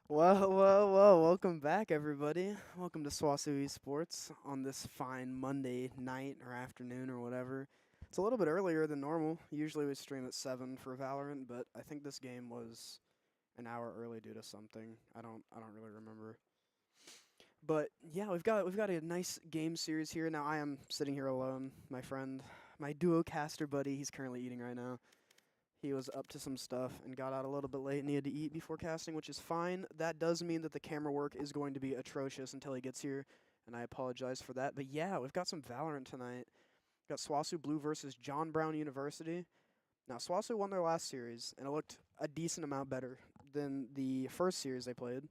Welcome back, everybody. Welcome to SWOSU Esports on this fine Monday night or afternoon or whatever. It's a little bit earlier than normal. Usually we stream at 7 for Valorant, but I think this game was an hour early due to something. I don't really remember. But yeah, we've got a nice game series here. Now I am sitting here alone. My friend, my duo caster buddy, he's currently eating right now. He was up to some stuff and got out a little bit late and he had to eat before casting, which is fine. That does mean that the camera work is going to be atrocious until he gets here, and I apologize for that. But yeah, we've got some Valorant tonight. Got SWOSU Blue versus John Brown University. Now, SWOSU won their last series, and it looked a decent amount better than the first series they played.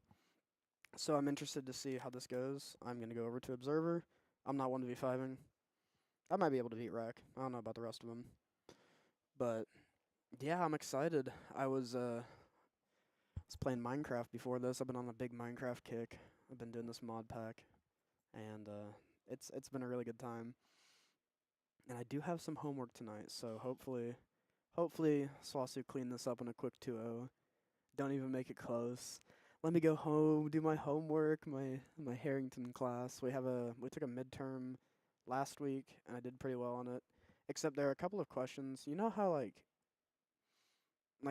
So I'm interested to see how this goes. I'm going to go over to Observer. I'm not 1v5ing. I might be able to beat Rack. I don't know about the rest of them. But yeah, I'm excited. I was playing Minecraft before this. I've been on a big Minecraft kick. I've been doing this mod pack, and it's been a really good time. And I do have some homework tonight, so hopefully SWOSU clean this up in a quick 2-0. Don't even make it close. Let me go home, do my homework, my Harrington class. We took a midterm last week, and I did pretty well on it. Except there are a couple of questions. You know how like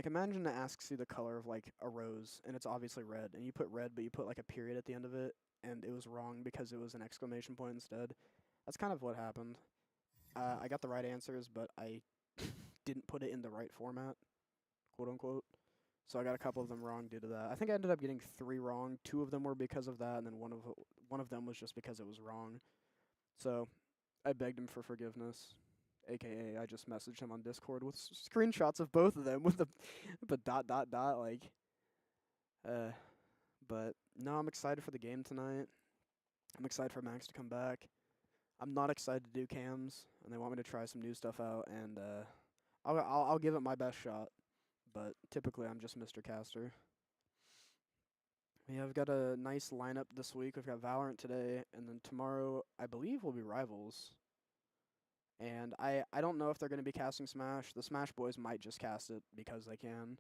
imagine it asks you the color of like a rose and it's obviously red and you put red but you put like a period at the end of it and it was wrong because it was an exclamation point instead. That's kind of what happened. I got the right answers but I didn't put it in the right format, quote unquote. So I got a couple of them wrong due to that. I think I ended up getting 3 wrong. 2 of them were because of that and then one of them was just because it was wrong. So I begged him for forgiveness. AKA, I just messaged him on Discord with screenshots of both of them with the dot dot dot uh. But no, I'm excited for the game tonight. I'm excited for Max to come back. I'm not excited to do cams, and they want me to try some new stuff out, and I'll give it my best shot. But typically, I'm just Mr. Caster. Yeah, I've got a nice lineup this week. We've got Valorant today, and then tomorrow I believe will be Rivals. And I don't know if they're going to be casting Smash. The Smash boys might just cast it because they can.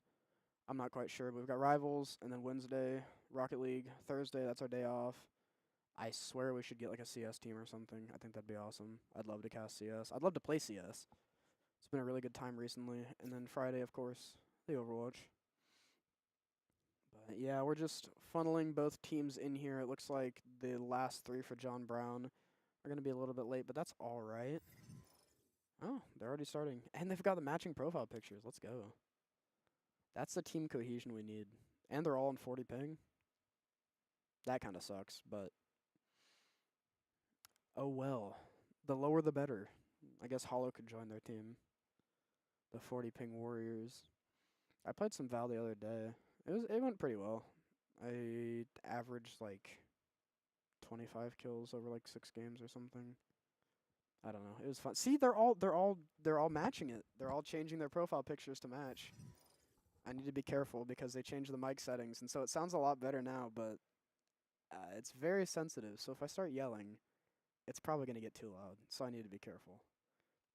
I'm not quite sure, but we've got Rivals, and then Wednesday, Rocket League. Thursday, that's our day off. I swear we should get like a CS team or something. I think that'd be awesome. I'd love to cast CS. I'd love to play CS. It's been a really good time recently. And then Friday, of course, the Overwatch. But yeah, we're just funneling both teams in here. It looks like the last 3 for John Brown are going to be a little bit late, but that's all right. Oh, they're already starting. And they've got the matching profile pictures. Let's go. That's the team cohesion we need. And they're all in 40 ping. That kind of sucks, but oh well. The lower the better. I guess Hollow could join their team. The 40 ping Warriors. I played some Val the other day. It went pretty well. I averaged like 25 kills over like 6 games or something. I don't know. It was fun. See, they're all matching it. They're all changing their profile pictures to match. I need to be careful because they changed the mic settings, and so it sounds a lot better now, but it's very sensitive. So if I start yelling, it's probably going to get too loud. So I need to be careful.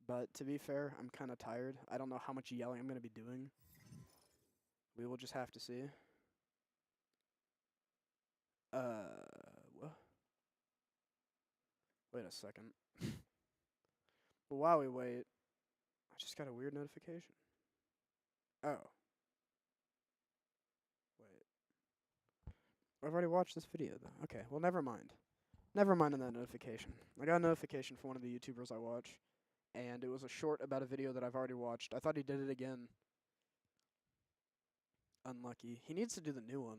But to be fair, I'm kind of tired. I don't know how much yelling I'm going to be doing. We will just have to see. Wha- Wait a second. But while we wait, I just got a weird notification. Oh, wait. I've already watched this video, though. Okay, well, never mind. Never mind on that notification. I got a notification from one of the YouTubers I watch, and it was a short about a video that I've already watched. I thought he did it again. Unlucky. He needs to do the new one.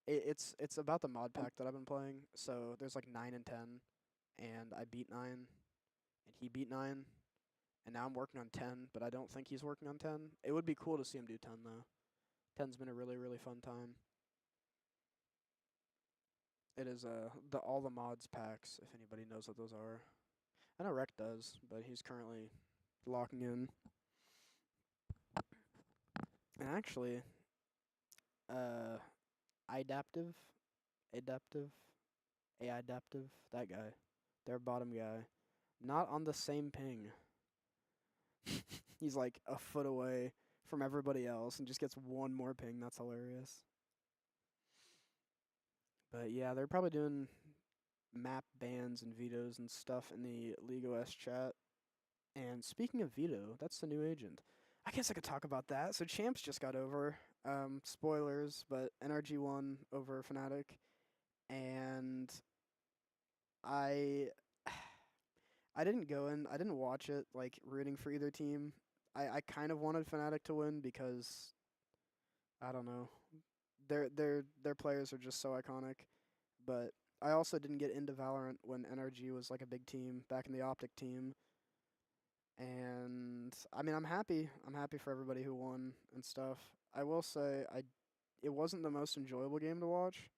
It's about the mod pack that I've been playing. So there's like 9 and 10, and I beat 9, and he beat 9, and now I'm working on 10, but I don't think he's working on 10. It would be cool to see him do 10 though. 10's been a really fun time. It is the all the mods packs, if anybody knows what those are. I know Rec does, but he's currently locking in. And actually, uh, Adaptive, Adaptive, Adaptive, that guy, their bottom guy, not on the same ping. He's like a foot away from everybody else and just gets one more ping. That's hilarious. But yeah, they're probably doing map bans and vetoes and stuff in the League OS chat. And speaking of veto, that's the new agent. I guess I could talk about that. So Champs just got over. Spoilers, but NRG won over Fnatic, and I I didn't go in. I didn't watch it like rooting for either team. I kind of wanted Fnatic to win because I don't know. Their players are just so iconic. But I also didn't get into Valorant when NRG was like a big team back in the Optic team. And I mean, I'm happy. I'm happy for everybody who won and stuff. I will say it wasn't the most enjoyable game to watch.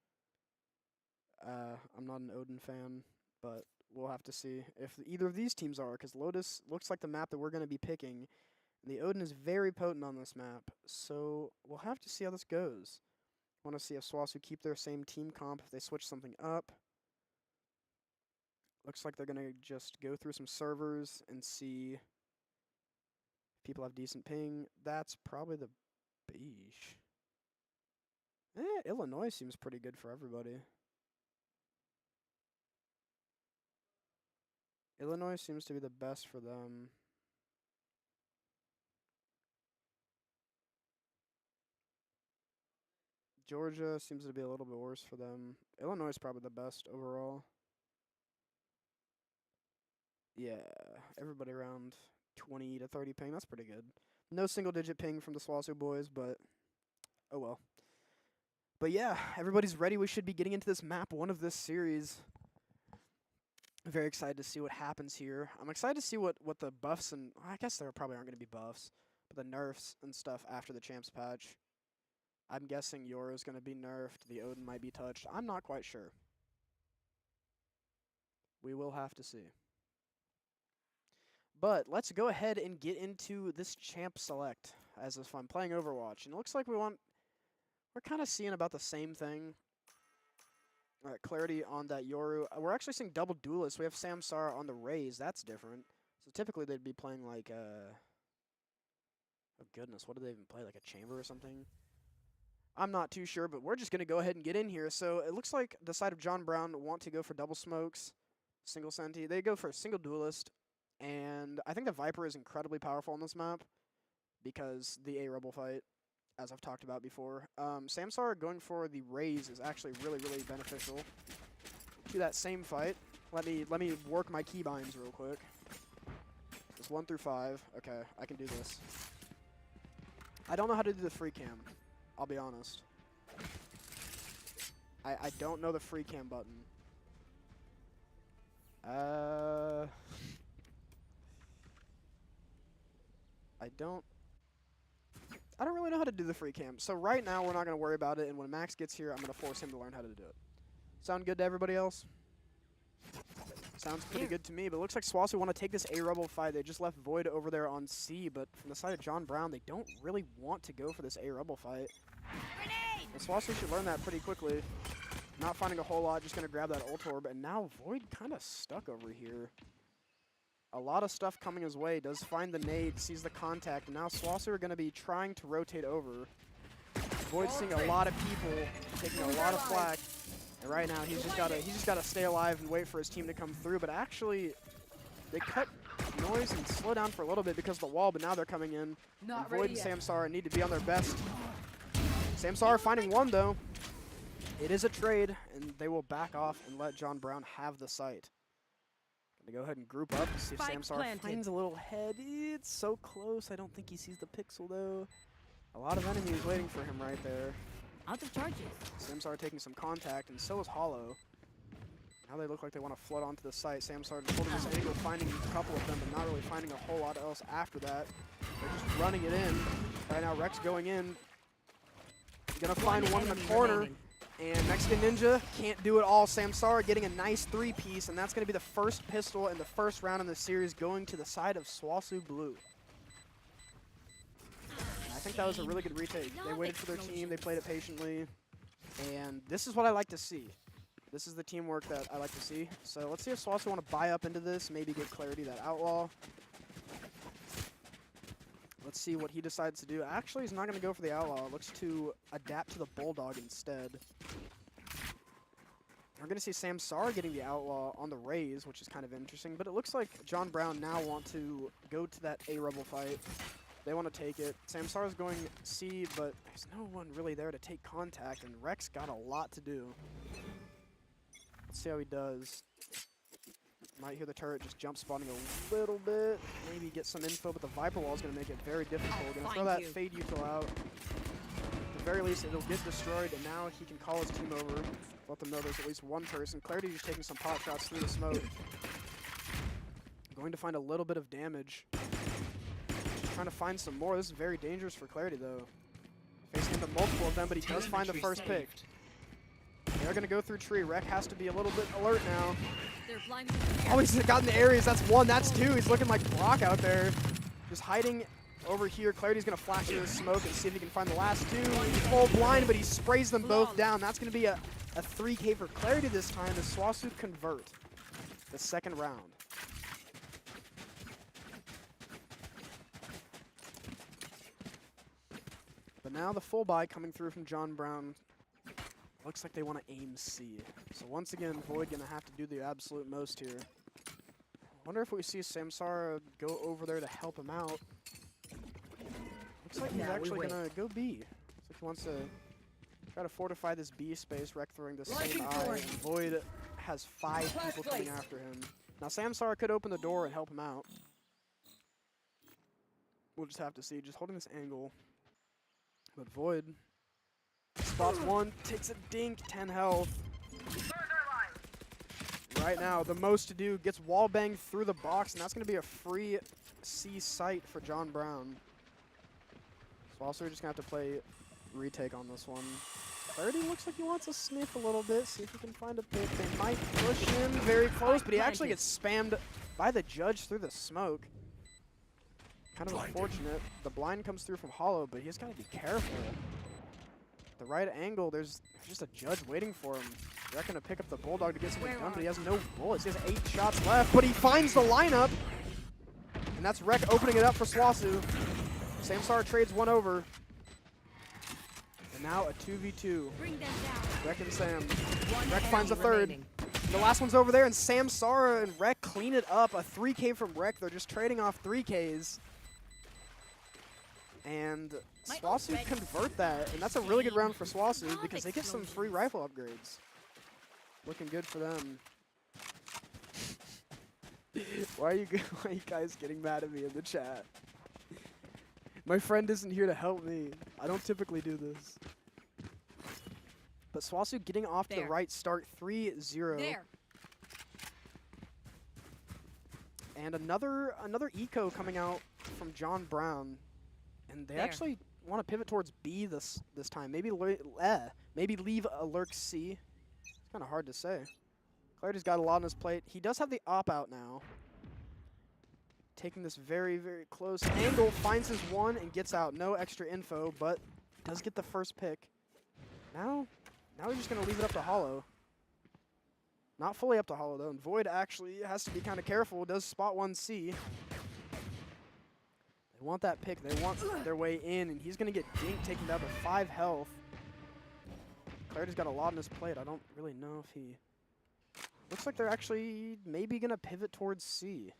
I'm not an Odin fan, but we'll have to see if either of these teams are, because Lotus looks like the map that we're going to be picking. And the Odin is very potent on this map, so we'll have to see how this goes. Want to see if SWOSU keep their same team comp, if they switch something up. Looks like they're going to just go through some servers and see if people have decent ping. That's probably the beige. Illinois seems pretty good for everybody. Illinois seems to be the best for them. Georgia seems to be a little bit worse for them. Illinois is probably the best overall. Yeah, everybody around 20 to 30 ping. That's pretty good. No single digit ping from the SWOSU boys, but oh well. But yeah, everybody's ready. We should be getting into this map 1 of this series. I'm very excited to see what happens here. I'm excited to see what the buffs and I guess there probably aren't going to be buffs, but the nerfs and stuff after the champs patch. I'm guessing Yora's going to be nerfed. The Odin might be touched. I'm not quite sure. We will have to see. But let's go ahead and get into this champ select as if I'm playing Overwatch. And it looks like we're kind of seeing about the same thing. Clarity on that Yoru. We're actually seeing double duelists. We have Samsara on the Raze. That's different. So typically they'd be playing like oh goodness, what do they even play? Like a chamber or something? I'm not too sure, but we're just going to go ahead and get in here. So it looks like the side of John Brown want to go for double smokes, single senti. They go for a single duelist, and I think the Viper is incredibly powerful on this map because the A-Rebel fight, as I've talked about before. Samsara going for the Raze is actually really, really beneficial to that same fight. Let me work my keybinds real quick. It's 1 through 5. Okay, I can do this. I don't know how to do the free cam. I'll be honest. I don't know the free cam button. I don't really know how to do the free cam. So right now we're not going to worry about it, and when Max gets here, I'm going to force him to learn how to do it. Sound good to everybody else? Sounds pretty good to me, but it looks like SWOSU want to take this A-Rebel fight. They just left Void over there on C, but from the side of John Brown, they don't really want to go for this A-Rebel fight. And SWOSU should learn that pretty quickly. Not finding a whole lot, just going to grab that ult orb, and now Void kind of stuck over here. A lot of stuff coming his way. Does find the nade, sees the contact, and now SWOSU are going to be trying to rotate over. Void's seeing a lot of people, taking a lot of flak. And right now he's just gotta stay alive and wait for his team to come through. But actually, they cut noise and slow down for a little bit because of the wall. But now they're coming in. And Void and Samsara need to be on their best. Samsara finding one though. It is a trade, and they will back off and let John Brown have the site. Gonna go ahead and group up. See if Samsara finds a little head. It's so close. I don't think he sees the pixel though. A lot of enemies waiting for him right there. Out of charges. Samsara taking some contact, and so is Hollow. Now they look like they want to flood onto the site. Samsara just holding this angle, finding a couple of them, but not really finding a whole lot else after that. They're just running it in. Right now, Rex going in. Gonna find one in the corner. And Mexican Ninja can't do it all. Samsara getting a nice 3-piece, and that's going to be the first pistol in the first round in the series going to the side of SWOSU Blue. I think that was a really good retake. They waited for their team, they played it patiently, and this is what I like to see. This is the teamwork that I like to see. So let's see if SWOSU want to buy up into this, maybe get Clarity that Outlaw. Let's see what he decides to do. Actually, he's not going to go for the Outlaw. Looks to adapt to the Bulldog instead. We're going to see Samsara getting the Outlaw on the Raze, which is kind of interesting. But it looks like John Brown now want to go to that A-Rebel fight. They want to take it. Samsara's going C, but there's no one really there to take contact, and Rex got a lot to do. Let's see how he does. Might hear the turret just jump spawning a little bit. Maybe get some info, but the Viper Wall is going to make it very difficult. Going to throw that Fade Util out. At the very least, it'll get destroyed, and now he can call his team over. Let them know there's at least one person. Clarity just taking some pot shots through the smoke. Going to find a little bit of damage. Trying to find some more. This is very dangerous for Clarity, though. Facing into multiple of them, but he does find the first pick. They're going to go through tree. Rec has to be a little bit alert now. Oh, he's gotten the areas. That's one. That's two. He's looking like Brock out there. Just hiding over here. Clarity's going to flash into the smoke and see if he can find the last two. He's full blind, but he sprays them both down. That's going to be a 3K for Clarity this time as SWOSU convert the second round. But now the full buy coming through from John Brown. Looks like they want to aim C. So once again, Void going to have to do the absolute most here. Wonder if we see Samsara go over there to help him out. Looks like he's actually going to go B. Looks like he wants to try to fortify this B space, Rec throwing the same eye. And Void has 5 people coming after him. Now Samsara could open the door and help him out. We'll just have to see. Just holding this angle. But Void spots one, takes a dink, 10 health. Right now, the most to do, gets wall banged through the box, and that's going to be a free C site for John Brown. So also we're just going to have to play retake on this one. Clarity looks like he wants to sniff a little bit, see if he can find a pick. They might push him very close, but he actually gets spammed by the judge through the smoke. Kind of unfortunate. The blind comes through from Hollow, but he's got to be careful. The right angle, there's just a judge waiting for him. They're going to pick up the Bulldog to get some gun, but he has no bullets. He has 8 shots left, but he finds the lineup. And that's Rec opening it up for SWOSU. Samsara trades one over. And now a 2v2. Rec and Sam. Rec finds a third. The last one's over there, and Samsara and Rec clean it up. A 3K from Rec. They're just trading off 3Ks. And SWOSU convert that, and that's a really good round for SWOSU because they get some free rifle upgrades. Looking good for them. Why are you guys getting mad at me in the chat? My friend isn't here to help me. I don't typically do this. But SWOSU getting off to the right start, 3-0. And another eco coming out from John Brown. And they actually want to pivot towards B this time. Maybe leave a lurk C. It's kind of hard to say. Clarity's got a lot on his plate. He does have the op out now. Taking this very, very close angle, finds his one and gets out. No extra info, but does get the first pick. Now he's just going to leave it up to Hollow. Not fully up to Hollow, though. And Void actually has to be kind of careful. Does spot 1C. They want that pick. They want their way in, and he's going to get dinked, taken down to 5 health. Clarity's got a lot on his plate. I don't really know if he... Looks like they're actually maybe going to pivot towards C.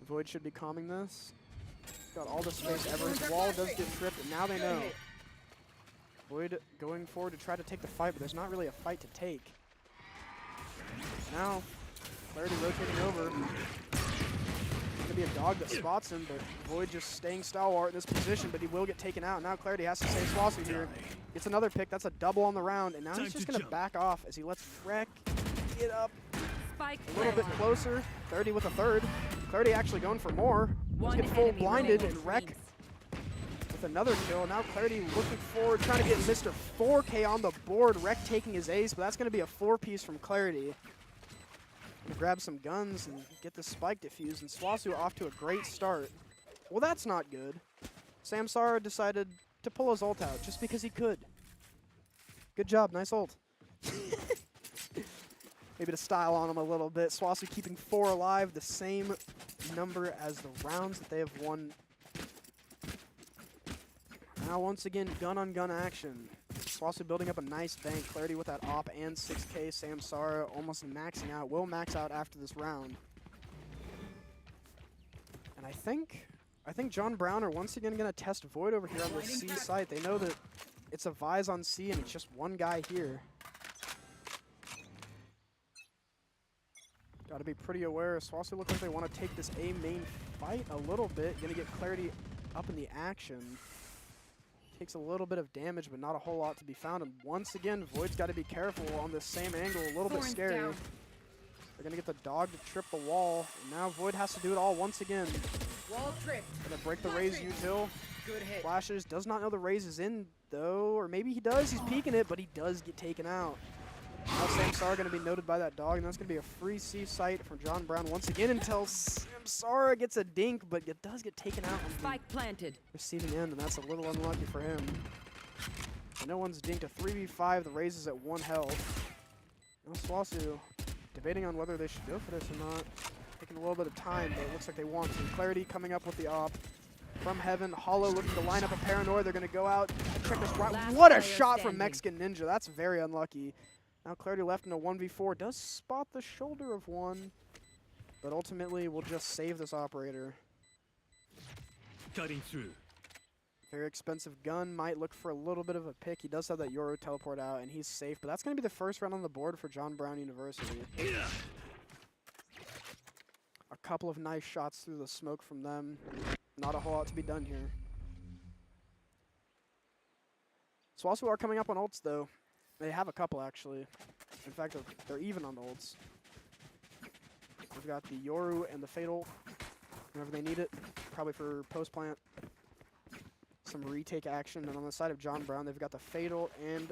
Void should be calming this. Got all the space ever. His wall does get tripped, and now they know. Void going forward to try to take the fight, but there's not really a fight to take. Now, Clarity rotating over. It's going to be a dog that spots him, but Void just staying stalwart in this position, but he will get taken out. Now Clarity has to save SWOSU here. Gets another pick. That's a double on the round, and now he's just going to back off as he lets Rec get up a little bit closer. 30 with a third. Clarity actually going for more. He's getting full blinded, and Rec with another kill. Now Clarity looking forward, trying to get Mr. 4K on the board. Rec taking his ace, but that's going to be a 4-piece from Clarity. Gonna grab some guns and get the spike defused, and SWOSU off to a great start. Well, that's not good. Samsara decided to pull his ult out just because he could. Good job, nice ult. Maybe to style on him a little bit. SWOSU keeping 4 alive, the same number as the rounds that they have won. Now once again, gun-on-gun action. SWOSU building up a nice bank. Clarity with that op and 6K. Samsara almost maxing out. Will max out after this round. And I think John Brown are once again going to test Void over here on the C site. They know that it's a Vise on C and it's just one guy here. Got to be pretty aware. SWOSU look like they want to take this A main fight a little bit. Going to get Clarity up in the action. Takes a little bit of damage, but not a whole lot to be found. And once again, Void's got to be careful on this same angle. A little bit scary. They're going to get the dog to trip the wall. And now Void has to do it all once again. Wall trip. Going to break the Raze util. Good hit. Flashes. Does not know the Raze is in, though. Or maybe he does. He's peeking it, but he does get taken out. Now Samsara going to be noted by that dog, and that's going to be a free C site from John Brown once again until Samsara gets a dink, but it does get taken out on Spike planted. Receiving end, and that's a little unlucky for him. And no one's dinked a 3v5. The Raze is at 1 health. Now SWOSU debating on whether they should go for this or not. Taking a little bit of time, but it looks like they want to. Clarity coming up with the op. From heaven, Hollow looking to line up a Paranoid. They're going to go out. Check this right. What a shot from Mexican Ninja. That's very unlucky. Now Clarity left in a 1v4. Does spot the shoulder of one, but ultimately will just save this operator. Cutting through. Very expensive gun. Might look for a little bit of a pick. He does have that Yoru teleport out, and he's safe. But that's going to be the first round on the board for John Brown University. A couple of nice shots through the smoke from them. Not a whole lot to be done here. SWOSU are coming up on ults, though. They have a couple, actually. In fact, they're even on the ults. We've got the Yoru and the Fatal whenever they need it. Probably for post-plant. Some retake action. And on the side of John Brown, they've got the Fatal and...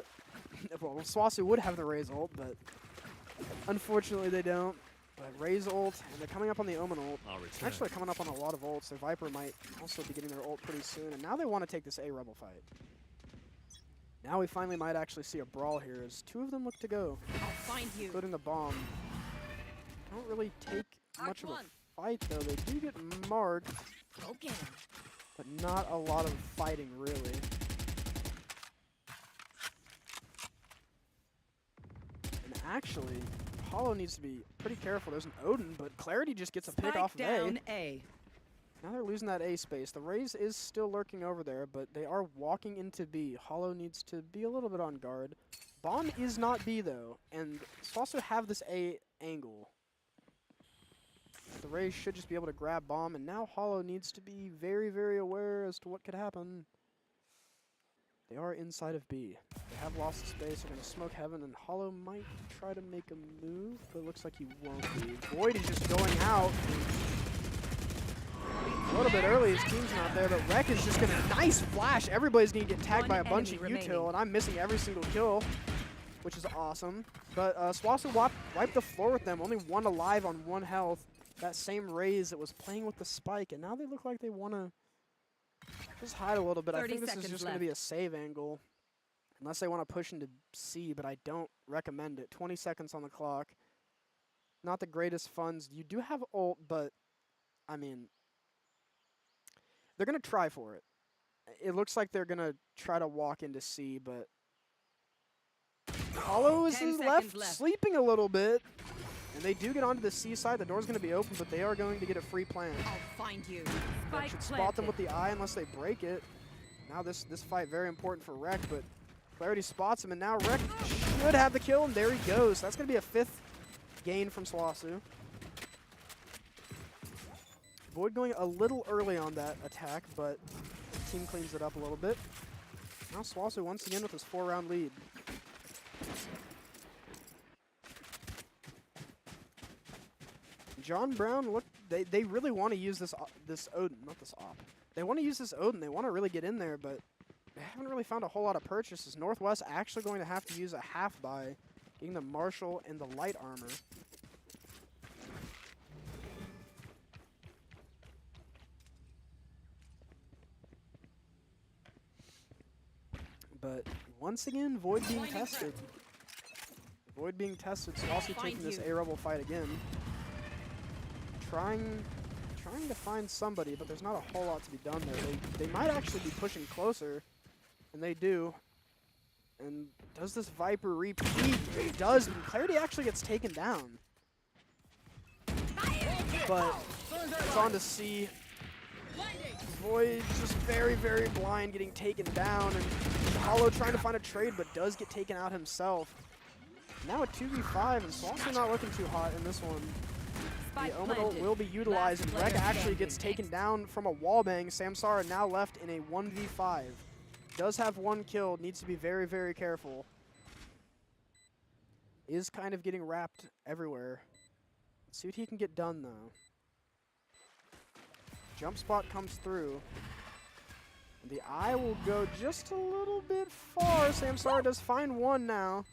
well, SWOSU would have the Raze ult, but unfortunately they don't. But Raze ult, and they're coming up on the Omen ult. Actually coming up on a lot of ults. Their Viper might also be getting their ult pretty soon. And now they want to take this A Rebel fight. Now we finally might actually see a brawl here as two of them look to go. I'll find you. Including the bomb. Don't really take much of a fight though. They do get marked. Okay. But not a lot of fighting really. And actually, Hollow needs to be pretty careful. There's an Odin, but Clarity just gets a pick off of A. Now they're losing that A space. The Raze is still lurking over there, but they are walking into B. Hollow needs to be a little bit on guard. Bomb is not B, though, and SWOSU have this A angle. The Raze should just be able to grab Bomb, and now Hollow needs to be very, very aware as to what could happen. They are inside of B. They have lost the space. They're going to smoke heaven, and Hollow might try to make a move, but it looks like he won't be. Void is just going out. A little bit early, his team's not there, but Rek is just gonna nice flash. Everybody's gonna get tagged by a bunch of util, and I'm missing every single kill, which is awesome. But SWOSU wiped the floor with them, only one alive on 1 health. That same Raze that was playing with the spike, and now they look like they wanna just hide a little bit. I think this is just gonna be a save angle, unless they wanna push into C, but I don't recommend it. 20 seconds on the clock. Not the greatest funds. You do have ult, but I mean, they're going to try for it. It looks like they're going to try to walk into C, but Hollow is left sleeping a little bit. And they do get onto the C side. The door's going to be open, but they are going to get a free plant. I'll find you. That should spot them with the eye unless they break it. Now this fight very important for Rek, but Clarity spots him, and now Rek should have the kill, and there he goes. That's going to be a 5th gain from SWOSU. Void going a little early on that attack, but the team cleans it up a little bit. Now SWOSU once again with his 4-round lead. John Brown, look, they really want to use this Odin, not this op. They want to use this Odin. They want to really get in there, but they haven't really found a whole lot of purchases. Northwest actually going to have to use a half buy, getting the Marshall and the light armor. But once again, Void being tested. Void being tested, SWOSU taking this A Rebel fight again. Trying to find somebody, but there's not a whole lot to be done there. They might actually be pushing closer, and they do. And does this Viper repeat? It does. And Clarity actually gets taken down. But it's on to C. Void just very, very blind, getting taken down. And Hollow trying to find a trade, but does get taken out himself. Now a 2v5, and SWOSU not looking too hot in this one. The Omen will be utilized, and Rek actually gets taken down from a wallbang. Samsara now left in a 1v5. Does have 1 kill, needs to be very, very careful. Is kind of getting wrapped everywhere. Let's see what he can get done, though. Jump spot comes through. The eye will go just a little bit far. Samsara does find 1 now.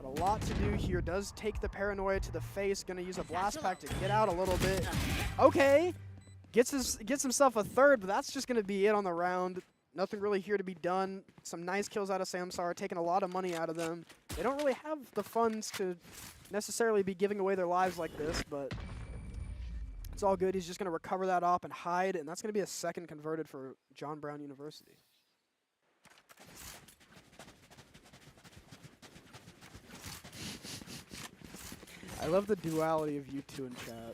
But a lot to do here. Does take the paranoia to the face. Gonna use a blast pack to get out a little bit. Okay. Gets himself a 3rd, but that's just gonna be it on the round. Nothing really here to be done. Some nice kills out of Samsara, taking a lot of money out of them. They don't really have the funds to necessarily be giving away their lives like this, but it's all good. He's just gonna recover that op and hide, and that's gonna be a 2nd converted for John Brown University. I love the duality of you two in chat.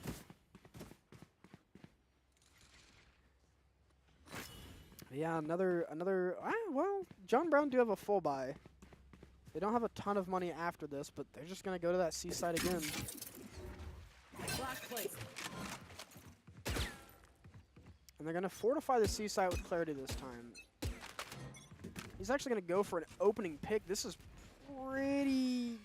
Yeah, well, John Brown do have a full buy. They don't have a ton of money after this, but they're just going to go to that seaside again. And they're going to fortify the seaside with Clarity this time. He's actually going to go for an opening pick. This is pretty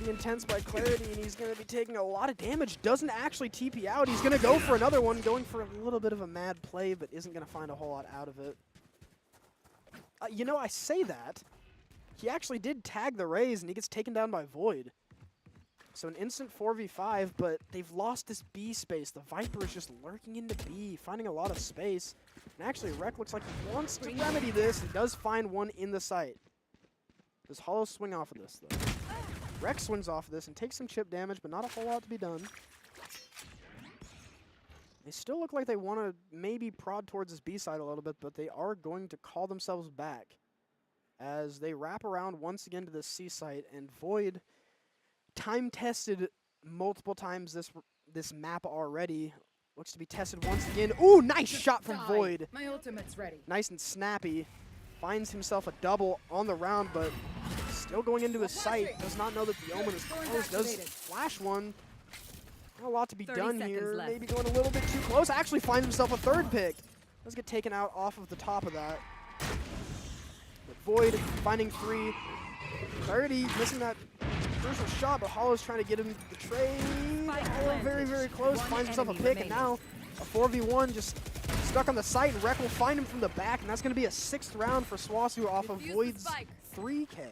intense by Clarity, and he's going to be taking a lot of damage. Doesn't actually TP out. He's going to go for another one, going for a little bit of a mad play, but isn't going to find a whole lot out of it. You know, I say that. He actually did tag the Raze, and he gets taken down by Void. So an instant 4v5, but they've lost this B space. The Viper is just lurking into B, finding a lot of space. And actually, Rek looks like he wants to remedy this, and does find 1 in the site. Does Hollow swing off of this, though? Rek swings off of this and takes some chip damage, but not a whole lot to be done. They still look like they want to maybe prod towards this B side a little bit, but they are going to call themselves back as they wrap around once again to the C site, and Void, time-tested multiple times this map already, looks to be tested once again. Ooh, nice shot from Void. My ultimate's ready. Nice and snappy. Finds himself a double on the round, but still going into his sight. Does not know that the Omen is close. Does flash one. Not a lot to be done here. Left. Maybe going a little bit too close. Actually finds himself a 3rd pick. Does get taken out off of the top of that. But Void finding 3. 30, missing that crucial shot, but Hollow's trying to get him the trade. Hollow very, very close. Finds himself a pick, and now a 4v1 just stuck on the site, and Rek will find him from the back, and that's going to be a 6th round for SWOSU off of Void's 3K.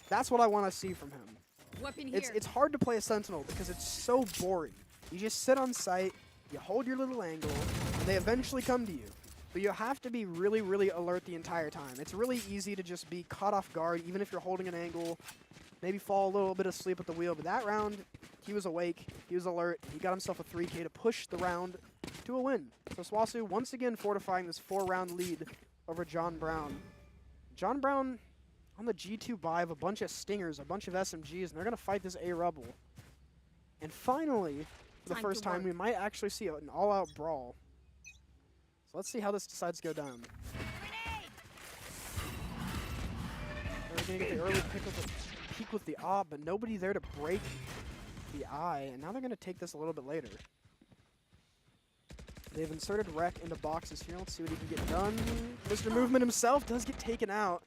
That's what I want to see from him. It's hard to play a Sentinel because it's so boring. You just sit on site, you hold your little angle, and they eventually come to you. But you have to be really, really alert the entire time. It's really easy to just be caught off guard, even if you're holding an angle, maybe fall a little bit asleep at the wheel. But that round, he was awake, he was alert, he got himself a 3K to push the round to a win. So SWOSU once again fortifying this 4-round lead over John Brown. John Brown on the G2 buy of a bunch of Stingers, a bunch of SMGs, and they're going to fight this A Rebel. And finally, for the first time, we might actually see an all-out brawl. So let's see how this decides to go down. They're going to get the early peek with the op, but nobody there to break the eye, and now they're going to take this a little bit later. They've inserted Rek into boxes here. Let's see what he can get done. Mr. Movement himself does get taken out.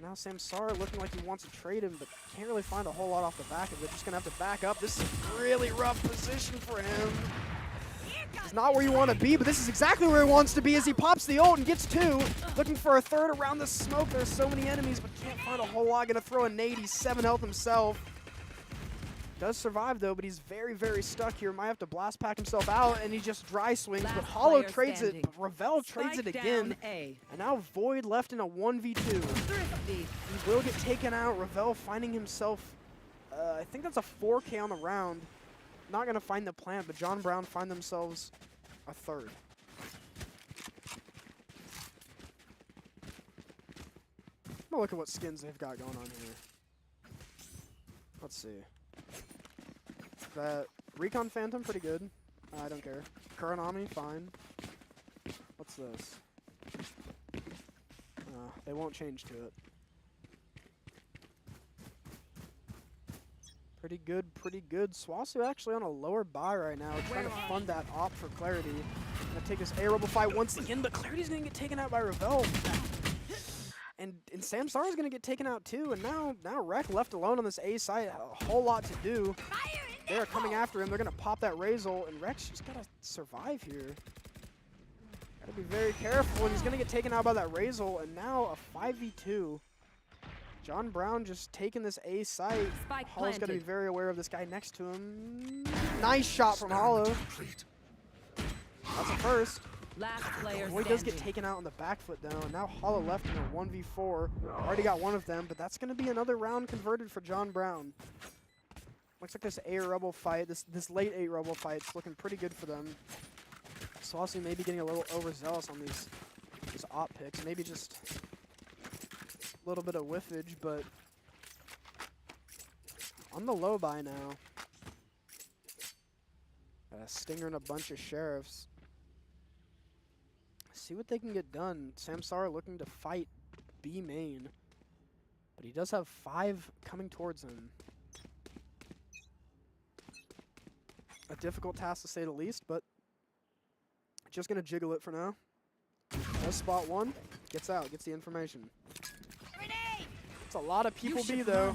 Now Samsara looking like he wants to trade him, but can't really find a whole lot off the back of it. Just going to have to back up. This is a really rough position for him. It's not where you want to be, but this is exactly where he wants to be as he pops the ult and gets 2. Looking for a 3rd around the smoke. There's so many enemies, but can't find a whole lot. Going to throw a nade. He's 7 health himself. Does survive, though, but he's very, very stuck here. Might have to blast pack himself out, and he just dry swings. But Hollow trades it, but Ravel trades it again. And now Void left in a 1v2. He will get taken out. Ravel finding himself, I think that's a 4K on the round. Not going to find the plant, but John Brown find themselves a 3rd. gonna look at what skins they've got going on here. Let's see. That Recon Phantom, pretty good. I don't care. Kuronami, fine. What's this? They won't change to it. Pretty good, pretty good. SWOSU actually on a lower buy right now, trying to fund that op for Clarity. Gonna take this A Rebel fight once again, but Clarity's gonna get taken out by Revel. And Samsara's gonna get taken out too, and now Rec left alone on this A site, a whole lot to do. They are coming after him, they're gonna pop that Razor, and Rec's just gotta survive here. Gotta be very careful, and he's gonna get taken out by that Razor, and now a 5v2. John Brown just taking this A site. Hollow's got to be very aware of this guy next to him. Nice shot from Hollow. That's a first. Last player Boy does get taken out on the back foot though, and now Hollow left in a 1v4. Already got one of them, but that's going to be another round converted for John Brown. Looks like this A Rebel fight, this late 8 Rebel fight's looking pretty good for them. SWOSU maybe getting a little overzealous on these op picks. Maybe just a little bit of whiffage, but on the low buy now. Got a Stinger and a bunch of Sheriffs. See what they can get done. Samsara looking to fight B main, but he does have 5 coming towards him. A difficult task to say the least, but just gonna jiggle it for now. Does spot one, gets out, gets the information. It's a lot of people B though.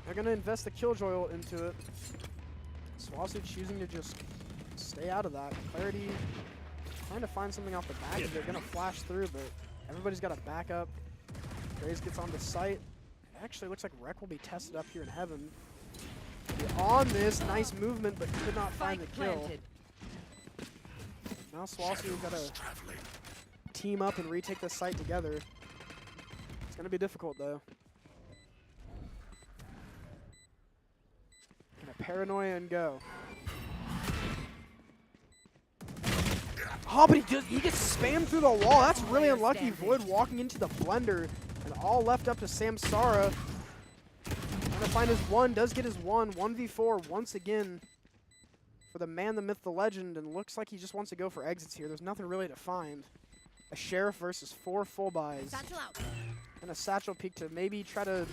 They're gonna invest the Killjoy into it. SWOSU choosing to just stay out of that. Clarity trying to find something off the back of it. Gonna flash through, but everybody's got a backup. Graves gets onto site. It actually looks like Rec will be tested up here in heaven. On this, nice movement, but could not find the kill. Now SWOSU got to team up and retake this site together. It's going to be difficult, though. Gonna paranoia and go. Oh, but he gets spammed through the wall. That's really unlucky. Void walking into the blender, and all left up to Samsara. Trying to find his one, does get his one. 1v4 once again for the man, the myth, the legend, and looks like he just wants to go for exits here. There's nothing really to find. A Sheriff versus 4 full buys. And a Satchel Peek to maybe try to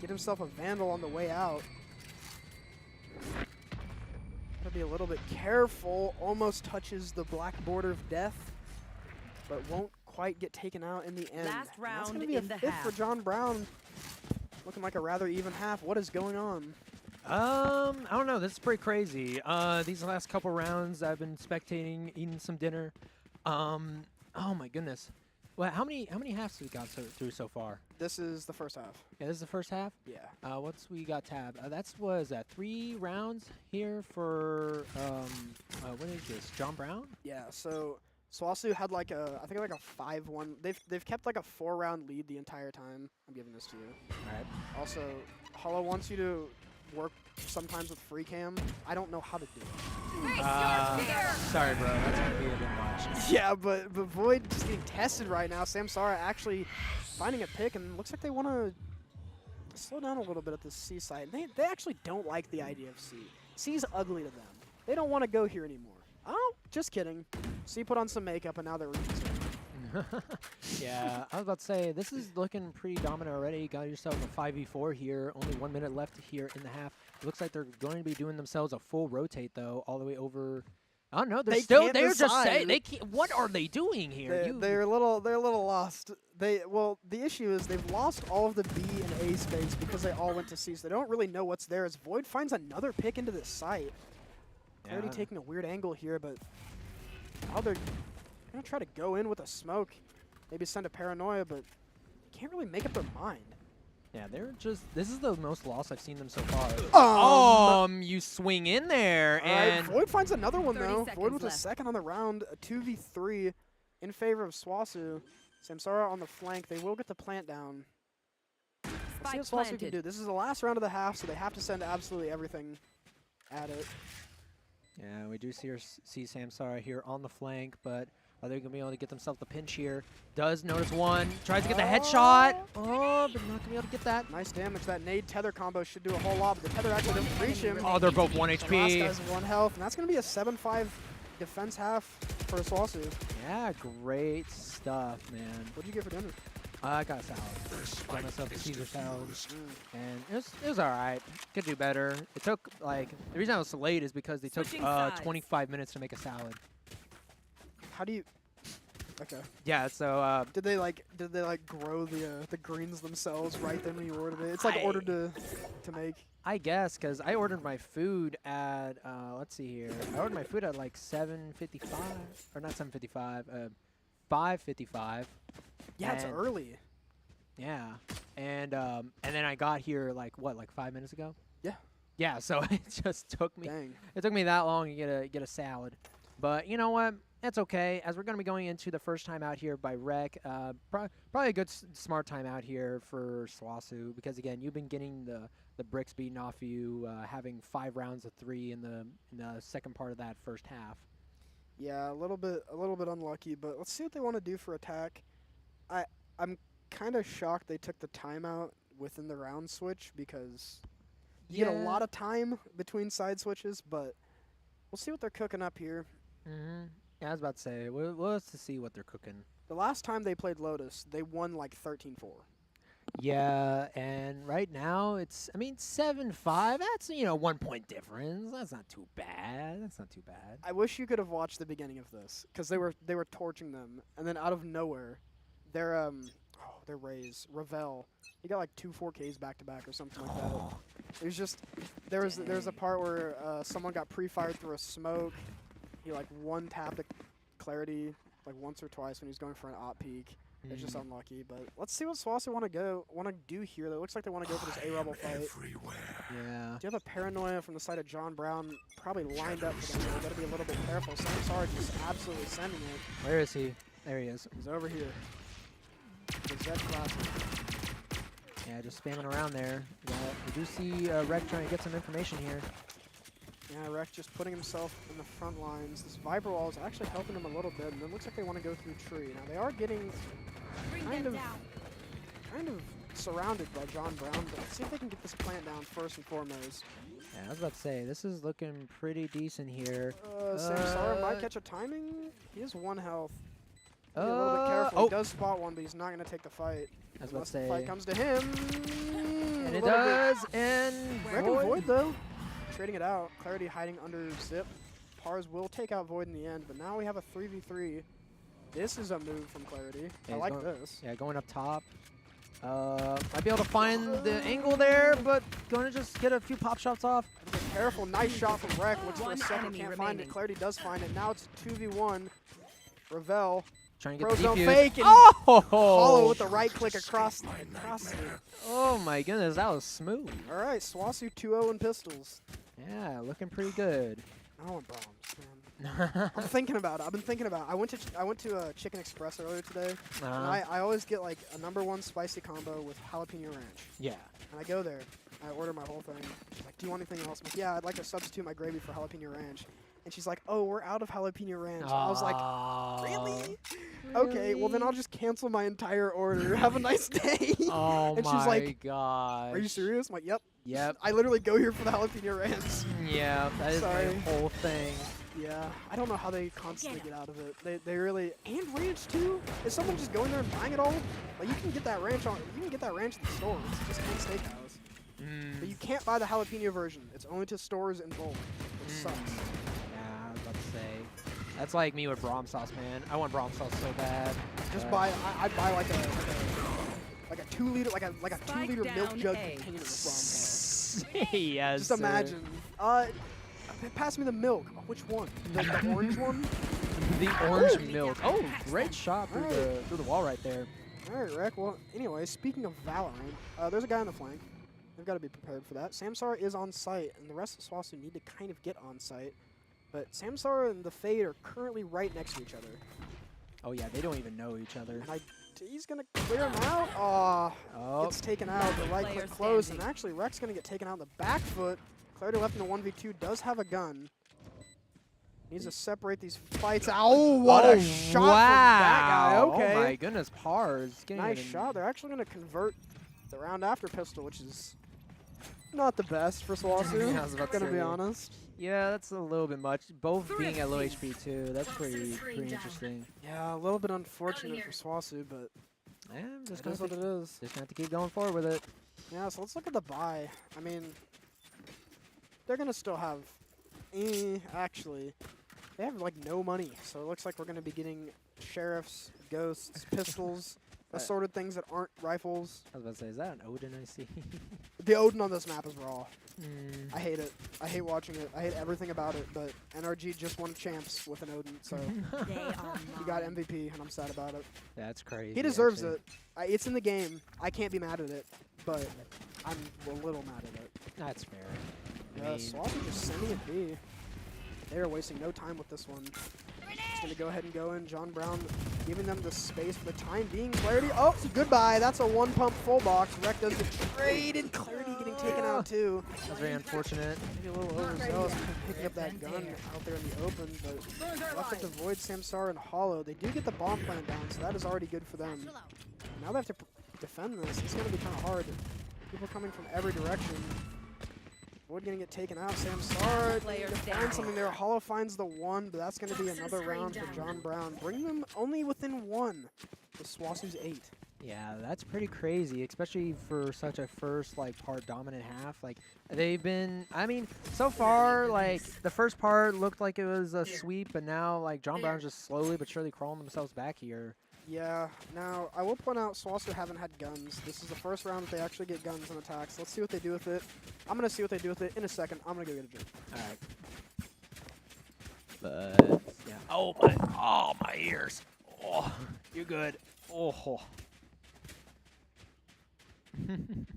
get himself a Vandal on the way out. Gotta be a little bit careful. Almost touches the black border of death, but won't quite get taken out in the end. Last round, that's gonna be a 5th for John Brown. Looking like a rather even half. What is going on? I don't know. This is pretty crazy. These last couple rounds, I've been spectating, eating some dinner. Oh my goodness. Well, how many halves have we got through so far? This is the first half. Yeah, this is the first half. Yeah. What's we got tab? What is that? 3 rounds here for what is this? John Brown? Yeah. So SWOSU had like I think like a 5-1. They've kept like a 4-round lead the entire time. I'm giving this to you. All right. Also, Hollow wants you to work sometimes with free cam. I don't know how to do it. Sorry, bro. That's gonna be a bit much. Yeah, but Void just getting tested right now. Samsara actually finding a pick, and looks like they want to slow down a little bit at the C side. They actually don't like the idea of C. C's ugly to them. They don't want to go here anymore. Oh, just kidding. C put on some makeup, and now they're reconsidering. Yeah, I was about to say, this is looking pretty dominant already. You got yourself a 5v4 here. Only 1 minute left here in the half. It looks like they're going to be doing themselves a full rotate, though, all the way over. I don't know. They're just saying, they can't, what are they doing here? They're a little lost. Well, the issue is they've lost all of the B and A space because they all went to C, so they don't really know what's there. As Void finds another pick into this site. Yeah. Already taking a weird angle here, but now they're gonna try to go in with a smoke, maybe send a paranoia, but can't really make up their mind. Yeah, this is the most loss I've seen them so far. You swing in there, and Void finds another one though. Void with left. a second on the round, a 2v3 in favor of SWOSU. Samsara on the flank. They will get the plant down. Let's see what SWOSU can do. This is the last round of the half, so they have to send absolutely everything at it. yeah, we do see Samsara here on the flank, but Are they going to be able to get themselves the pinch here? Does notice one. Tries to get the headshot. Oh, but not going to be able to get that. Nice damage. That nade tether combo should do a whole lot, but the tether actually doesn't reach him. Oh, they're both 1 The last HP. guy's 1 health, and that's going to be a 7-5 defense half for SWOSU. Yeah, great stuff, man. What did you get for dinner? I got a salad. Got myself a Caesar salad, and it was all right. Could do better. It took like the reason I was so late is because they took Switching sides. 25 minutes to make a salad. How do you? Okay. Yeah, so Did they like grow the greens themselves right then when you ordered it? It's like ordered to make. I guess because I ordered my food at let's see here. I ordered my food at like 7:55 or not 7:55, 5:55. Yeah, it's And- early. Yeah, and then I got here like 5 minutes ago. Yeah. Yeah, so it just took me. Dang. It took me that long to get a salad, but you know what? It's okay. As we're going to be going into the first time out here by Rec, probably a good smart time out here for SWOSU because again, you've been getting the bricks beaten off you, having 5 rounds of 3 in the second part of that first half. Yeah, a little bit unlucky, but let's see what they want to do for attack. I'm kind of shocked they took the timeout within the round switch because you get a lot of time between side switches, but we'll see what they're cooking up here. Yeah, I was about to say, we'll have to see what they're cooking. The last time they played Lotus, they won like 13-4. Yeah, and right now it's 7-5. That's 1 point difference. That's not too bad. I wish you could have watched the beginning of this because they were torching them, and then out of nowhere, their Raze Ravel, he got like 2 4Ks back to back or something like that. It was just there was a part where someone got pre-fired through a smoke. He like one tapped the Clarity like once or twice when he was going for an op peak. It's just unlucky, but let's see what SWOSU want to do here. It looks like they want to go for this A-Rebel fight. Yeah. Do you have a paranoia from the side of John Brown probably lined up for them? So got to be a little bit careful. Samsar just absolutely sending it. Where is he? There he is. He's over here. The Zed Classic. Yeah, just spamming around there. Yeah, we do see Rec trying to get some information here. Yeah, Rec just putting himself in the front lines. This Viper wall is actually helping him a little bit, and it looks like they want to go through tree. Now they are getting kind of surrounded by John Brown, but let's see if they can get this plant down first and foremost. Yeah, I was about to say, this is looking pretty decent here. Samsara might catch a timing. He has 1 health. Be a little bit careful. He does spot one, but he's not going to take the fight. I was about Unless to say. the fight comes to him. And A it little bit. does, and Rec and Void, though. Trading it out. Clarity hiding under Zip. Pars will take out Void in the end, but now we have a 3v3. This is a move from Clarity. Yeah, I like this. Yeah, going up top. Might be able to find the angle there, but going to just get a few pop shots off. Be careful. Nice shot from Rec. Looks for a One second. enemy Can't find it. remaining. Clarity does find it. Now it's 2v1. Ravel. Trying to get the Frozone defuse. fake and Oh! Hollow with the right click across the Oh my goodness, that was smooth. All right, SWOSU 2-0 in pistols. Yeah, looking pretty good. I want bombs, man. I'm thinking about it. I've been thinking about it. I went to Chicken Express earlier today, and I always get like a #1 spicy combo with jalapeno ranch. Yeah. And I go there, I order my whole thing. She's like, "Do you want anything else?" I'm like, "Yeah, I'd like to substitute my gravy for jalapeno ranch." And she's like, "Oh, we're out of jalapeno ranch." I was like, "Really? Okay, well then I'll just cancel my entire order. Have a nice day." Oh and my she's like, gosh. "Are you serious?" I'm like, "Yep." Yep. I literally go here for the jalapeno ranch. Yeah, that is Sorry. the whole thing. Yeah, I don't know how they constantly get out of it. They really and ranch too. Is someone just going there and buying it all? Like you can get that ranch at the store. It's just in steakhouse. But you can't buy the jalapeno version. It's only to stores in bulk. It sucks. Yeah, I was about to say. That's like me with Braum sauce, man. I want Braum sauce so bad. Just buy. I'd buy like a 2 liter like a 2 liter milk down jug A. container of sauce. Yes. Just imagine. Pass me the milk. Oh, which one? The orange one? The orange milk. Oh, great shot through the wall right there. All right, Rec. Well, anyway, speaking of Valorant, there's a guy on the flank. They've got to be prepared for that. Samsara is on site, and the rest of SWOSU need to kind of get on site. But Samsara and the Fade are currently right next to each other. Oh yeah, they don't even know each other. And he's going to clear him out. Oh, gets taken out. The right Player click closed, and standing. actually Rec's going to get taken out in the back foot. Clarity left in the 1v2, does have a gun. Needs to separate these fights. Oh, what a shot from that guy. Okay. Oh my goodness, Pars. Nice shot. They're actually going to convert the round after pistol, which is not the best for SWOSU. Yeah, I was about to Gonna be say. honest. Yeah, that's a little bit much. Both being at low HP too. That's pretty interesting. Yeah, a little bit unfortunate for SWOSU, but Yeah, just it is what it is. Just gonna have to keep going forward with it. Yeah, so let's look at the buy. I mean, they're gonna still have, actually, they have like no money, so it looks like we're gonna be getting sheriffs, ghosts, pistols, assorted things that aren't rifles. I was about to say, is that an Odin I see? The Odin on this map is raw. Mm. I hate it. I hate watching it. I hate everything about it, but NRG just won champs with an Odin, so They are he got mine. MVP, and I'm sad about it. That's crazy. He deserves actually. it. It's in the game. I can't be mad at it, but I'm a little mad at it. That's fair. Yeah, SWOSU just sending it B. They are wasting no time with this one. Just going to go ahead and go in. John Brown giving them the space for the time being. Clarity. Oh, goodbye. That's a one-pump full box. Rec does the trade, and Clarity getting taken out too. That's very unfortunate. Maybe a little overzealous picking up that gun out there in the open, but left it to Void, Samsara, and Hollow. They do get the bomb plant down, so that is already good for them. Now they have to defend this. It's going to be kind of hard. People coming from every direction. Void gonna get taken out. Samsara Player to find down. something there. Hollow finds the one, but that's gonna be another round for John Brown. Bring them only within one. The SWOSU's 8. Yeah, that's pretty crazy, especially for such a first like part dominant half. Like they've been, I mean, so far like the first part looked like it was a sweep, but now like John Brown's just slowly but surely crawling themselves back here. Yeah. Now I will point out SWOSU haven't had guns. This is the first round that they actually get guns and attacks. Let's see what they do with it. I'm gonna see what they do with it in a second. I'm gonna go get a drink. All right. But yeah. Oh my ears. Oh, you good? Oh. And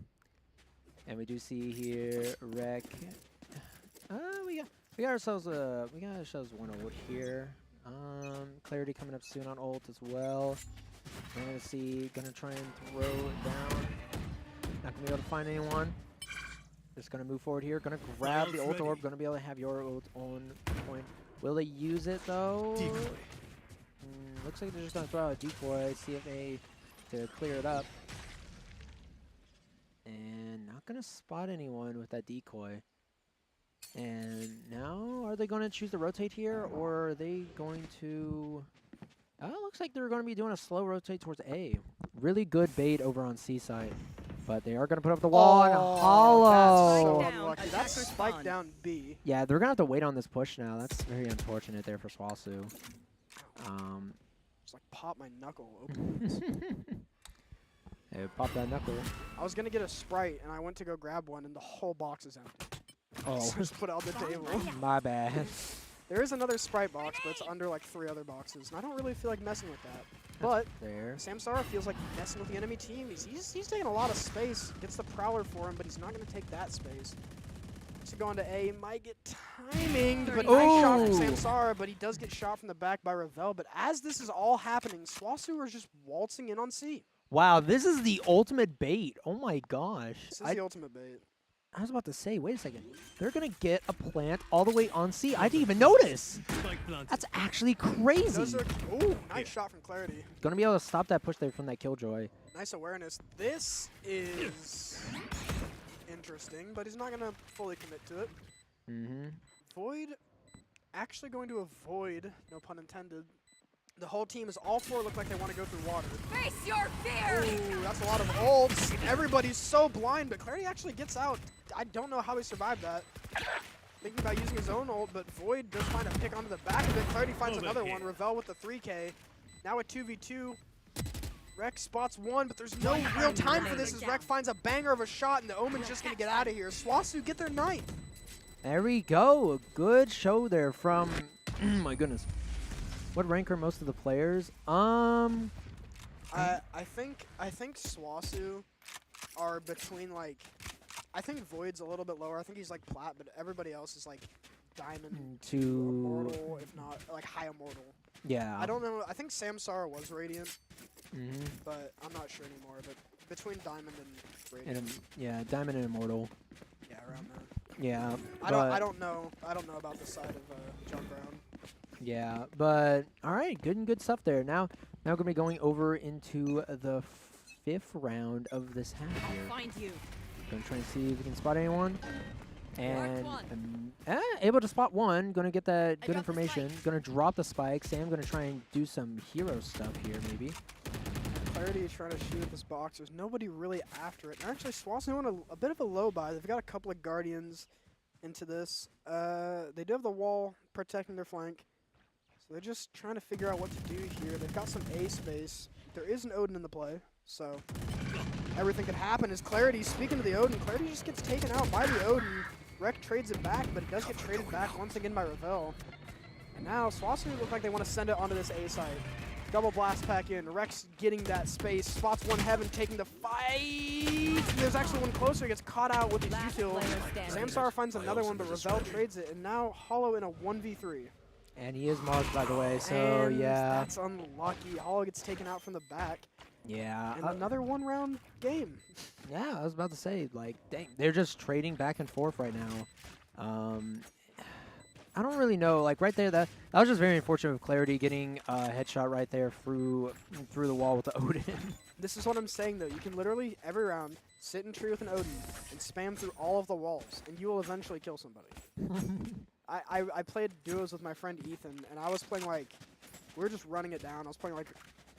we do see here Rec. We got ourselves one ult here. Clarity coming up soon on ult as well. I'm gonna try and throw it down. Not gonna be able to find anyone. Just gonna move forward here. Gonna grab the ult orb. Gonna be able to have your ult on point. Will they use it though? Looks like they're just gonna throw out a decoy. See if to clear it up. And not gonna spot anyone with that decoy. And now, are they going to choose to rotate here, or are they going to... looks like they're going to be doing a slow rotate towards A. Really good bait over on C side. But they are going to put up the wall and That's so Hollow. unlucky. That's Attacker spike spawn. down B. Yeah, they're going to have to wait on this push now. That's very unfortunate there for SWOSU. Just like pop my knuckle open. Hey, pop that knuckle. I was gonna get a Sprite, and I went to go grab one, and the whole box is empty. Oh, Just put it on the table. my bad. There is another Sprite box, but it's under like 3 other boxes, and I don't really feel like messing with that. But There. Samsara feels like messing with the enemy team. He's taking a lot of space. Gets the Prowler for him, but he's not gonna take that space. To go into A, might get timing, but nice shot from Ooh. Samsara, but he does get shot from the back by Ravel. But as this is all happening, SWOSU are just waltzing in on C. Wow, this is the ultimate bait. Oh my gosh. This is the ultimate bait. I was about to say, wait a second. They're going to get a plant all the way on C. I didn't even notice. That's actually crazy. Those are, ooh, nice shot from Clarity. Going to be able to stop that push there from that Killjoy. Nice awareness. This is interesting, but he's not going to fully commit to it. Mm-hmm. Void actually going to avoid, no pun intended. The whole team is all 4 look like they want to go through water. Face your fear! Ooh, that's a lot of ults. Everybody's so blind, but Clarity actually gets out. I don't know how he survived that. Thinking about using his own ult, but Void does find a pick onto the back of it. Clarity finds another one. Ravel with the 3K. Now a 2v2. Rec spots one, but there's no real time for this as Rec finds a banger of a shot, and the Omen's just going to get out of here. SWOSU get their 9th. There we go. A good show there from... my goodness. What rank are most of the players? I think SWOSU are between like, I think Void's a little bit lower. I think he's like plat, but everybody else is like diamond to immortal, if not like high immortal. Yeah. I don't know. I think Samsara was radiant, Mm-hmm. but I'm not sure anymore. But between diamond and radiant, And yeah, diamond and immortal. yeah, around there. Yeah. I don't know. I don't know about the side of John Brown. Yeah, but all right, good stuff there. Now we're gonna be going over into the 5th round of this half here. Find you. Gonna try and see if we can spot anyone. And one. able to spot one. Gonna get that I good dropped the information. spike. Gonna drop the spike. Sam gonna try and do some hero stuff here, maybe. Clarity is trying to shoot at this box. There's nobody really after it. And actually, SWOSU went a bit of a low buy. They've got a couple of Guardians into this. They do have the wall protecting their flank. So they're just trying to figure out what to do here. They've got some A space. There is an Odin in the play, so everything could happen. As Clarity, speaking to the Odin, Clarity just gets taken out by the Odin. Rek trades it back, but it does get traded back once again by Ravel. And now SWOSU look like they want to send it onto this A site. Double blast pack in. Rek's getting that space. Spots one Heaven, taking the fight. There's actually one closer. Gets caught out with his Last util. player standing. Samsara finds another one, but Ravel trades it. And now Hollow in a 1v3. And he is marked, by the way. So And yeah, that's unlucky. Hollow gets taken out from the back. yeah. And another one-round game. Yeah, I was about to say, like, dang, they're just trading back and forth right now. I don't really know, like, right there, that was just very unfortunate with Clarity getting a headshot right there through the wall with the Odin. This is what I'm saying, though. You can literally, every round, sit in tree with an Odin and spam through all of the walls, and you will eventually kill somebody. I played duos with my friend Ethan, and I was playing, like, we were just running it down. I was playing, like,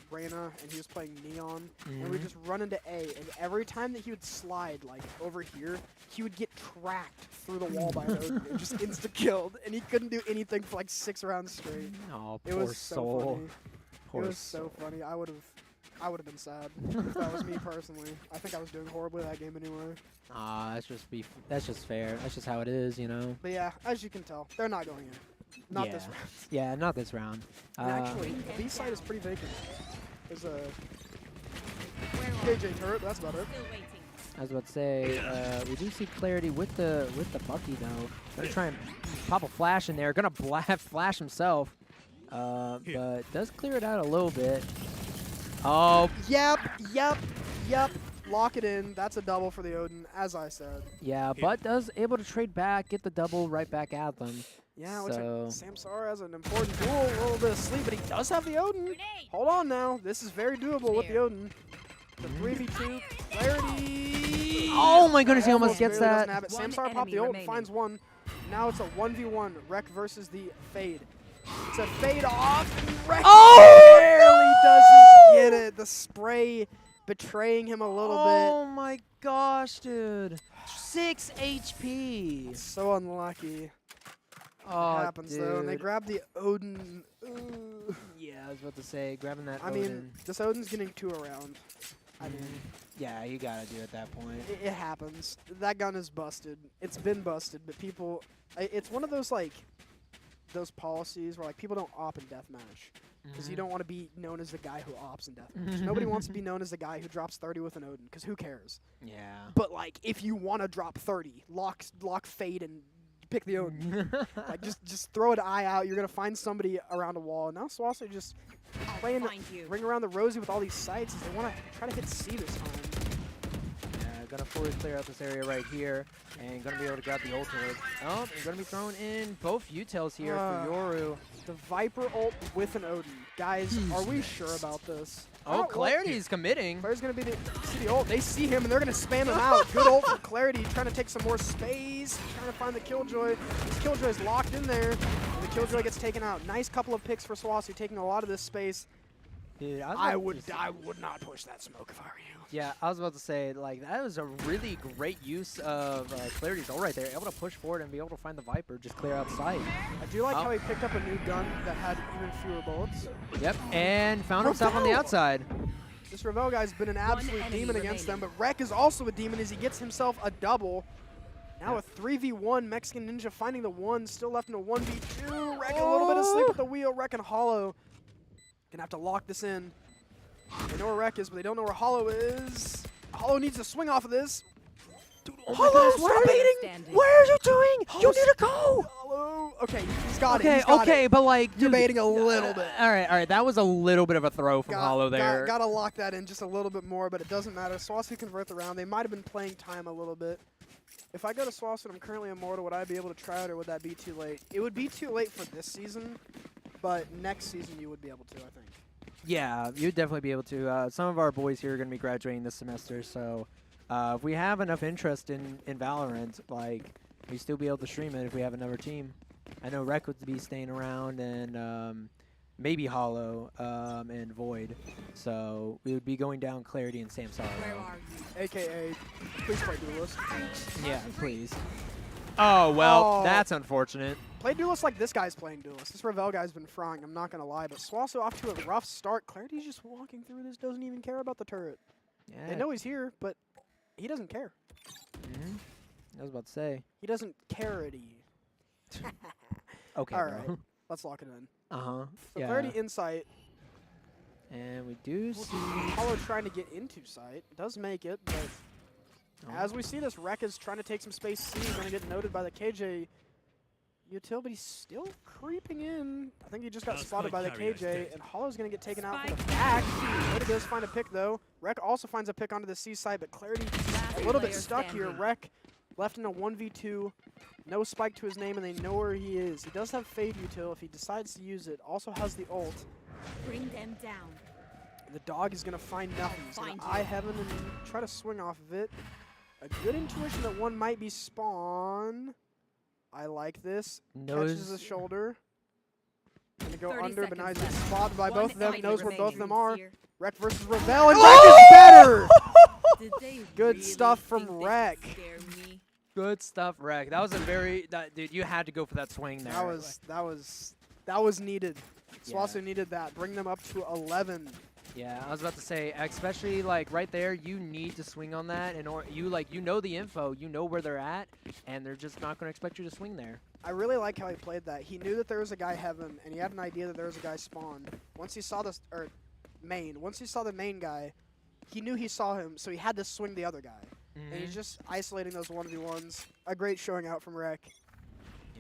Reyna, and he was playing Neon, and we just run into A, and every time that he would slide, like, over here, he would get tracked through the wall by an Odin and just insta-killed, and he couldn't do anything for, like, 6 rounds straight. Oh, It poor was so soul. funny. Poor It was soul. so funny. I would have been sad if that was me personally. I think I was doing horribly that game anyway. That's just fair. That's just how it is, you know. But yeah, as you can tell, they're not going in. Not this round. Yeah, not this round. And actually, the B side is pretty vacant. There's a Where are KJ turret. That's about it. Still waiting. I was about to say, we do see Clarity with the Bucky though. Gonna try and pop a flash in there. Gonna flash himself, but does clear it out a little bit. Oh, Yep. Lock it in. That's a double for the Odin, as I said. yeah, but does able to trade back, get the double right back at them. Yeah, looks like So- Samsara has an important duel, a little bit of sleep, but he does have the Odin. Grenade. Hold on now. This is very doable with the There. Odin. The 3v2. Clarity. Oh my goodness, he almost gets barely doesn't that. have it. One Samsara popped enemy the ult, remaining. finds one. Now it's a 1v1. Rek versus the Fade. It's a fade off. And Rek barely doesn't get it. The spray betraying him a little Oh my gosh, dude. 6 HP. bit. So unlucky. Oh, It happens though. And they dude. grab the Odin. Ugh. Yeah, I was about to say, grabbing that I mean, Odin. this Odin's getting 2 around. I mean, Yeah, you gotta do at that point. it happens. That gun is busted. It's been busted, but people, it's one of those like, those policies where like people don't op in deathmatch because you don't want to be known as the guy who ops in deathmatch. Nobody wants to be known as the guy who drops 30 with an Odin because who cares? Yeah. But like, if you want to drop 30, lock fade and pick the Odin. Like just throw an eye out. You're gonna find somebody around a wall. And now SWOSU just playing Find you. ring around the rosy with all these sights. As they want to try to hit C this time. Yeah, gonna fully clear out this area right here, and gonna be able to grab the ultimate. Oh, and gonna be throwing in both utils here for Yoru. The Viper ult with an Odin. Guys, are we sure about this? Oh, well, Clarity's committing. Clarity's going to be see the ult. They see him, and they're going to spam him out. Good ult for Clarity, trying to take some more space, trying to find the Killjoy. This Killjoy is locked in there, and the Killjoy gets taken out. Nice couple of picks for SWOSU, taking a lot of this space. Dude, I would not push that smoke if I were you. Yeah, I was about to say, like, that was a really great use of Clarity's ult right there. Able to push forward and be able to find the Viper, just clear out sight. I do like how he picked up a new gun that had even fewer bullets. Yep, and found himself on the outside. This Ravel guy's been an absolute enemy demon against them, remaining. but Rek is also a demon as he gets himself a double. Now a 3v1, Mexican Ninja finding the one, still left in a 1v2. Rek a little bit of sleep at the wheel. Rek and Hollow gonna have to lock this in. They know where Rek is, but they don't know where Hollow is. Hollow needs to swing off of this. Dude, oh my Hollow, goodness, stop baiting! Standing. What are you doing? You Hollow's- need to go! Hollow. Okay, he's got it. Okay, He's got okay, it. but like, You're dude, baiting a little bit. All right, that was a little bit of a throw from Hollow there. Gotta lock that in just a little bit more, but it doesn't matter. SWOSU convert the round. They might have been playing time a little bit. If I go to SWOSU and I'm currently immortal, would I be able to try it, or would that be too late? It would be too late for this season, but next season you would be able to, I think. Yeah, you'd definitely be able to. Some of our boys here are going to be graduating this semester, so if we have enough interest in Valorant, like, we still be able to stream it if we have another team. I know Rec would be staying around, and maybe Hollow and Void. So we would be going down Clarity and Samsara. Where are you? AKA, please play Duelist. Yeah, please. Oh, well, Oh. that's unfortunate. Play Duelist like this guy's playing Duelist. This Ravel guy's been frying, I'm not going to lie. But SWOSU off to a rough start. Clarity's just walking through this, doesn't even care about the turret. Yeah. They know he's here, but he doesn't care. I was about to say. He doesn't care-ity. Okay, All bro. right, let's lock it in. Uh-huh. So Yeah. Clarity insight. And we do see... Hollow trying to get into sight. Does make it, but as we see this, Rek is trying to take some space. C is going to get noted by the KJ util, but he's still creeping in. I think he just got spotted by the KJ, and Hollow's going to get taken out from the back. Clarity does find a pick, though. Rek also finds a pick onto the C side, but Clarity a little bit stuck here. Rek left in a 1v2. No spike to his name, and they know where he is. He does have Fade util if he decides to use it. Also has the ult. Bring them down. The dog is going to find nothing. He's going to Find eye you. heaven and try to swing off of it. A good intuition that one might be spawn. I like this. Catches the shoulder. Going to go 30 under, but now he's seconds getting left. spotted by both of them. enemy Knows where both of them remaining. are. Fear. Rek versus Ravel, and Rek is better! Did they Good really stuff from think they Rek. could scare me? Good stuff, Rek. That was a very... dude, you had to go for that swing there. That was needed. Yeah. SWOSU needed that. Bring them up to 11. Yeah, I was about to say, especially like right there, you need to swing on that, and or you know the info, you know where they're at, and they're just not going to expect you to swing there. I really like how he played that. He knew that there was a guy heaven, and he had an idea that there was a guy spawned. Once he saw this, or main, once he saw the main guy, he knew he saw him, so he had to swing the other guy. And he's just isolating those 1v1s. A great showing out from Rek.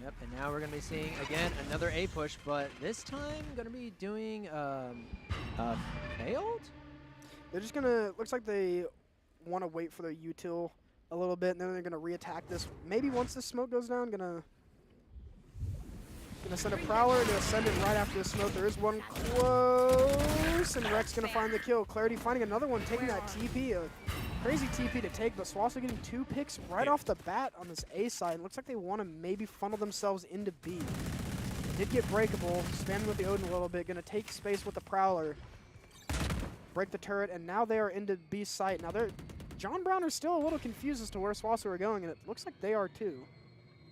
Yep, and now we're going to be seeing, again, another A push, but this time going to be doing failed? They're just gonna, looks like they want to wait for their util a little bit, and then they're gonna reattack this. Maybe once the smoke goes down, gonna send a prowler, gonna send it right after the smoke. There is one close, and Rek's gonna find the kill. Clarity finding another one, taking that TP, a crazy TP to take, but SWOSU getting 2 picks right off the bat on this A side. Looks like they want to maybe funnel themselves into B. Did get breakable, spamming with the Odin a little bit, gonna take space with the prowler. Break the turret, and now they are into B site. Now John Brown are still a little confused as to where SWOSU are going, and it looks like they are too.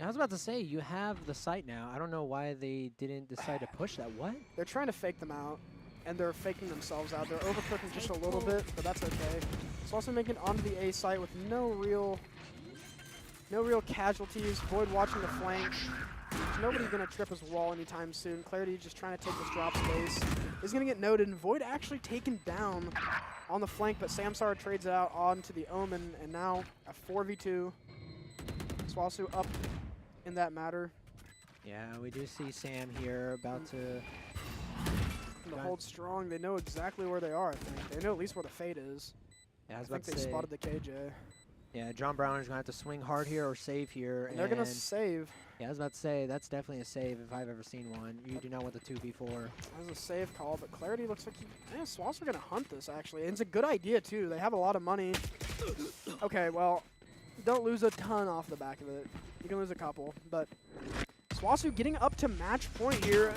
I was about to say, you have the site now. I don't know why they didn't decide to push that. What? They're trying to fake them out, and they're faking themselves out. They're overcooking just a little bit, but that's okay. SWOSU making it onto the A site with no real casualties. Void watching the flank. Nobody's going to trip his wall anytime soon. Clarity just trying to take this drop space. Is going to get noted, and Void actually taken down on the flank, but Samsara trades it out onto the Omen, and now a 4v2. SWOSU up in that matter. Yeah, we do see Sam here about to... And the hold strong. They know exactly where they are, I think. They know at least where the fate is. Yeah, I I was think about to they say, spotted the KJ. yeah, John Brown is going to have to swing hard here or save here. And they're going to save. Yeah, I was about to say, that's definitely a save if I've ever seen one. You do not want the 2v4. That was a save call, but Clarity looks like SWOSU are going to hunt this, actually. And it's a good idea, too. They have a lot of money. Okay, well, don't lose a ton off the back of it. You can lose a couple, but SWOSU getting up to match point here.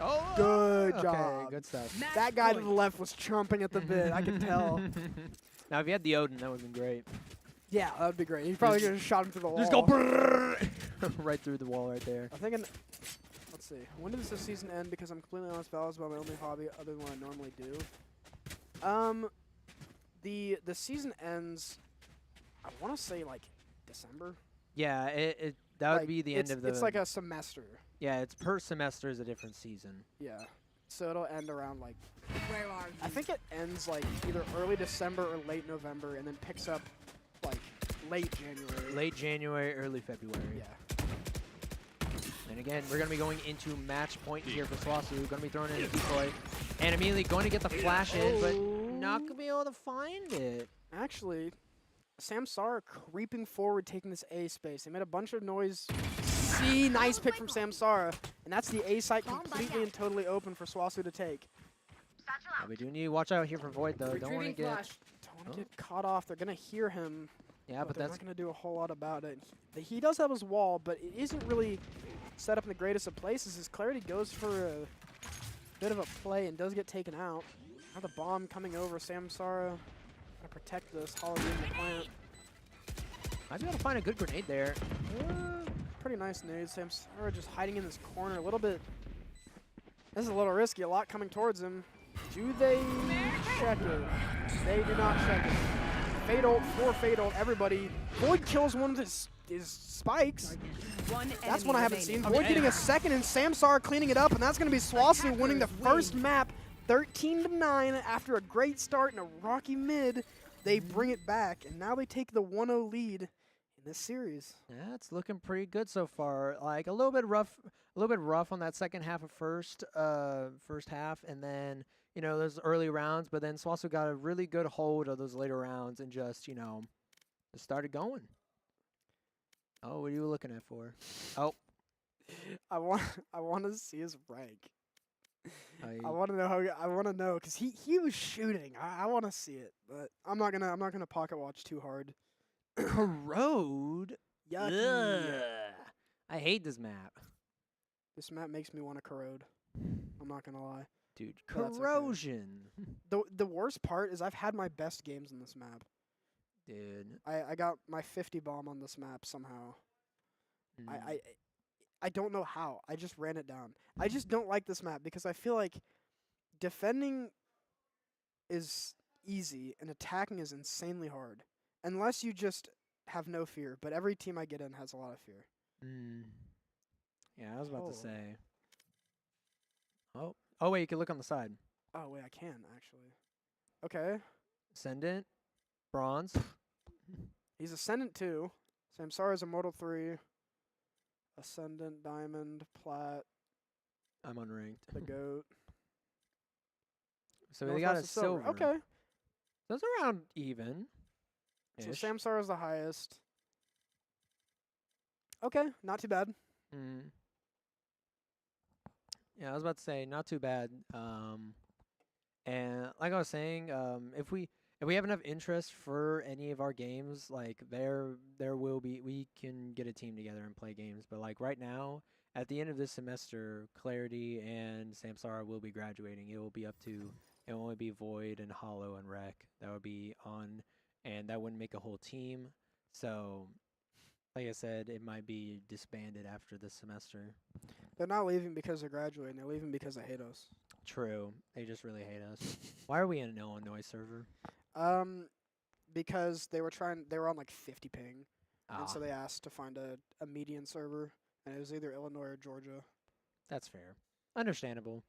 Oh, Good okay, job. good stuff. Match That guy to point. the left was chomping at the bit. I could tell. Now, if you had the Odin, that would have been great. Yeah, that would be great. He probably could have shot him through the wall. Just go brrrr, right through the wall right there. I'm thinking, let's see. When does the season end? Because I'm completely honest, Valorant is about my only hobby other than what I normally do. The season ends, I want to say like December. Yeah, that would Like, be the end of the... It's like a semester. Yeah, it's per semester is a different season. Yeah. So it'll end around like, Where are you? I think it ends like either early December or late November and then picks up like late January. Late January, early February. Yeah. And again, we're going to be going into match point here for SWOSU. Going to be throwing in a decoy. And immediately going to get the flash in, but not going to be able to find it. Actually, Samsara creeping forward, taking this A space. They made a bunch of noise see. Nice pick from Samsara. And that's the A site Bomb buddy completely out. and totally open for SWOSU to take. We do need to watch out here for Void, though. Don't want to Retrieving get... flash. Don't want to get caught off. They're going to hear him. Yeah, but they're that's... not going to do a whole lot about it. He does have his wall, but it isn't really set up in the greatest of places. His Clarity goes for a bit of a play and does get taken out. Now the bomb coming over. Samsara going to protect this. Hollow in the plant. Might be able to find a good grenade there. Pretty nice nade. Samsara just hiding in this corner a little bit. This is a little risky. A lot coming towards him. Do they check it? They do not check it. Fade ult for Fade ult. Everybody. Void kills one of his spikes. That's one I haven't seen. Void getting a second, and Samsara cleaning it up, and that's going to be SWOSU winning the first map, 13-9. After a great start and a rocky mid, they bring it back, and now they take the 1-0 lead in this series. Yeah, it's looking pretty good so far. Like a little bit rough on that second half of first half, and then those early rounds. But then SWOSU got a really good hold of those later rounds and just just started going. Oh, what are you looking at for? Oh, I want to see his rank. I I want to know how. I want to know because he was shooting. I want to see it, but I'm not gonna pocket watch too hard. corrode. Yucky. Ugh. I hate this map, This map makes me want to corrode. I'm not gonna lie. dude. But that's okay. Corrosion, The worst part is I've had my best games in this map. dude. I got my 50 bomb on this map somehow. I don't know how. I just ran it down. I just don't like this map because I feel like defending is easy and attacking is insanely hard. Unless you just have no fear. But every team I get in has a lot of fear. Yeah, I was about Oh. to say. Oh wait, you can look on the side. Oh, wait, I can, actually. Okay. Ascendant, bronze. He's Ascendant 2. Samsara's Immortal 3. Ascendant, Diamond, Plat, I'm unranked. the GOAT. So they got a Northwest is silver. silver. Okay. That's around even. So Samsara's the highest. Okay, not too bad. Yeah, I was about to say not too bad. And like I was saying, if we have enough interest for any of our games, like there will be, we can get a team together and play games. But like right now, at the end of this semester, Clarity and Samsara will be graduating. It will be up to, it will only be Void and Hollow and Rec that would be on, and that wouldn't make a whole team. So, like I said, it might be disbanded after this semester. They're not leaving because they're graduating. They're leaving because they hate us. True. They just really hate us. Why are we in an Illinois server? Because they were on like 50 ping, and Ah, so they asked to find a median server, and it was either Illinois or Georgia. that's fair. Understandable.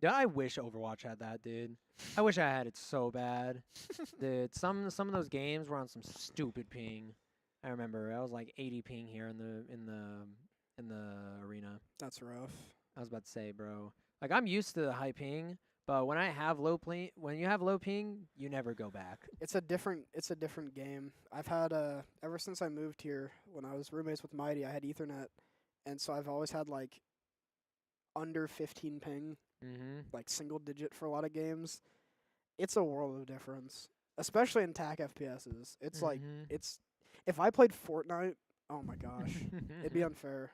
Yeah, I wish Overwatch had that, dude. I wish I had it so bad. Dude, some of those games were on some stupid ping. I remember I was like 80 ping here in the arena. That's rough. I was about to say, bro. Like I'm used to the high ping, but when you have low ping, you never go back. It's a different game. I've had ever since I moved here, when I was roommates with Mighty, I had Ethernet, and so I've always had like under 15 ping, like single digit for a lot of games. It's a world of difference, especially in TAC FPSs. It's like if I played Fortnite, oh my gosh, it'd be unfair.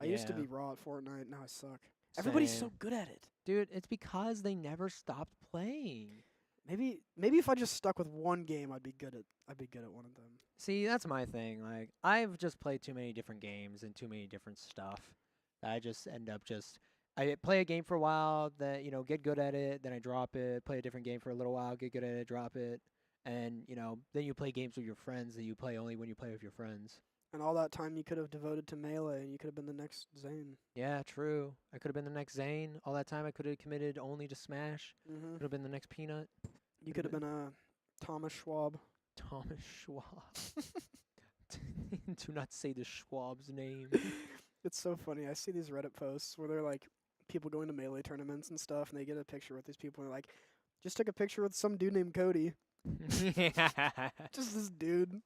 I used to Yeah. be raw at Fortnite, now I suck. Everybody's so Same. good at it. Dude, it's because they never stopped playing. Maybe if I just stuck with one game, I'd be good at one of them. See, that's my thing. Like, I've just played too many different games and too many different stuff. I just end up I play a game for a while, then, get good at it, then I drop it, play a different game for a little while, get good at it, drop it, and, then you play games with your friends that you play only when you play with your friends. And all that time you could have devoted to Melee, and you could have been the next Zane. Yeah, true. I could have been the next Zane. All that time I could have committed only to Smash. Mm-hmm. Could have been the next Peanut. You could have been Thomas Schwab. Thomas Schwab. Do not say the Schwab's name. It's so funny. I see these Reddit posts where they're like people going to Melee tournaments and stuff, and they get a picture with these people, and they're like, just took a picture with some dude named Cody. Just this dude.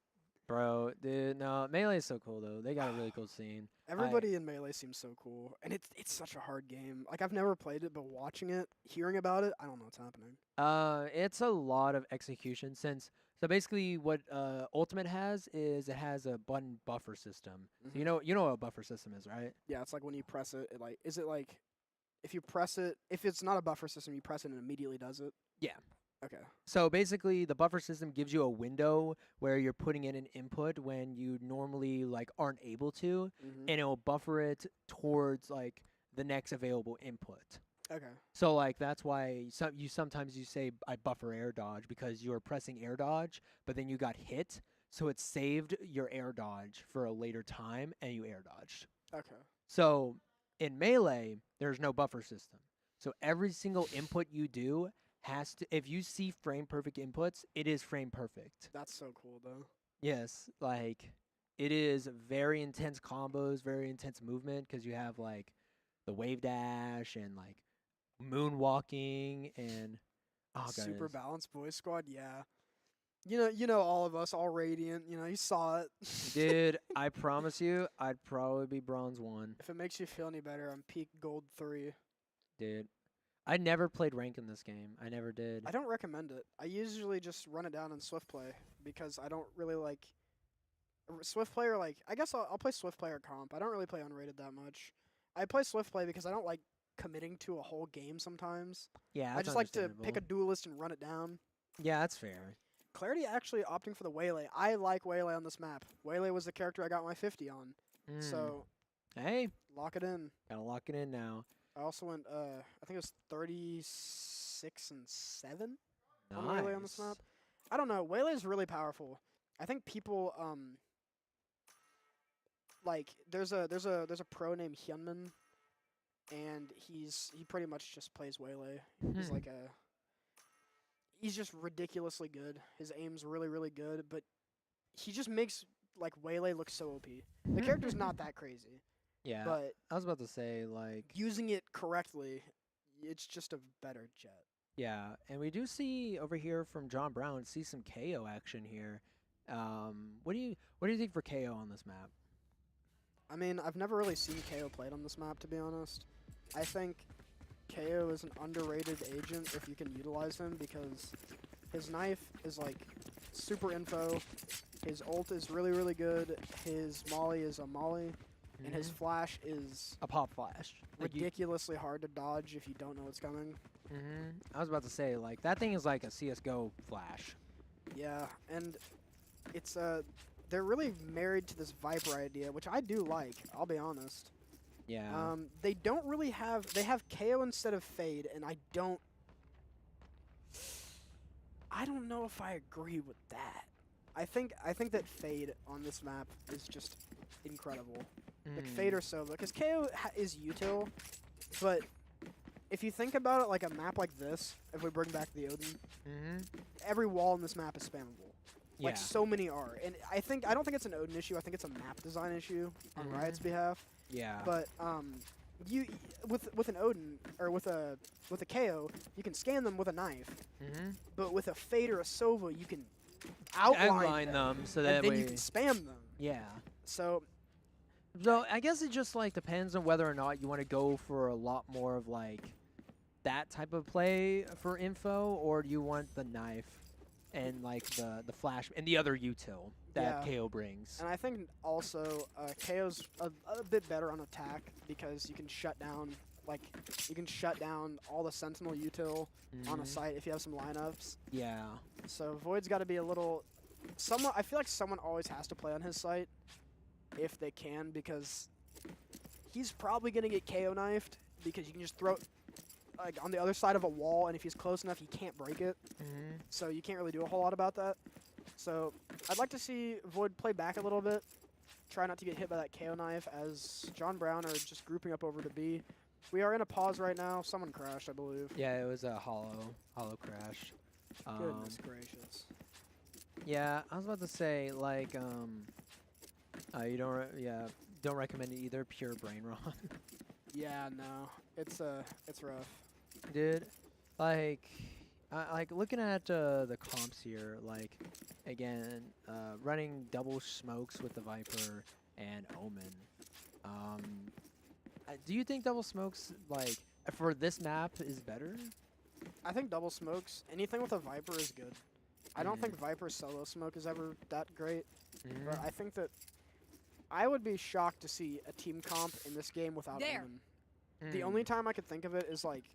Bro, dude, no, Melee is so cool though. They got a really cool scene. Everybody in Melee seems so cool, and it's such a hard game. Like I've never played it, but watching it, hearing about it, I don't know what's happening. It's a lot of execution since so basically what Ultimate has is it has a button buffer system. So you know what a buffer system is, right? Yeah, it's like when you press it, it like is it like if you press it, if it's not a buffer system, you press it and it immediately does it. Yeah. Okay. So basically the buffer system gives you a window where you're putting in an input when you normally like aren't able to, and it will buffer it towards like the next available input. Okay. So like that's why sometimes you say I buffer air dodge because you were pressing air dodge, but then you got hit, so it saved your air dodge for a later time and you air dodged. Okay. So in Melee, there's no buffer system. So every single input you do has to if you see frame perfect inputs, it is frame perfect. That's so cool though. Yes, like it is very intense combos, very intense movement because you have like the wave dash and like moonwalking and Super guys. balanced boy squad, yeah. You know all of us, all radiant. You know, you saw it. Dude, I promise you, I'd probably be bronze 1. If it makes you feel any better, I'm peak gold 3. Dude, I never played rank in this game. I never did. I don't recommend it. I usually just run it down in Swift play because I don't really like Swift play or like I guess I'll play Swift play or comp. I don't really play unrated that much. I play Swift play because I don't like committing to a whole game sometimes. Yeah, I that's just like to pick a understandable. duelist and run it down. Yeah, that's fair. Clarity actually opting for the Waylay. I like Waylay on this map. Waylay was the character I got my 50 on. So Hey, lock it in. gotta lock it in now. I also went I think it was 36 and 7 Nice. on Waylay on this map. I don't know. Waylay is really powerful. I think people like there's a pro named Hyunmin, and he pretty much just plays Waylay. He's like he's just ridiculously good. His aim's really good, but he just makes like Waylay look so OP. The character's not that crazy, Yeah, but I was about to say like using it correctly, it's just a better jet. yeah, and we do see over here from John Brown see some KO action here. What do you think for KO on this map? I mean, I've never really seen KO played on this map, to be honest. I think KO is an underrated agent if you can utilize him because his knife is like super info, his ult is really good, his molly is a molly, and his flash is a pop flash. Like ridiculously hard to dodge if you don't know what's coming. I was about to say like that thing is like a CS:GO flash. Yeah, and it's they're really married to this Viper idea, which I do like, I'll be honest. Yeah. They don't really have they have KO instead of Fade, and I don't know if I agree with that. I think that Fade on this map is just incredible. Like Fade or Sova, because KO is util, but if you think about it like a map like this, if we bring back the Odin, every wall in this map is spammable. Like so many are, and I don't think it's an Odin issue. I think it's a map design issue on Riot's behalf. Yeah. But you with an Odin or with a KO, you can scan them with a knife. But with a Fade or a Sova, you can outline them so and that then way you can spam them. Yeah. So I guess it just like depends on whether or not you want to go for a lot more of like that type of play for info, or do you want the knife and like the flash and the other util that KO brings. And I think also KO's a bit better on attack because you can shut down all the Sentinel util on a site if you have some lineups. Yeah. So Void's got to be a little. I feel like someone always has to play on his site if they can, because he's probably gonna get KO knifed because you can just throw it like on the other side of a wall, and if he's close enough, he can't break it. So you can't really do a whole lot about that. So I'd like to see Void play back a little bit, try not to get hit by that KO knife, as John Brown are just grouping up over to B. We are in a pause right now. Someone crashed, I believe. Yeah, it was a hollow crash. Goodness gracious. Yeah, I was about to say like you don't recommend it either. Pure brain rot. Yeah, no, it's rough. Dude, like Like looking at the comps here, like again, running double smokes with the Viper and Omen. Do you think double smokes like for this map is better? I think double smokes, anything with a Viper is good. I don't think Viper solo smoke is ever that great, but I think that I would be shocked to see a team comp in this game without There. Omen. The only time I could think of it is like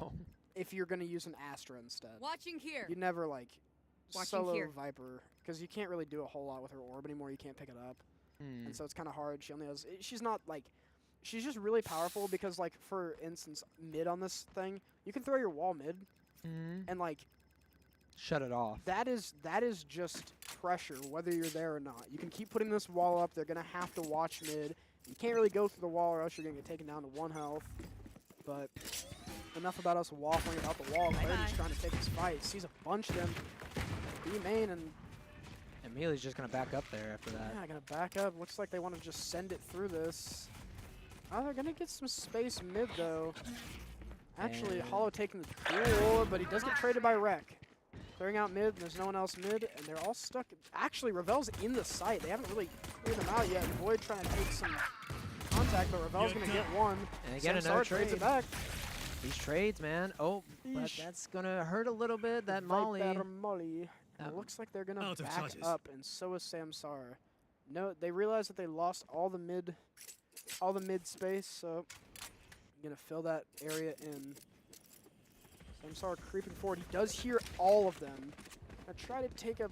Oh. if you're gonna use an Astra instead. Watching here. You'd never like Watching solo here. Viper because you can't really do a whole lot with her orb anymore. You can't pick it up, and so it's kind of hard. She only has. She's not like. She's just really powerful because like for instance mid on this thing you can throw your wall mid and like Shut it off. that is just pressure whether you're there or not. You can keep putting this wall up. They're gonna have to watch mid. You can't really go through the wall or else you're gonna get taken down to 1 health. But enough about us waffling about the wall. Clarity's trying to take this fight. Sees a bunch of them. B main and Emilia's just gonna back up there after that. yeah, gonna back up. Looks like they want to just send it through this. Oh, they're gonna get some space mid though. Actually, And- Hollow taking the duel, but he does get traded by Rec. Clearing out mid, and there's no one else mid, and they're all stuck. Actually, Ravel's in the site. They haven't really cleared them out yet. Void trying to take some contact, but Ravel's gonna get one. And again, Samsara another trades it trade. back. These trades, man. Oh, but Yeesh. that's gonna hurt a little bit. That Molly. Viper Molly. And it Um, looks like they're gonna out of back charges. up, and so is Samsara. No, they realize that they lost all the mid space, so I'm gonna fill that area in. Samsara creeping forward. He does hear all of them. Gonna try to take a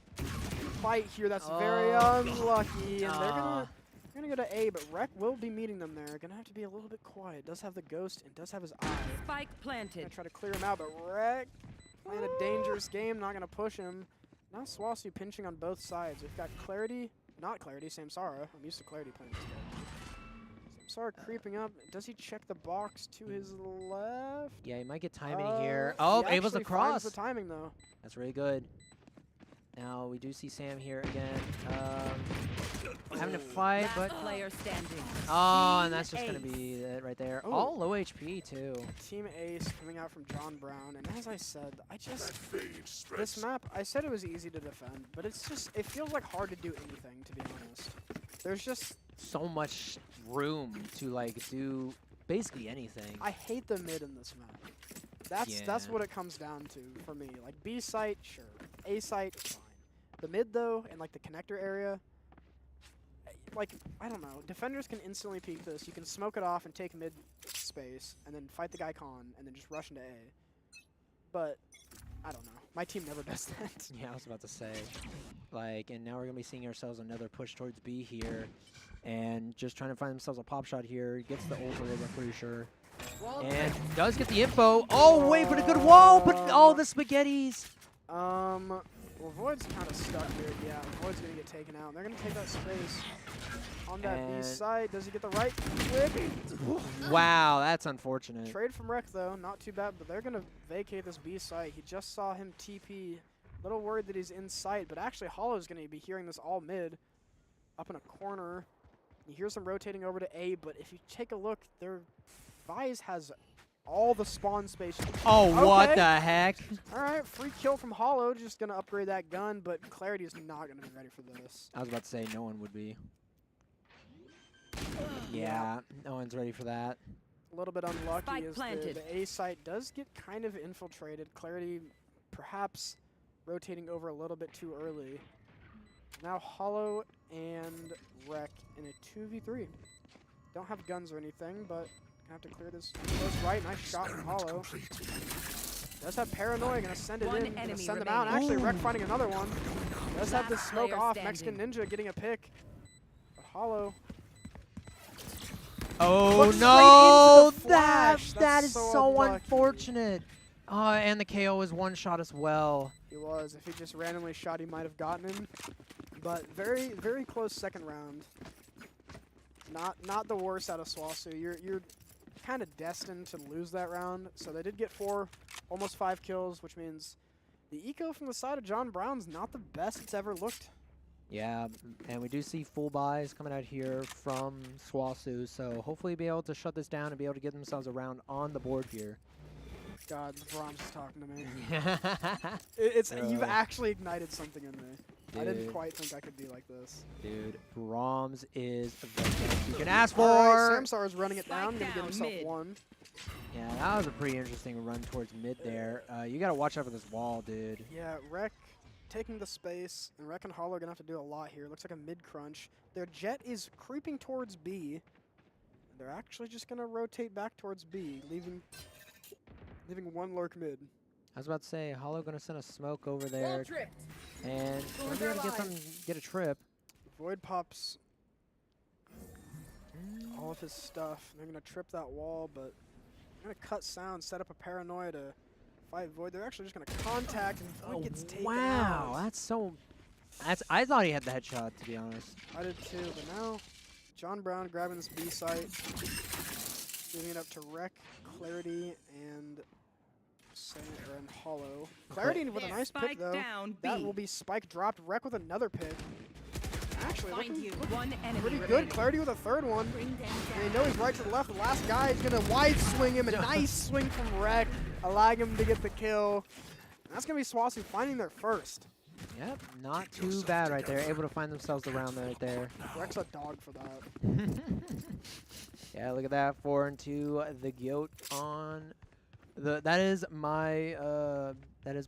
fight here. That's very unlucky, and they're gonna go to A, but Rec will be meeting them there. Gonna have to be a little bit quiet. Does have the ghost and does have his eye. Spike Gonna planted. try to clear him out, but Rec playing a dangerous game, not gonna push him. Now SWOSU pinching on both sides. We've got Clarity, not Clarity, Samsara. I'm used to Clarity playing this game. Samsara creeping up. Does he check the box to his left? Yeah, he might get timing here. He Oh, able to actually finds cross. the timing though. That's really good. Now we do see Sam here again. Having to fight, but player standing. oh, and that's just gonna Ace. be it right there. Oh. All low HP too. Team Ace coming out from John Brown, and as I said, this map, I said it was easy to defend, but it feels like hard to do anything, to be honest. There's just, So much room to like do basically anything. I hate the mid in this map. That's Yeah. what it comes down to for me. Like B site, sure. A site, fine. The mid though, and like the connector area, like, I don't know. Defenders can instantly peek this. You can smoke it off and take mid space, and then fight the guy con, and then just rush into A. But, I don't know. My team never does that. Yeah, I was about to say. Like, and now we're gonna be seeing ourselves another push towards B here, and just trying to find themselves a pop shot here. Gets the ult orb, I'm pretty sure, and does get the info. Oh wait, but a good wall. But oh, the spaghettis. Well, Void's kind of stuck here. Yeah, Void's gonna get taken out. They're gonna take that space on that B And- side. Does he get the right click? Wow, that's unfortunate. Trade from Rec though, not too bad. But they're gonna vacate this B site. He just saw him TP. Little worried that he's in sight, but actually Hollow's gonna be hearing this all mid, up in a corner. You hear some rotating over to A, but if you take a look, their Vise has all the spawn space. Oh, what Okay. the heck? All right, free kill from Hollow. Just gonna upgrade that gun, but Clarity is not gonna be ready for this. I was about to say no one would be. Yeah, no one's ready for that. A little bit unlucky Spike as planted. the A site does get kind of infiltrated. Clarity perhaps rotating over a little bit too early. Now Hollow and Rec in a 2v3. Don't have guns or anything, but have to clear this close right. Nice shot from Hollow. Does have Paranoia, gonna send it One in, gonna enemy send them out. remaining. Actually, Rec finding another one. Does have the Last smoke player off. standing. Mexican Ninja getting a pick. But Hollow. Oh Looks no, straight into the that flash. that That's is so so unlucky. unfortunate. And the KO is one shot as well. He was. If he just randomly shot, he might have gotten him. But very, very close second round. Not the worst out of SWOSU. You're kind of destined to lose that round. So they did get 4, almost 5 kills, which means the eco from the side of John Brown's not the best it's ever looked. Yeah, and we do see full buys coming out here from SWOSU, so hopefully be able to shut this down and be able to get themselves around on the board here. God, Brahms is talking to me. It's you've actually ignited something in me. I didn't Dude. quite think I could be like this. Dude, Brahms is the best you can ask for. All right, Samsar is running it down. Spike Gonna get down himself mid. one. Yeah, that was a pretty interesting run towards mid there. You gotta watch out for this wall, dude. Yeah, Rek taking the space, and Rek and Hollow are gonna have to do a lot here. Looks like a mid crunch. Their jet is creeping towards B. They're actually just gonna rotate back towards B, leaving one lurk mid. I was about to say, Hollow gonna send a smoke over there, tripped. and we're gonna get a trip. Void pops all of his stuff. They're gonna trip that wall, but they're gonna cut sound, set up a paranoia to fight Void. They're actually just gonna contact, and Void gets taken wow, out. that's so. I thought he had the headshot, to be honest. I did too, but now John Brown grabbing this B site, giving it up to Rek, Clarity, and Hollow. Clarity with a nice pick Spike though. down B. That will be spike dropped. Rek with another pick. Actually, Find looking you. One enemy pretty remaining. good. Clarity with a third one. Bring them And down. they know he's right to the left. The last guy is going to wide swing him. A nice swing from Rek, allowing him to get the kill. And that's going to be SWOSU finding their first. Yep, not too bad right there. Able to find themselves around right there. Rek's a dog for that. Yeah, look at that. 4-2. The goat on the. That is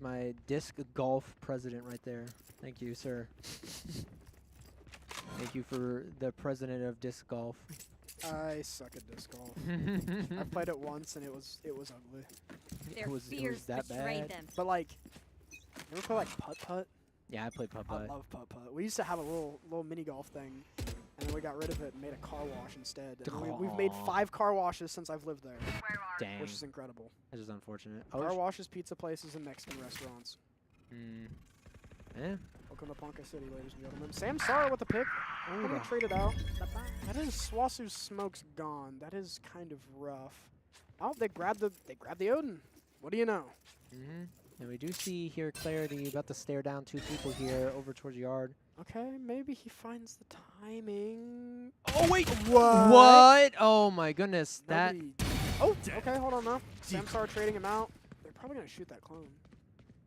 my disc golf president right there. Thank you, sir. Thank you for the president of disc golf. I suck at disc golf. I played it once and it was ugly. Their it was fears that betrayed bad. them. But like, you ever play like putt putt? Yeah, I played putt I putt. love putt putt. We used to have a little mini golf thing, and then we got rid of it and made a car wash instead. And we've made Aw. 5 car washes since I've lived there, Dang, which is incredible. that's just unfortunate. Car sh- washes, pizza places, and Mexican restaurants. Eh. Welcome to Ponca City, ladies and gentlemen. Sam Sara with the pick. Gonna be traded out. That is SWOSU's smoke's gone. That is kind of rough. Oh, they grabbed the Odin. What do you know? And we do see here Clarity about to stare down 2 people here over towards yard. Okay, maybe he finds the timing. Oh wait, What? what? Oh my goodness, that. Nobody- Oh, okay, hold on now. Samsar trading him out. They're probably gonna shoot that clone.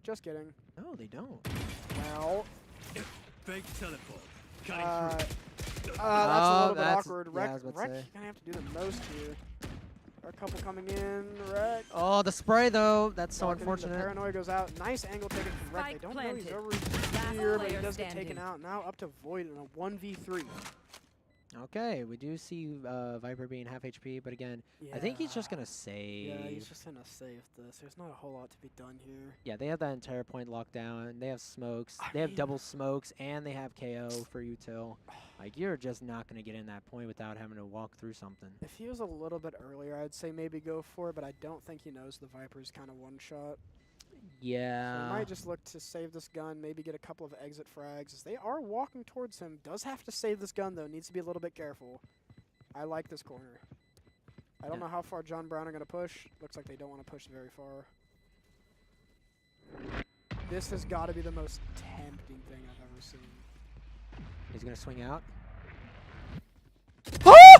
Just kidding. No, they don't. Well, Fake teleport. Cutting that's a Oh, little bit that's- awkward. yeah, I Rek, was about to Rek say. gonna have to do the most here. A couple coming in. Rek. Oh, the spray though. That's so walking in, the unfortunate. Paranoia goes out. Nice angle taken from Rek. They Spike don't know he's planted. over Last here, but he player does get standing. taken out. Now up to Void in a 1v3. Okay, we do see Viper being half HP, but again, I think he's just gonna save. Yeah, he's just gonna save this. There's not a whole lot to be done here. Yeah, they have that entire point locked down. They have smokes. I They have mean- double smokes, and they have KO for util. Like, you're just not gonna get in that point without having to walk through something. If he was a little bit earlier, I'd say maybe go for it, but I don't think he knows the Viper's kind of one shot. So he Yeah. might just look to save this gun, maybe get a couple of exit frags. As they are walking towards him. Does have to save this gun, though. Needs to be a little bit careful. I like this corner. I don't Yeah. know how far John Brown are going to push. Looks like they don't want to push very far. This has got to be the most tempting thing I've ever seen. He's gonna swing out. Oh!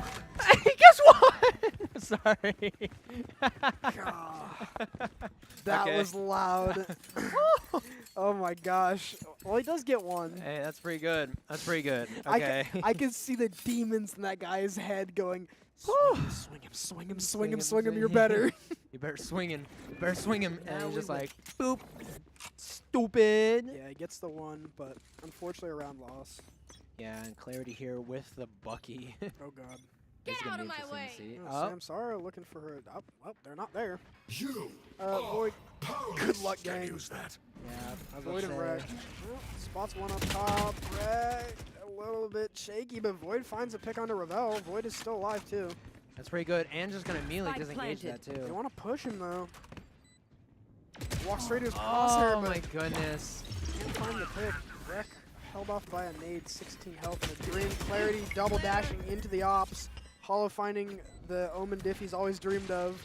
Guess what? Sorry. That Okay. was loud. Oh my gosh. Well, he does get one. Hey, that's pretty good. That's pretty good. Okay. I can see the demons in that guy's head going, swing him, swing him, swing him, swing him, swing him, you're better. You better swing him. You better swing him. Now And he's we just win. like, boop. Stupid. Yeah, he gets the one, but unfortunately a round loss. Yeah, and Clarity here with the Bucky. Oh god. This is Get gonna out be of my interesting to see. Oh, Oh, Samsara looking for her. Oh, they're not there. You Void. Good luck, gang. use that. yeah. I was Void about and to Rek. say, Well, spots one up top. Rek a little bit shaky, but Void finds a pick onto Ravel. Void is still alive too. that's pretty good. And just gonna immediately Spike disengage that planted. too. They want to push him though. Walk straight to his crosshair, Oh but my goodness. can't find the pick. Rek held off by a nade, 16 health, and a Dream Clarity double dashing into the ops. Hollow finding the Omen diff he's always dreamed of.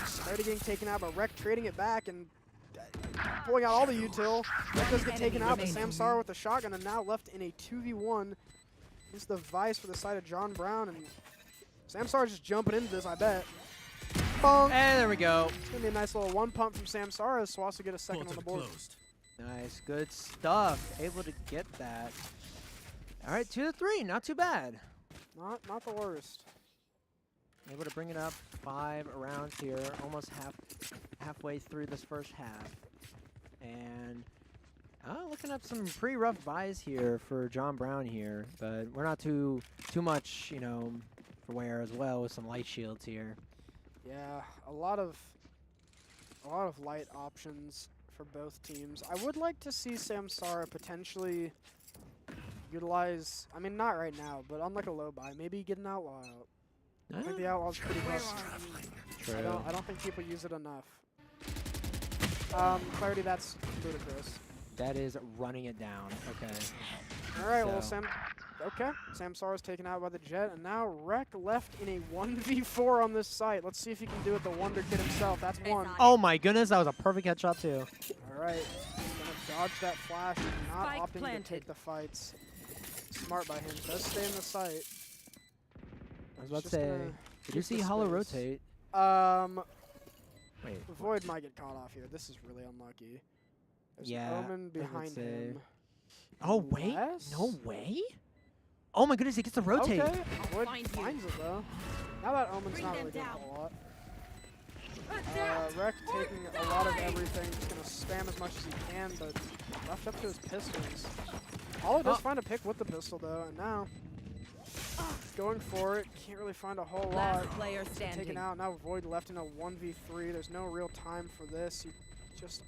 Clarity getting taken out, but Rek trading it back and pulling out all the util. Rek does get taken out, but Samsara with the shotgun and now left in a 2v1. This is the Vice for the side of John Brown, and Samsara's just jumping into this, I bet. bonk. And there we go. It's going to be a nice little one pump from Samsara as SWOSU get a second on Portal the board. closed. Nice, good stuff. Able to get that. All right, 2-3, not too bad. Not the worst. Able to bring it up 5 rounds here, almost halfway through this first half. And looking up some pretty rough buys here for John Brown here, but we're not too much, you know, for wear as well with some light shields here. Yeah, a lot of light options for both teams. I would like to see Samsara potentially utilize, I mean, not right now, but on like a low buy, maybe get an outlaw out. I think the outlaw's pretty Where close. are you? True. I don't think people use it enough. Clarity, that's ludicrous. That is running it down. Okay. All right, well, So- Samsara's taken out by the Jet, and now Rek left in a 1v4 on this site. Let's see if he can do it the Wonder Kid himself. That's Face one. on. Oh my goodness, that was a perfect headshot too. All right, gonna dodge that flash, and not Spike opting to planted. take the fights. Smart by him. Does stay in the site. I was about to Just say, gonna did you keep see the Hollow space. rotate? Wait. Void might get caught off here. This is really unlucky. There's Yeah, an Omen I would behind say. him. Oh wait, Unless- no way. Oh my goodness, he gets the rotate. Okay, Void Find you. finds it though. Now that Omen's Bring not them really doing a down. whole lot. Rek taking a lot of everything, just gonna spam as much as he can, but left up to his pistols. Hollow does find a pick with the pistol though, and now going for it. Can't really find a whole lot. Last player standing. Taken out. Now Void left in a 1v3. There's no real time for this. He just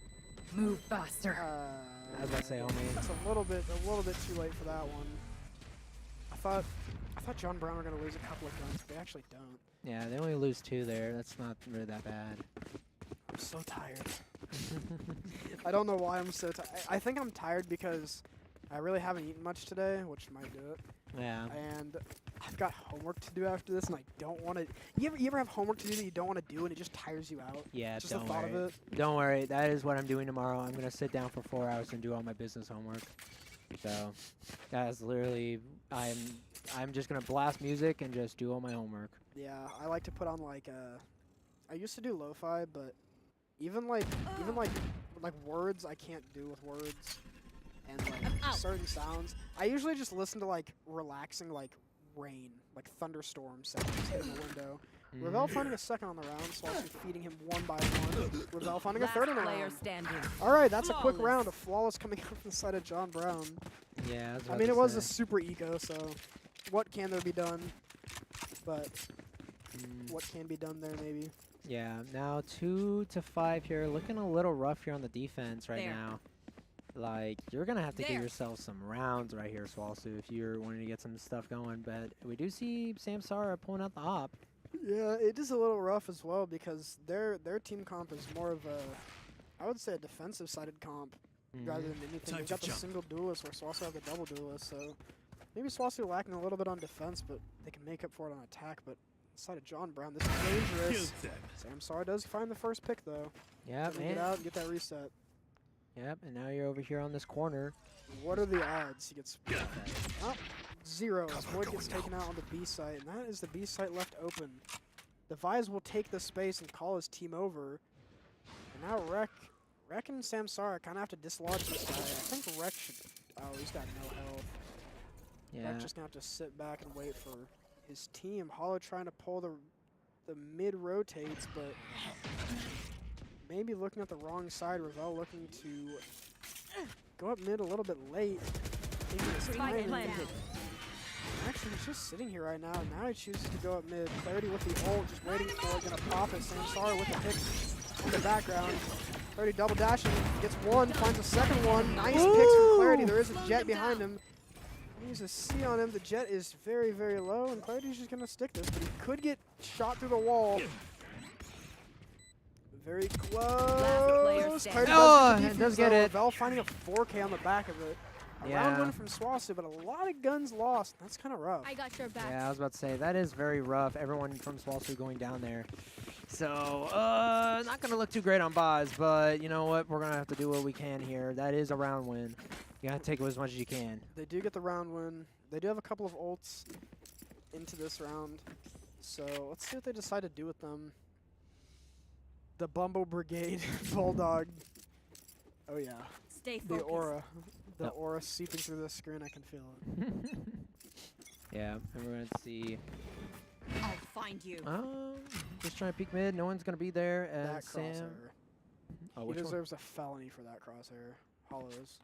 Move faster. I was about to say, homie. It's a little bit too late for that one. I thought John Brown were gonna lose a couple of guns, but they actually don't. Yeah, they only lose 2 there. That's not really that bad. I'm so tired. I don't know why I'm so tired. I think I'm tired because I really haven't eaten much today, which might do it. Yeah. And I've got homework to do after this, and I don't want to. You ever have homework to do that you don't want to do, and it just tires you out? Yeah, Just the don't thought worry. of it. Don't worry. That is what I'm doing tomorrow. I'm going to sit down for 4 hours and do all my business homework. So, that's literally, I'm just going to blast music and just do all my homework. Yeah, I like to put on like I used to do lo-fi, but even like words I can't do with words, and like I'm out. certain sounds. I usually just listen to like relaxing like rain, like thunderstorm sounds hitting the window. Ravel finding a second on the round, SWOSU feeding him one by one. Ravel finding a Last third on the player round. standing. All right, that's a quick Flawless. round. A flawless coming out from the side of John Brown. Yeah, I mean, it was a super eco, so what can there be done? But what can be done there, maybe? Yeah, now 2-5 here. Looking a little rough here on the defense right There. now. Like, you're going to have to give There. yourself some rounds right here, SWOSU, if you're wanting to get some stuff going. But we do see Samsara pulling out the op. Yeah, it is a little rough as well because their team comp is more of a, I would say, a defensive-sided comp rather than anything. Time They've to got the jump. single duelist where SWOSU have the double duelist, so maybe SWOSU lacking a little bit on defense, but they can make up for it on attack. But inside of John Brown, this is dangerous. Killed them. Samsara does find the first pick though. Yep, Gonna get out and get that reset. Yep, and now you're over here on this corner. What are the odds he gets? Oh, 0. Void gets taken out on the B site, and that is the B site left open. Devise will take the space and call his team over. And now Rek and Samsara kind of have to dislodge this guy. I think Rek should. Oh, he's got no health. Yeah. Rek just gonna have to sit back and wait for his team. Hollow trying to pull the mid rotates, but maybe looking at the wrong side. Ravel looking to go up mid a little bit late. Taking his Spike time. planted. Actually, he's just sitting here right now. Now he chooses to go up mid. Clarity with the ult, just waiting for it. Gonna pop it. Samsara with the pick in the background. Clarity double dashing. Gets one, finds a second one. Nice picks from Clarity. There is a Jet behind him. He's a C on him. The Jet is very, very low, and Clarity's just gonna stick this, but he could get shot through the wall. Very close. standing. Clarity Oh, does, it does get it. Ravel finding a 4K on the back of it. A round Yeah. win from SWOSU, but a lot of guns lost. That's kind of rough. I got your back. Yeah, I was about to say, that is very rough. Everyone from SWOSU going down there. So, not going to look too great on Boz, but you know what? We're going to have to do what we can here. That is a round win. You got to take it as much as you can. They do get the round win. They do have a couple of ults into this round. So let's see what they decide to do with them. The Bumble Brigade Bulldog. Oh yeah. Stay The focused. aura. The Yep. aura seeping through the screen, I can feel it. Yeah, and we're gonna see. I'll find you. Just trying to peek mid. No one's gonna be there. And That Sam. crosshair. Oh, He which one? deserves a felony for that crosshair. Hollows.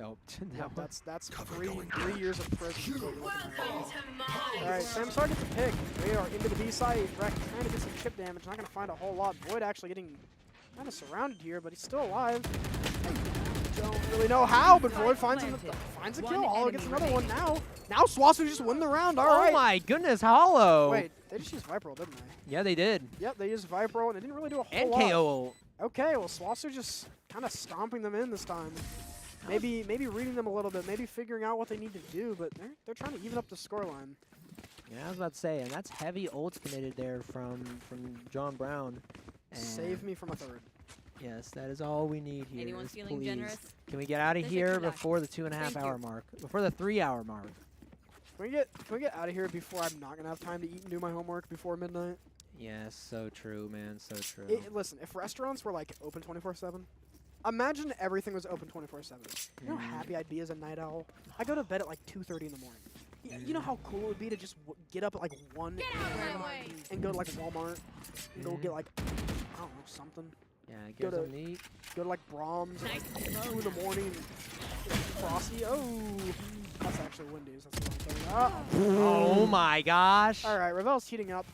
Oh, Yep, that one. that's Cover 3 going 3 out. years of prison. is what you're looking at. Alright, Samsar gets a pick. They are into the B site. Wreck trying to get some chip damage. Not going to find a whole lot. Void actually getting kind of surrounded here, but he's still alive. Don't really know how, but Void finds a kill. Hollow gets another one now. Now SWOSU just won the round. Oh Alright. my goodness, Hollow! Wait, they just used Viper Roll, didn't they? Yeah, they did. Yep, they used Viper Roll, and it didn't really do a whole And lot. KO ult. Okay, well, SWOSU just kind of stomping them in this time. Maybe reading them a little bit, maybe figuring out what they need to do, but they're trying to even up the scoreline. Yeah, I was about to say, and that's heavy ults committed there from John Brown. And Save me from a third. Yes, that is all we need here. Anyone is feeling please. generous? Can we get out of There's a here good luck. before the 2.5 Thank hour you. mark? Before the 3 hour mark? Can we get out of here before I'm not gonna have time to eat and do my homework before midnight? Yes, so true, man, so true. Listen, if restaurants were like open 24/7, imagine everything was open 24/7. You know how happy I'd be as a night owl? I go to bed at like 2:30 in the morning. You know how cool it would be to just get up at like 1 a.m. and go to like Walmart and go get like, I don't know, something. Yeah, Go get to- something to eat. Go to like Brahms at Nice like and 2 in the morning. And get frosty. Oh, that's actually Wendy's. That's what I'm saying. Oh my gosh. All right, Ravel's heating up.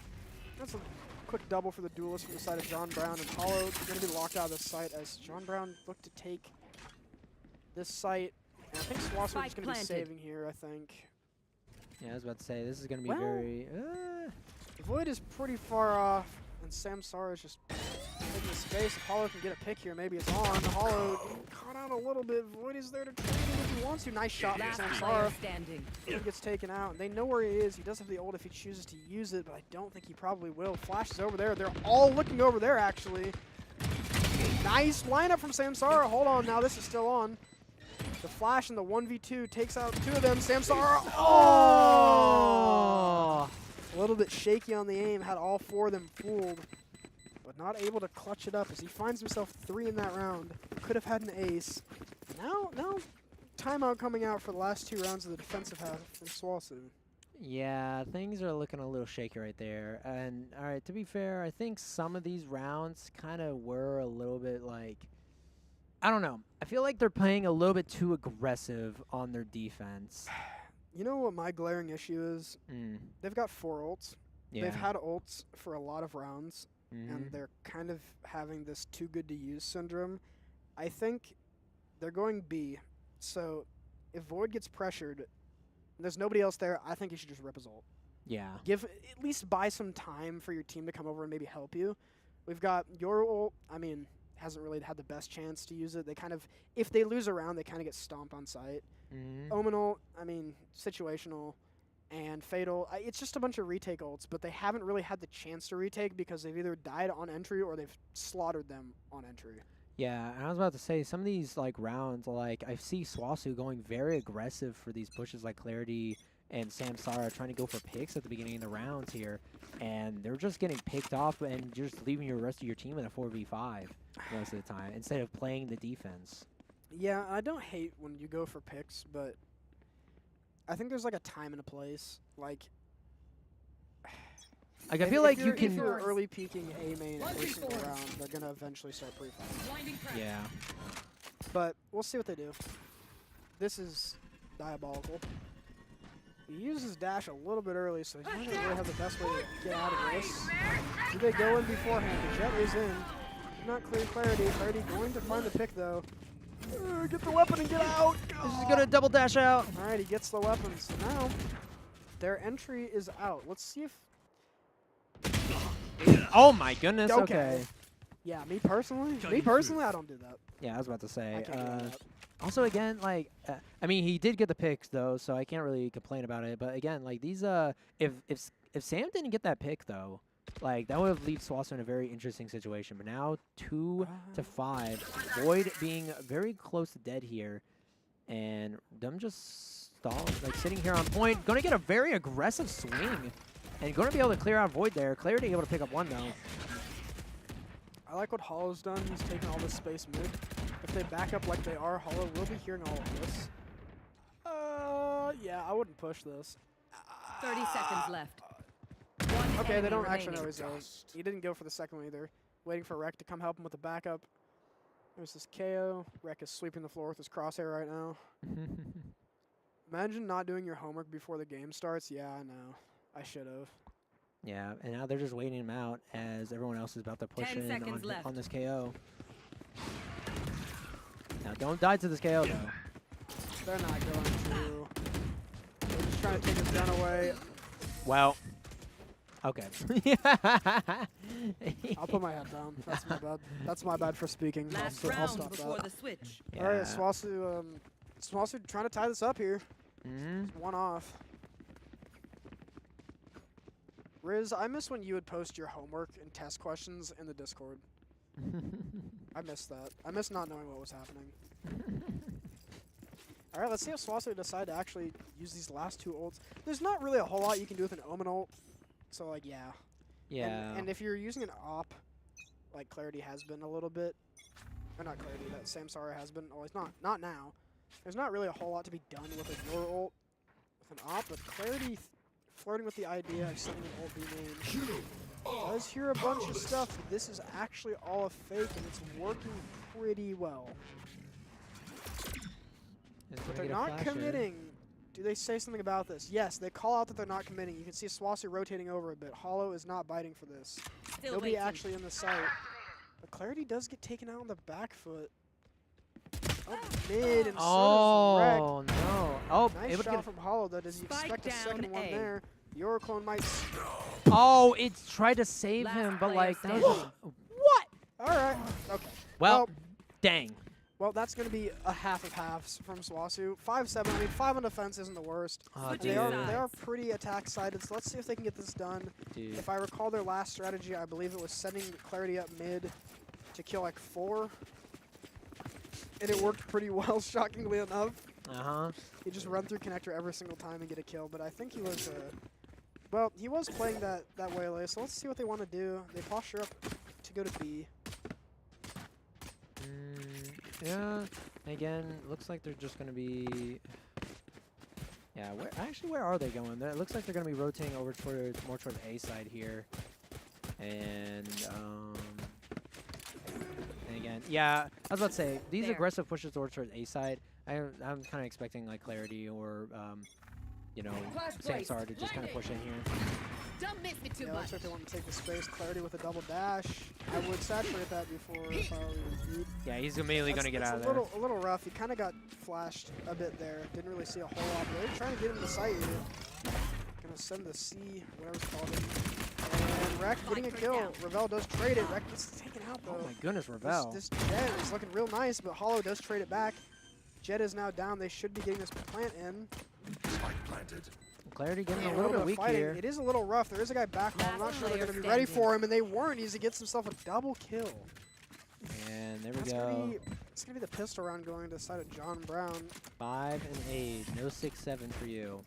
That's a quick double for the duelist from the side of John Brown, and Hollow going to be locked out of this site as John Brown looked to take this site. And I think SWOSU is Spike going to be planted. saving here, I think. Yeah, I was about to say, this is going to be Well- very... Void is pretty far off, and Samsara is just taking the space. If Hollow can get a pick here, maybe it's on. Hollow caught out a little bit. Void is there to trade him if he wants to. Nice shot from Last Samsara. player standing. He gets taken out. They know where he is. He does have the ult if he chooses to use it, but I don't think he probably will. Flash is over there. They're all looking over there, actually. Nice lineup from Samsara. Hold on now. This is still on. The flash and the 1v2 takes out 2 of them. Samsara. Oh! A little bit shaky on the aim. Had all 4 of them fooled, but not able to clutch it up as he finds himself 3 in that round. Could have had an ace. Now, timeout coming out for the last 2 rounds of the defensive half from SWOSU. Yeah, things are looking a little shaky right there. And, all right, to be fair, I think some of these rounds kind of were a little bit like... I don't know. I feel like they're playing a little bit too aggressive on their defense. You know what my glaring issue is? They've got 4 ults. Yeah. They've had ults for a lot of rounds, Mhm. and they're kind of having this too good to use syndrome. I think they're going B. So if Void gets pressured, and there's nobody else there, I think you should just rip his ult. Yeah. Give at least buy some time for your team to come over and maybe help you. We've got your ult. I mean, hasn't really had the best chance to use it. They kind of, if they lose a round, they kind of get stomped on site. Omen ult, I mean, situational, and fatal. It's just a bunch of retake ults, but they haven't really had the chance to retake because they've either died on entry or they've slaughtered them on entry. Yeah, and I was about to say, some of these like rounds, like I see SWOSU going very aggressive for these pushes, like Clarity and Samsara trying to go for picks at the beginning of the rounds here, and they're just getting picked off and just leaving your rest of your team in a 4v5 most of the time instead of playing the defense. Yeah, I don't hate when you go for picks, but I think there's like a time and a place. Like I if- feel if like you you're- if can. you're early peeking A main every single round, they're gonna eventually start pre-fighting. Yeah. But we'll see what they do. This is diabolical. He uses dash a little bit early, so he doesn't really have the best way to get out of this. Do they go in beforehand? The Jet is in. Not clear Clarity. Clarity going to find the pick, though. Get the weapon and get out! This is gonna double dash out. Alright, he gets the weapon. So now, their entry is out. Let's see if... Oh my goodness. Okay. Okay. Yeah, me personally, Cutting I don't do that. Yeah, I was about to say. I can't do that. Also, again, like, I mean, he did get the picks though, so I can't really complain about it. But again, like these, if Sam didn't get that pick though, like that would have left SWOSU in a very interesting situation. But now 2 to 5, Void being very close to dead here, and them just stalling, like sitting here on point, going to get a very aggressive swing, and going to be able to clear out Void there. Clarity able to pick up 1 though. I like what Hollow's done. He's taken all this space mid. If they back up like they are, Hollow will be hearing all of this. Yeah, I wouldn't push this. 30 seconds left. One Okay, they enemy don't actually know remaining. he's there. He didn't go for the second one either. Waiting for Rek to come help him with the backup. There's this KO. Rek is sweeping the floor with his crosshair right now. Imagine not doing your homework before the game starts. Yeah, I know. I should have. Yeah, and now they're just waiting him out as everyone else is about to push 10 in seconds left. on this KO. Now, don't die to this KO, though. They're not going to. They're just trying to take his gun away. Well, okay. I'll put my head down. That's my bad. That's my bad for speaking. Last I'll round stop before that. the switch. Yeah. All right, SWOSU. SWOSU trying to tie this up here. Mhm. One off. Riz, I miss when you would post your homework and test questions in the Discord. I miss that. I miss not knowing what was happening. All right, let's see if SWOSU decide to actually use these last two ults. There's not really a whole lot you can do with an Omen ult. So, like, yeah. Yeah. And if you're using an op, like Clarity has been a little bit, or not Clarity, that Samsara has been, always not now. There's not really a whole lot to be done with a your ult with an op, but Clarity flirting with the idea of setting an ult B main does hear a bunch of stuff, but this is actually all a fake, and it's working pretty well. But they're not committing. Do they say something about this? Yes, they call out that they're not committing. You can see SWOSU rotating over a bit. Hollow is not biting for this. Still Nobody waiting. actually in the site. But Clarity does get taken out on the back foot. Up mid, and so does Rek. Oh, no. Oh, Nice able to shot get. from Hollow, though. Does he Spike expect a second down one A. there? The Oraclone might... Oh, it's tried to save Last him, but player like, that was standing. just, what? All right. Okay. Well, dang. Well, that's going to be a half of halves from SWOSU. 5-7. I mean, 5 on defense isn't the worst. Oh, Switching They are, dude. they are pretty attack-sided, so let's see if they can get this done. Dude. If I recall their last strategy, I believe it was setting Clarity up mid to kill like 4. And it worked pretty well, shockingly enough. Uh-huh. He just run through connector every single time and get a kill, but I think he was, well, he was playing that waylay, so let's see what they want to do. They posture up to go to B. Yeah. Again, looks like they're just going to be... Yeah, where are they going? It looks like they're going to be rotating over more towards A side here. And again, yeah, I was about to say, these There. aggressive pushes towards A side, I'm kind of expecting like Clarity or, you know, Samsara to just kind of push in here. Don't miss me too Yeah, much. looks like they want to take the space. Clarity with a double dash. I would saturate that before if I were you. Yeah, he's immediately going to get out of there. It's a little rough. He kind of got flashed a bit there. Didn't really see a whole lot. But they're trying to get him to sight here. Gonna send the C, whatever it's called. And Rek getting a kill. Ravel does trade it. Rek gets taken out though. Oh my goodness, Ravel. This Jet is looking real nice, but Hollow does trade it back. Jet is now down. They should be getting this plant in. Spike planted. Clarity getting Yeah, a little bit of weak fighting. here. It is a little rough. There is a guy back home. I'm not Last sure they're player going to be ready standing. for him, and they weren't. He gets himself a double kill. And there we That's go. It's going to be the pistol round going to the side of John Brown. 5 and 8. No 6-7 for you.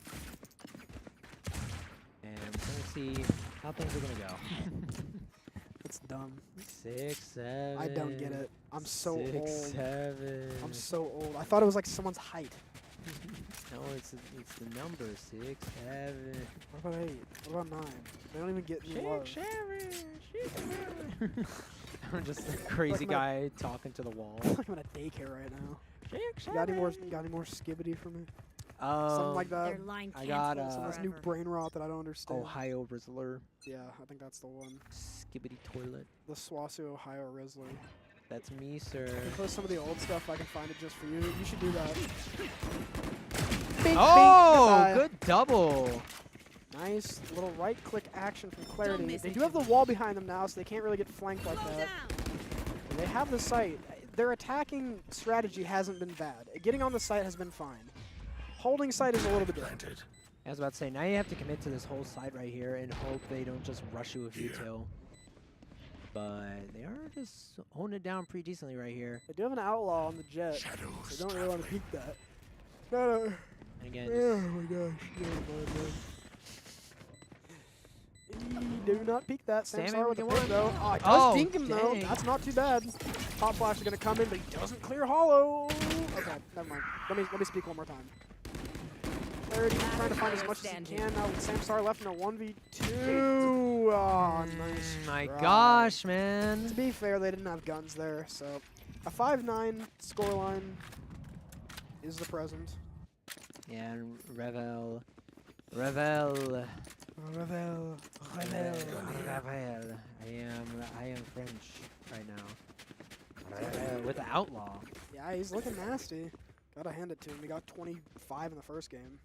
And we're going to see how things are going to go. It's dumb. 6-7. I don't get it. I'm so 6, old. 7. I'm so old. I thought it was like someone's height. No, it's the number 6, 7. What about 8? What about 9? They don't even get any love. I'm just a crazy Like my- guy talking to the wall. I feel like I'm at a daycare right now. Got any more skibbity for me? Something like that. Their line I can't got, hold Some of this new forever. brain rot that I don't understand. Ohio Rizzler. Yeah, I think that's the one. Skibbity toilet. The SWOSU Ohio Rizzler. That's me, sir. I can post some of the old stuff. I can find it just for you. You should do that. Bink, Oh, bink, good double. Nice little right-click action from Don't Clarity. miss They it do have too the wall behind them now, so they can't really get flanked like Slow that. down. They have the site. Their attacking strategy hasn't been bad. Getting on the site has been fine. Holding site is a little bit different. Planted. I was about to say, now you have to commit to this whole side right here and hope they don't just rush you with V2. But they are just holding it down pretty decently right here. They do have an outlaw on the jet, so Shadows they don't really want to peek that. No. And again, Oh my gosh. Never mind, man. Do not peek that. Sammy Samstar with the with pick one. though. Oh, it does Oh, dink him though. dang. That's not too bad. Pop flash is gonna come in, but he doesn't clear hollow. Okay, never mind. Let me speak one more time. Clarity trying to find as much as he can now with Samstar left in a 1v2. Oh, nice. My try. gosh, To man. be fair, they didn't have guns there, so a 5-9 scoreline is the present. Yeah, and Revel. Revel. Revel. Revel. I am French right now. Revel with the outlaw. Yeah, he's looking nasty. Gotta hand it to him. He got 25 in the first game.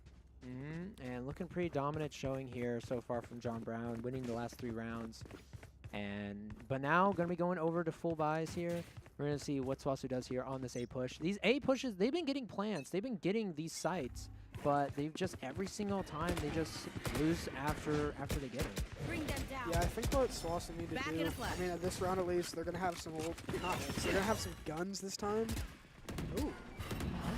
And looking pretty dominant showing here so far from John Brown, winning the last 3 rounds. But now gonna be going over to full buys here. We're gonna see what SWOSU does here on this A push. These A pushes, they've been getting plants, they've been getting these sites, but they've just every single time they just lose after they get it. Bring them down. Yeah, I think what SWOSU need to Back do, in a flash. I mean, at this round at least, they're gonna have some they're gonna have some guns this time. Ooh.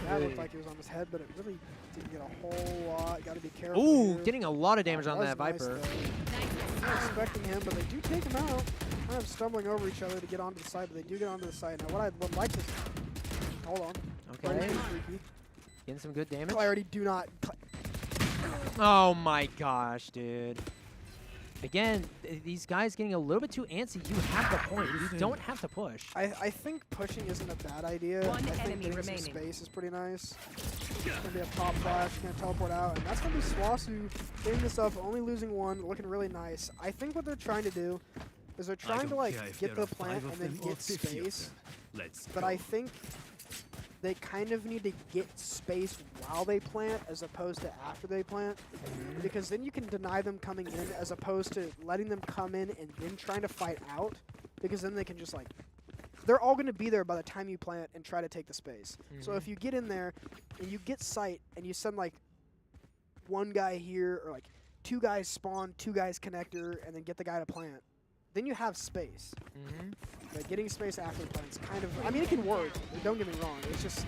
That looked like he was on his head, but it really didn't get a whole lot. Gotta be careful. Ooh, here. getting a lot of damage on was that nice, Viper. though. Not expecting him, but they do take him out. Kind of stumbling over each other to get onto the side, but they do get onto the side. Now, what I would like to... Hold on. Okay, Clarity freaky. getting some good damage. Clarity, do not... Oh my gosh, dude. Again, these guys getting a little bit too antsy. You have the point. You don't have to push. I think pushing isn't a bad idea. One I think enemy getting remaining. some space is pretty nice. It's going to be a pop flash, going to teleport out, and that's going to be SWOSU getting this up, only losing one, looking really nice. I think what they're trying to do is they're trying to like get the plant and then get space, but I think they kind of need to get space while they plant as opposed to after they plant, because then you can deny them coming in as opposed to letting them come in and then trying to fight out, because then they can just like, they're all going to be there by the time you plant and try to take the space. So if you get in there and you get sight and you send like one guy here or like 2 guys spawn, 2 guys connector, and then get the guy to plant, then you have space. But getting space after the plant's kind of, I mean, it can work. Don't get me wrong. It's just,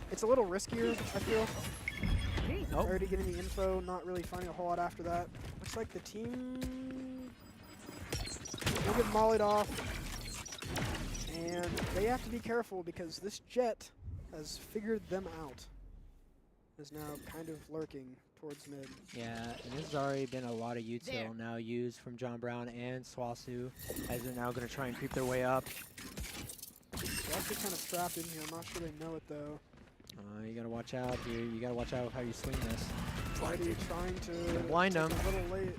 it's a little riskier, I feel. Oh. Already getting the info, not really finding a whole lot after that. Looks like the team will get mollied off. And they have to be careful because this Jet has figured them out. Is now kind of lurking towards mid. Yeah, and this has already been a lot of util now used from John Brown and SWOSU as they're now going to try and creep their way up. SWOSU kind of trapped in here. I'm not sure they know it though. You got to watch out here. You got to watch out how you swing this. Already trying to Blind take him. a little late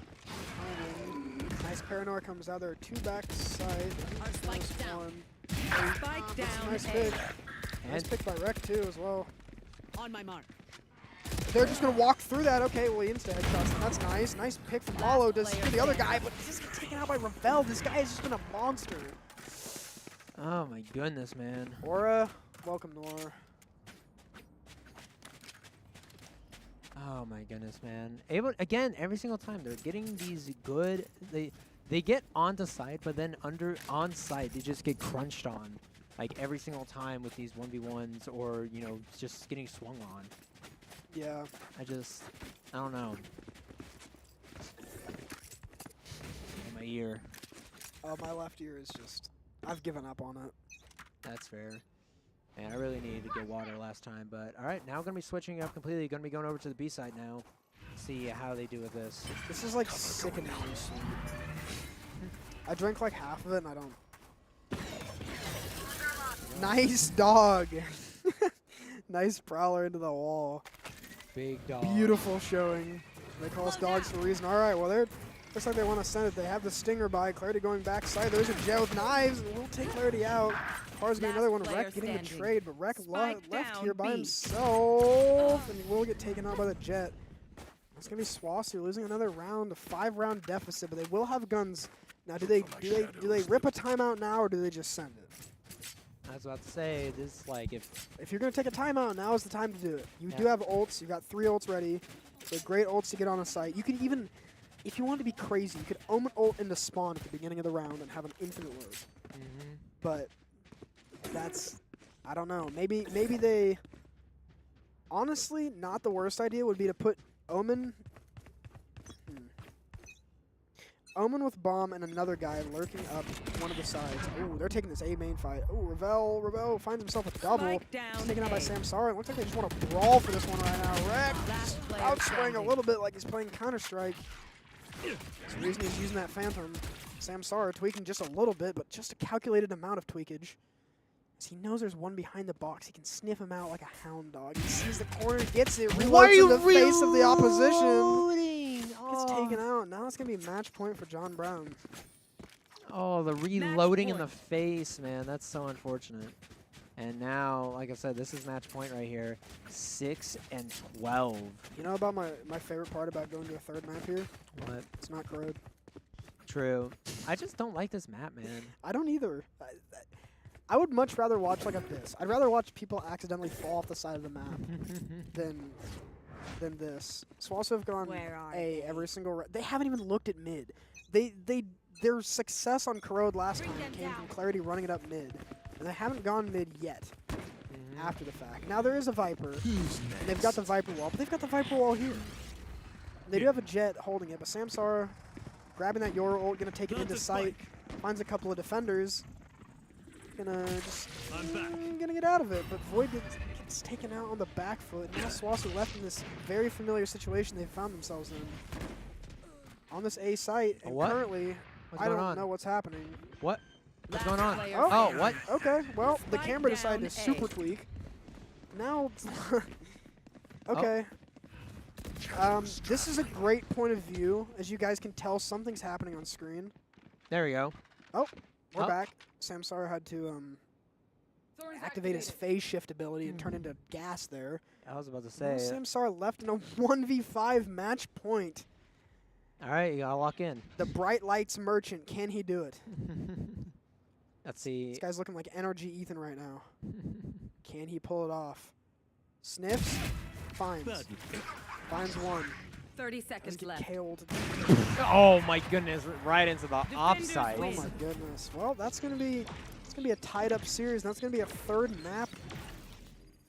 timing. Nice paranoia comes out there. 2 backside. Our spike's Nice down. one. Spike down. Nice A. pick. Nice And pick by Rec too as well. On my mark. They're just gonna walk through that. Okay, well he insta headshots. That's nice. Nice pick from Hollow. Does player the other guy, standing. but he's just getting taken out by Revel. This guy has just been a monster. oh my goodness, man. Aura, welcome Noir. Oh my goodness, man. Able again every single time they're getting these good. They get onto site, but then on site they just get crunched on, like every single time with these 1v1s or just getting swung on. Yeah. I don't know. In my ear. Oh, my left ear is just. I've given up on it. That's fair. Man, I really needed to get water last time, but all right, now we're gonna be switching up completely. Gonna be going over to the B side now. See how they do with this. This is like sickeningly sweet. I drank like half of it and I don't. Nice dog. Nice prowler into the wall. Big dog. Beautiful showing. They call us dogs for a reason. All right, well, looks like they want to send it. They have the stinger by. Clarity going backside. There's a Jet with knives, and we'll take Clarity out. Car's getting another one. Last Rec player getting the standing. trade, but Rec Spike left down here by B. himself, and he will get taken out by the Jet. That's gonna be SWOSU losing another round, a 5-round deficit, but they will have guns. Now, do they rip a timeout now, or do they just send it? I was about to say this, like If you're going to take a timeout, now is the time to do it. You do Yeah. have ults. You've got 3 ults ready. They're great ults to get on a site. You could even, if you want to be crazy, you could omen ult into spawn at the beginning of the round and have an infinite load. But that's, I don't know. Maybe they, honestly, not the worst idea would be to put Omen. Omen with bomb and another guy lurking up one of the sides. Ooh, they're taking this A main fight. Ooh, Ravel finds himself a double. Spike down He's taken out by A. Samsara. It looks like they just want to brawl for this one right now. Rex Last player outswing a standing. little bit like he's playing Counter-Strike. That's the reason he's using that Phantom. Samsara tweaking just a little bit, but just a calculated amount of tweakage. As he knows there's one behind the box, he can sniff him out like a hound dog. He sees the corner, gets it, reloads in the face of the opposition. Gets taken out. Now it's going to be match point for John Brown. Oh, the reloading in the point. face, man. That's so unfortunate. And now, like I said, this is match point right here. 6 and 12. You know about my favorite part about going to a third map here? What? It's not Crowed. True. I just don't like this map, man. I don't either. I would much rather watch like this. I'd rather watch people accidentally fall off the side of the map than this. SWOSU have gone Where are A they? every single. They haven't even looked at mid. Their success on Corrode last Bring time them came down. from Clarity running it up mid, and they haven't gone mid yet. After the fact, now there is a Viper. Who's And they've next? got the Viper wall, but they've got the Viper wall here. They do have a Jet holding it, but Samsara grabbing that Yoru ult, gonna take it Got into the sight. spike. Finds a couple of defenders. Gonna just I'm back. gonna get out of it, but Void gets taken out on the back foot. Now SWOSU left in this very familiar situation they found themselves in. On this A site, and What? currently, What's I going don't on? know what's happening. What? What's Last going on? player Oh. Oh, what? Okay, well, the Spike camera decided down to super A. tweak. Now, okay. This is a great point of view. As you guys can tell, something's happening on screen. There we go. We're Oh. back. Samsara had to activate his phase shift ability and turn into gas there. I was about to Now say. Samsara left in a 1v5 match point. All right, you gotta lock in. The Bright Lights Merchant, can he do it? Let's see. This guy's looking like Energy Ethan right now. Can he pull it off? Sniffs, finds. Bad. Finds one. 30 Does seconds get left. KO'd. Oh my goodness! Right into the Defenders offside. Oh win. my goodness. Well, that's gonna be a tied up series. That's gonna be a third map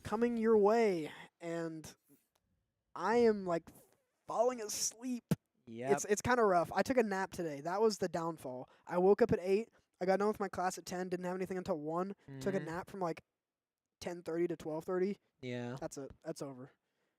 coming your way, and I am like falling asleep. Yep. It's kind of rough. I took a nap today. That was the downfall. I woke up at 8. I got done with my class at 10. Didn't have anything until 1. Took a Mhm. nap from like 10:30 to 12:30. Yeah. That's it. That's over.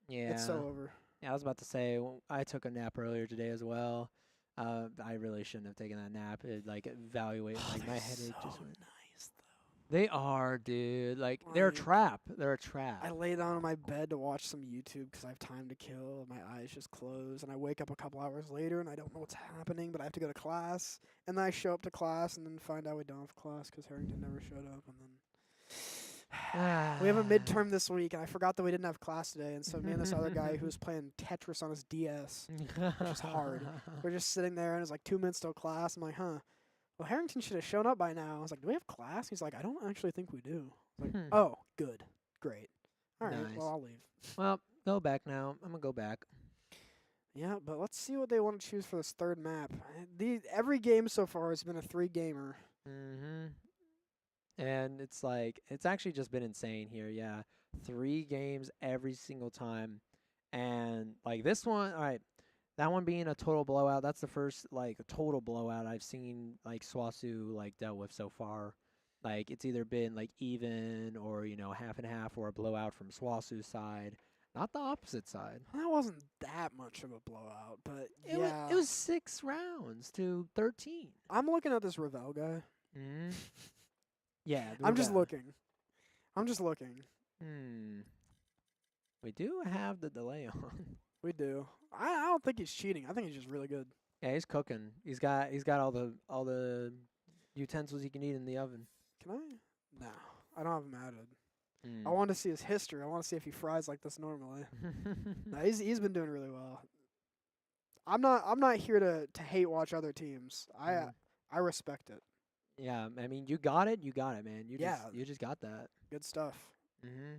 Yeah. It's so over. Yeah, I was about to say I took a nap earlier today as well. I really shouldn't have taken that nap. It like evaluate like my headache just went. nice though. They are, dude. Like they're a Like, trap. They're a trap. I lay down on my bed to watch some YouTube because I have time to kill. And my eyes just close, and I wake up a couple hours later, and I don't know what's happening, but I have to go to class. And then I show up to class, and then find out we don't have class because Harrington never showed up. And then we have a midterm this week, and I forgot that we didn't have class today. And so me and this other guy who was playing Tetris on his DS, which is hard. We're just sitting there, and it's like 2 minutes till class. I'm like, huh. Well, Harrington should have shown up by now. I was like, do we have class? He's like, I don't actually think we do. I was like, oh, good. Great. All right, Nice. well, I'll leave. Well, go back now. I'm gonna go back. Yeah, but let's see what they want to choose for this third map. Every game so far has been a 3-gamer. And it's like it's actually just been insane here. Yeah, 3 games every single time, and like this one, all right, that one being a total blowout. That's the first like total blowout I've seen like SWOSU like dealt with so far. Like it's either been like even or half and half or a blowout from SWOSU's side, not the opposite side. That wasn't that much of a blowout, but It yeah. was 6 rounds to 13. I'm looking at this Ravel guy. Yeah, I'm just Ravel. looking. I'm just looking. We do have the delay on. We do. I don't think he's cheating. I think he's just really good. Yeah, he's cooking. He's got all the utensils he can eat in the oven. Can I? No. I don't have him added. I want to see his history. I want to see if he fries like this normally. No, he's been doing really well. I'm not here to hate watch other teams. I respect it. Yeah, I mean, you got it, man. Yeah. You just got that. Good stuff.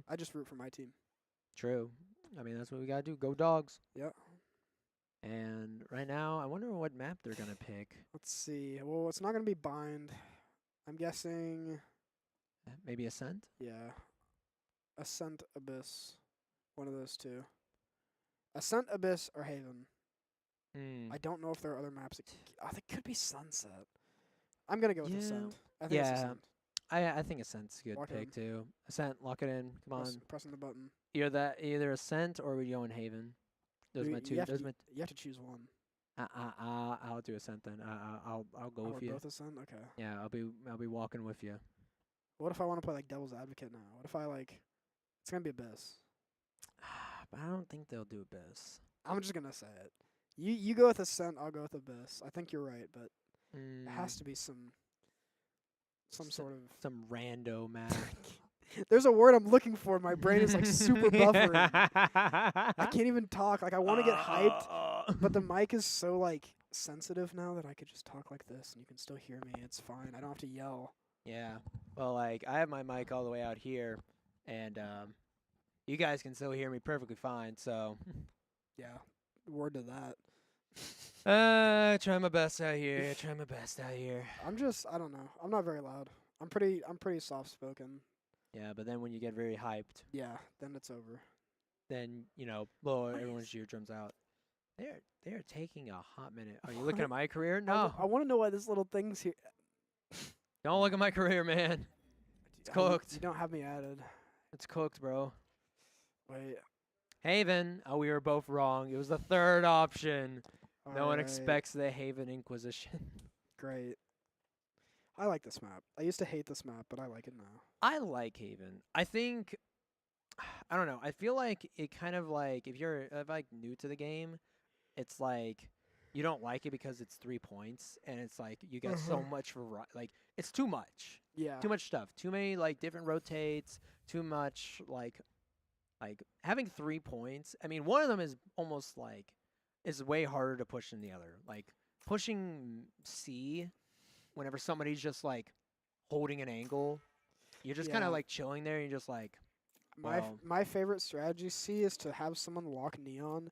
I just root for my team. True. I mean, that's what we gotta do. Go Dogs. Yep. And right now, I wonder what map they're gonna pick. Let's see. Well, it's not gonna be Bind. I'm guessing. Maybe Ascent. Yeah. Ascent, Abyss. One of those two. Ascent, Abyss, or Haven. I don't know if there are other maps. I think it could be Sunset. I'm gonna go with Yeah. Ascent. I think it's Yeah. Ascent. I think Ascent's a good Lock it pick in. too. Ascent, lock it in. Come on. Pressing the button. Either Ascent or we go in Haven. Those are my two. You have Those to, my. you have to choose one. I'll do Ascent then. I'll go Oh, with we're you. both Ascent. Okay. Yeah, I'll be walking with you. What if I want to play like Devil's Advocate now? What if I like? It's gonna be Abyss. But I don't think they'll do Abyss. I'm just gonna say it. You go with Ascent. I'll go with Abyss. I think you're right, but it has to be some sort of. Some rando map. There's a word I'm looking for. My brain is like super buffering. I can't even talk. Like I want to get hyped, but the mic is so like sensitive now that I could just talk like this and you can still hear me. It's fine. I don't have to yell. Yeah. Well, like I have my mic all the way out here, and you guys can still hear me perfectly fine. So. Yeah. Word to that. Try my best out here. Try my best out here. I don't know. I'm not very loud. I'm pretty soft spoken. Yeah, but then when you get very hyped, Yeah, then it's over. then blow Nice. everyone's eardrums out. They're taking a hot minute. Are you looking at my career? No, I want to know why this little thing's here. don't look at my career, man. It's cooked. You don't have me added. It's cooked, bro. Wait. Haven. Oh, we were both wrong. It was the third option. No one alright, expects the Haven Inquisition. Great. I like this map. I used to hate this map, but I like it now. I like Haven. I think, I don't know. I feel like it kind of like if you're like new to the game, it's like you don't like it because it's 3 points and it's like you got so much like it's too much. Yeah. Too much stuff. Too many like different rotates. Too much like having 3 points. I mean, one of them is almost like is way harder to push than the other. Like pushing C whenever somebody's just like holding an angle, you're just kind Yeah. of like chilling there. And you're just like, well, My favorite strategy C is to have someone lock neon,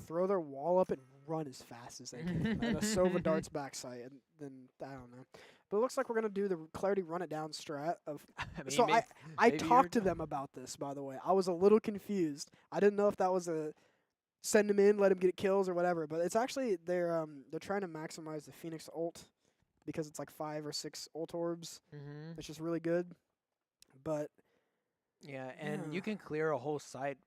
throw their wall up, and run as fast as they can. And a Sova darts backside, and then I don't know. But it looks like we're gonna do the Clarity run it down strat of. I mean, So I maybe talked to you're- them about this, by the way. I was a little confused. I didn't know if that was a send him in, let him get kills or whatever. But it's actually they're trying to maximize the Phoenix ult because it's like 5 or 6 ult orbs, which is really good. But Yeah, and Yeah. you can clear a whole site,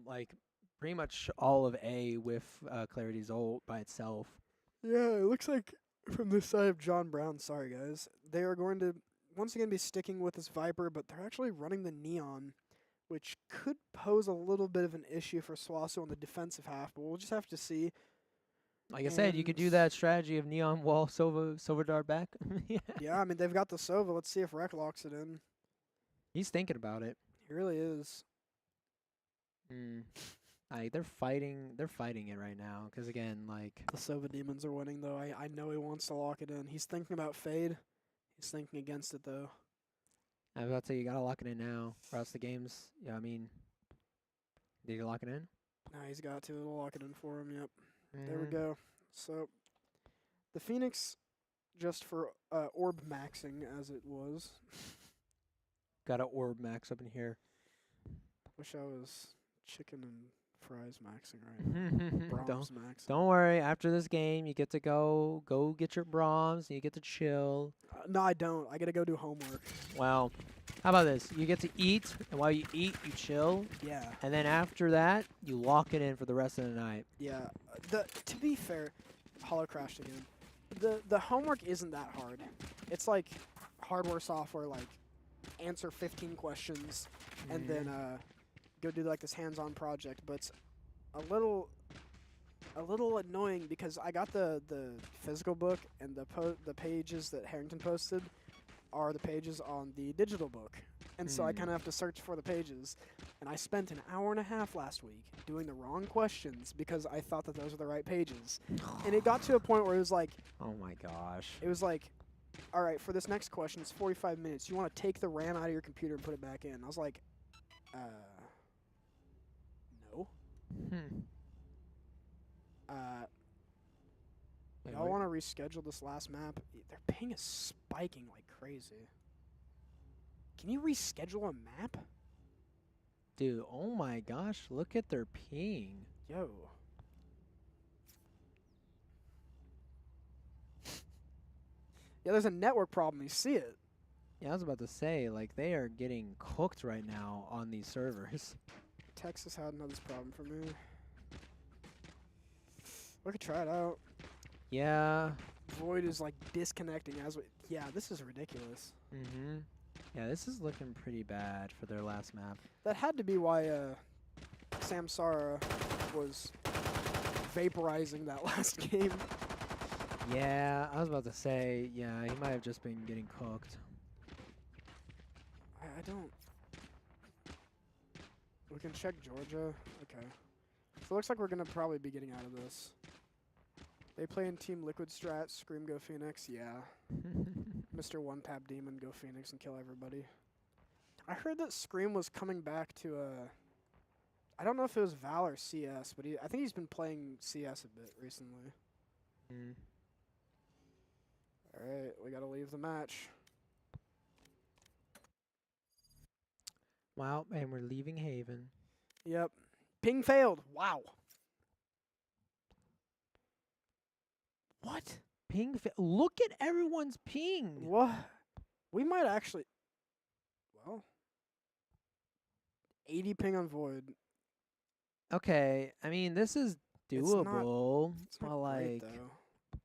like pretty much all of A with Clarity's ult by itself. yeah, it looks like from this side of John Brown, sorry guys, they are going to once again be sticking with this Viper, but they're actually running the Neon, which could pose a little bit of an issue for SWOSU on the defensive half, but we'll just have to see. Like I said, you could do And- that strategy of Neon Wall, Silver Dart back. Yeah. Yeah, I mean, they've got the Sova. Let's see if Rec locks it in. He's thinking about it. He really is. They're fighting it right now. Because again, like, The Sova Demons are winning, though. I know he wants to lock it in. He's thinking about Fade. He's thinking against it, though. I was about to say, you gotta lock it in now, or else the game's. Yeah, I mean, did you lock it in? Nah, he's got to. It'll lock it in for him, yep. There we Mhm. go. So, the Phoenix, just for orb maxing, as it was. Got a orb max up in here. Wish I was chicken and fries maxing right now. Brahms maxing. Don't worry. After this game, you get to go get your Brahms, and you get to chill. No, I don't. I gotta go do homework. Well, how about this? You get to eat, and while you eat, you chill, Yeah. and then after that, you lock it in for the rest of the night. Yeah. To be fair, Hollow crashed again. The homework isn't that hard. It's like hardware, software, like answer 15 questions and then go do like this hands-on project. But it's a little annoying because I got the physical book and the pages that Harrington posted are the pages on the digital book. And so I kind of have to search for the pages. And I spent an hour and a half last week doing the wrong questions because I thought that those were the right pages. And it got to a point where it was like, Oh my gosh. all right, for this next question, it's 45 minutes. You want to take the RAM out of your computer and put it back in. I was like, no. Wait, Y'all want to reschedule this last map? Their ping is spiking like crazy. Can you reschedule a map? Dude, oh my gosh, look at their ping. Yo. Yeah, there's a network problem. You see it. Yeah, I was about to say, like, they are getting cooked right now on these servers. Texas hadn't had this problem for me. We could try it out. Yeah. Void is like disconnecting as we. Yeah, this is ridiculous. Mm-hmm. Yeah, this is looking pretty bad for their last map. That had to be why Samsara was vaporizing that last game. Yeah, I was about to say, yeah, he might have just been getting cooked. I don't. We can check Georgia. Okay. So it looks like we're gonna probably be getting out of this. They play in Team Liquid Strat. Scream, go Phoenix. Yeah. Mr. One Tap Demon, go Phoenix and kill everybody. I heard that Scream was coming back to I don't know if it was Val or CS, but I think he's been playing CS a bit recently. Mm. All right, we gotta leave the match. Wow, and we're leaving Haven. Yep. Ping failed. Wow. What? Ping. Look at everyone's ping. What? We might actually. Well. 80 ping on Void. Okay, I mean, this is It's not- doable. It's not but great, like, though.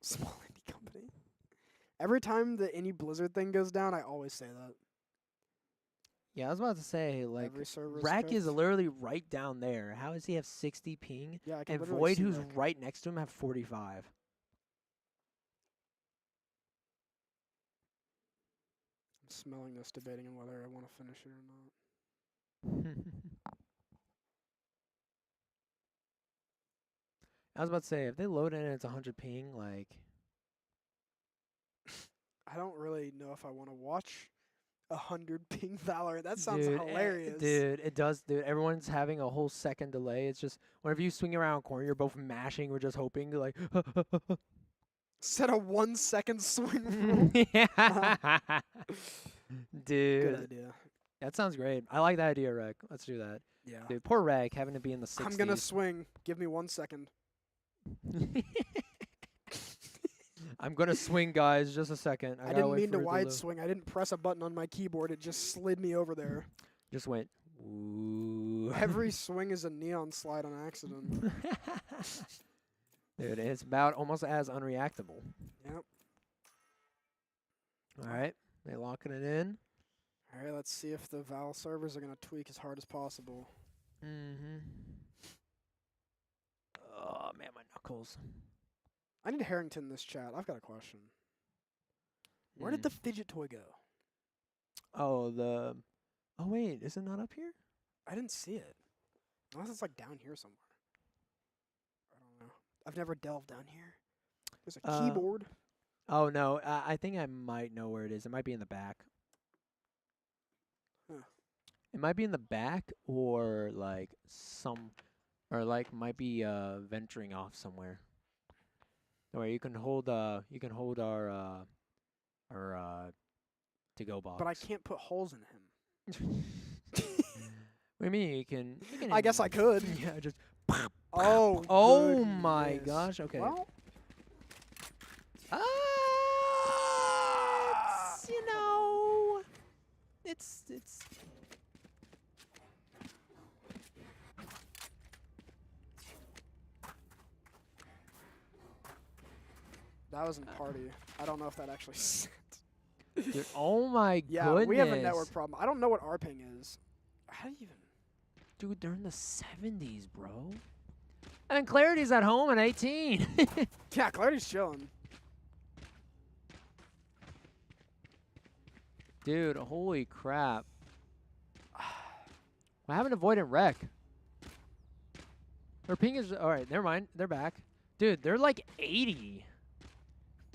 Small indie company. Every time the indie Blizzard thing goes down, I always say that. yeah, I was about to say, like, Every server's Rack is cooked. literally right down there. How does he have 60 ping? Yeah, I can And literally Void, see who's Rack. right next to him, have 45. I'm smelling this, debating on whether I want to finish it or not. I was about to say, if they load in and it's 100 ping, like, I don't really know if I want to watch 100 ping Valorant. That sounds dude, hilarious. Dude, it does, dude. Everyone's having a whole second delay. It's just, whenever you swing around a corner, you're both mashing. We're just hoping to, like, Set a 1 second swing rule. yeah. Dude, Good idea. that sounds great. I like that idea, Reg. Let's do that. Yeah. Dude, poor Reg having to be in the 60s. I'm gonna swing. Give me 1 second. I'm gonna swing, guys. Just a second. I gotta didn't wait mean to for it wide load. swing. I didn't press a button on my keyboard. It just slid me over there. Just went. Ooh. Every swing is a neon slide on accident. Dude, it's about almost as unreactable. Yep. All right, they locking it in. All right, let's see if the Val servers are gonna tweak as hard as possible. Mm-hmm. Oh man, my knuckles. I need Harrington in this chat. I've got a question. Where did the fidget toy go? Oh, the. Oh wait, is it not up here? I didn't see it. Unless it's like down here somewhere. I don't know. I've never delved down here. There's a keyboard. Oh no, I think I might know where it is. It might be in the back. Huh. It might be in the back, or like might be venturing off somewhere. Where you can hold our to-go box. But I can't put holes in him. What do you mean you can? I guess I could. Yeah, just. Oh. Oh my goodness. gosh. Okay. Well, It's, you know, it's. that was in party. I don't know if that actually sent. Dude, oh my Yeah, goodness. we have a network problem. I don't know what our ping is. How do you even? Dude, they're in the 70s, bro. And Clarity's at home at 18. Yeah, Clarity's chilling. Dude, holy crap. What happened to Void and Wreck? Their ping is... Alright, never mind. They're back. Dude, they're like 80.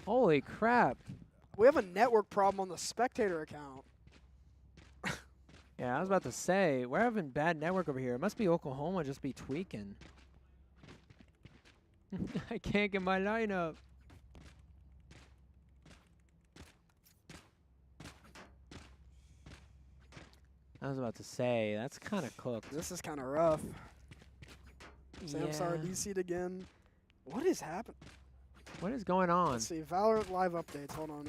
Holy crap. We have a network problem on the spectator account. Yeah, I was about to say, we're having bad network over here. It must be Oklahoma just be tweaking. I can't get my lineup. I was about to say, that's kind of cooked. This is kind of rough. Samsara Yeah. DC'd again. What is happening? What is going on? Let's see. Valorant live updates. Hold on.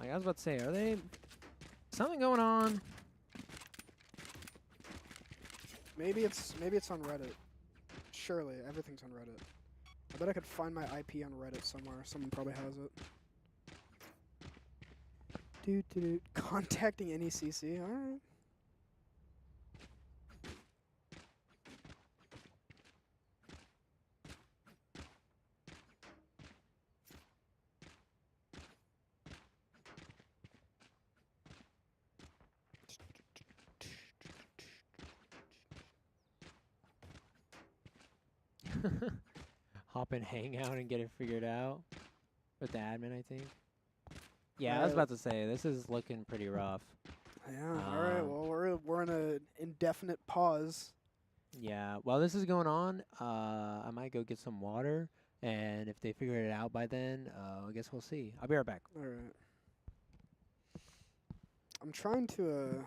Like I was about to say, are they something going on? Maybe it's on Reddit. Surely everything's on Reddit. I bet I could find my IP on Reddit somewhere. Someone probably has it. Contacting NECC. All right. Hop and hang out and get it figured out with the admin, I think. Yeah, I was Alright. about to say this is looking pretty rough. Yeah. All right. Well, we're in a indefinite pause. Yeah, while this is going on, I might go get some water, and if they figure it out by then, I guess we'll see. I'll be right back. All right. I'm trying to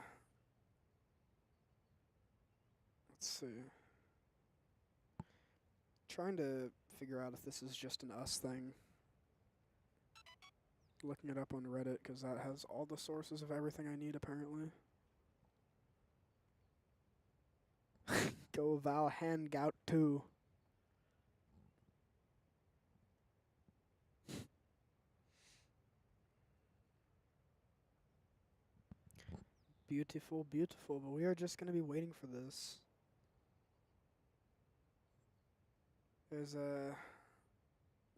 let's see. Trying to figure out if this is just an us thing. Looking it up on Reddit because that has all the sources of everything I need apparently. Go Val Hangout 2. Beautiful, beautiful, but we are just going to be waiting for this. There's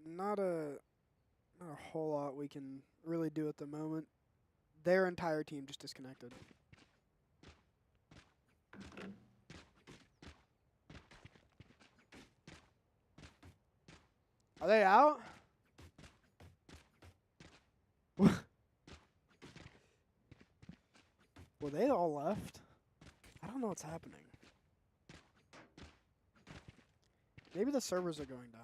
not a whole lot we can really do at the moment. Their entire team just disconnected. Are they out? Well, they all left. I don't know what's happening. Maybe the servers are going down.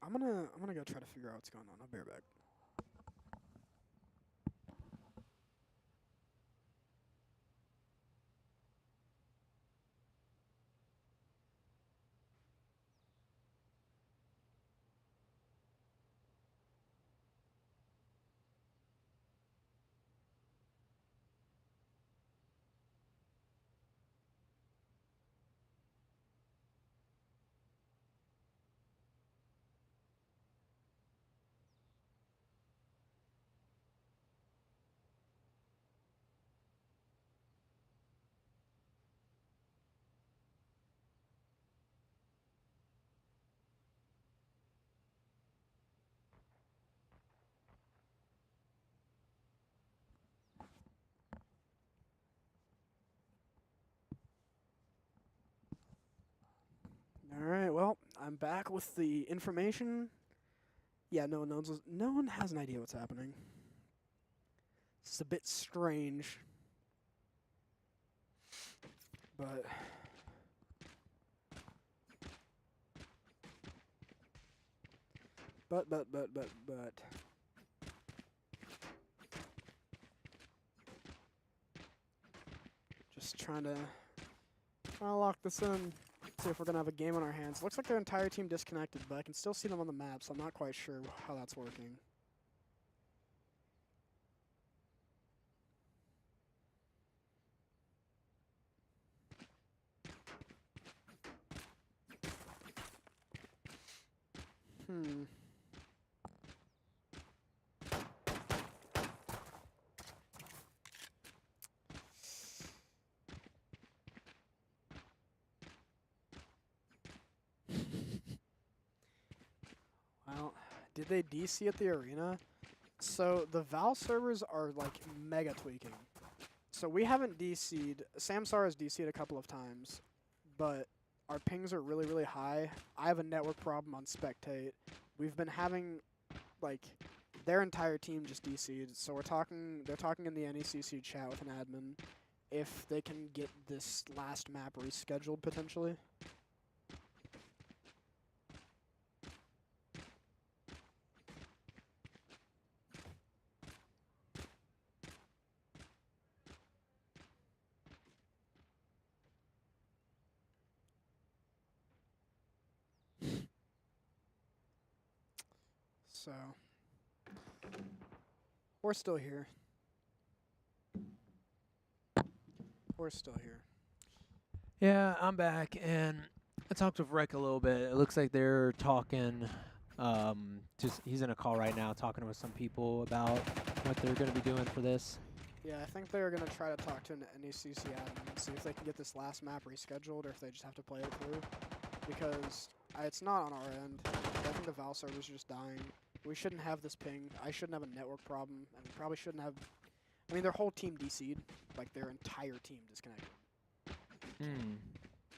I'm gonna go try to figure out what's going on. I'll be right back. All right. Well, I'm back with the information. Yeah, no one has an idea what's happening. It's a bit strange, but just trying to lock this in. See if we're gonna have a game on our hands. Looks like their entire team disconnected, but I can still see them on the map, so I'm not quite sure how that's working. Well, did they DC at the arena? So the Val servers are like mega tweaking. So we haven't DC'd. Samsar has DC'd a couple of times, but our pings are really, really high. I have a network problem on Spectate. We've been having, like, their entire team just DC'd. So they're talking in the NECC chat with an admin, if they can get this last map rescheduled potentially. So, we're still here. We're still here. Yeah, I'm back, and I talked with Rick a little bit. It looks like they're talking. He's in a call right now, talking with some people about what they're going to be doing for this. Yeah, I think they're going to try to talk to an NECC admin and see if they can get this last map rescheduled or if they just have to play it through. Because it's not on our end. I think the Val server's just dying. We shouldn't have this ping. I shouldn't have a network problem. And we probably shouldn't have... I mean, their whole team DC'd. Like, their entire team disconnected.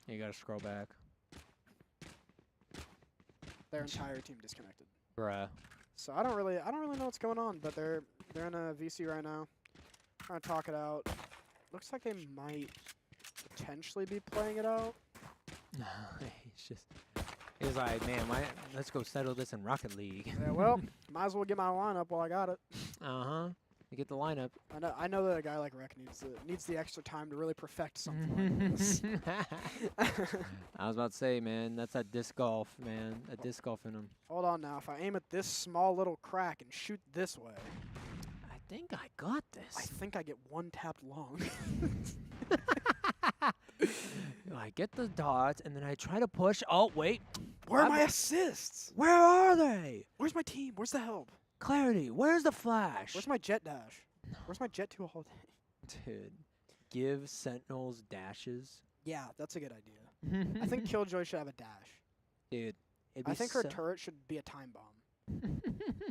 You got to scroll back. Their entire team disconnected. Bruh. So I don't really know what's going on, but they're in a VC right now. Trying to talk it out. Looks like they might potentially be playing it out. He's like, man, let's go settle this in Rocket League. Yeah, well, might as well get my lineup while I got it. You get the lineup. I know that a guy like Rec needs the extra time to really perfect something like this. I was about to say, man, that's that disc golf, man. A disc golf in him. Hold on now. If I aim at this small little crack and shoot this way, I think I got this. I think I get one tapped long. I get the dots, and then I try to push. Oh, wait. Where are my assists? Where are they? Where's my team? Where's the help? Clarity, where's the flash? Where's my jet dash? Where's my jet to a whole day? Dude, give Sentinels dashes. Yeah, that's a good idea. I think Killjoy should have a dash. Dude, I think her turret should be a time bomb.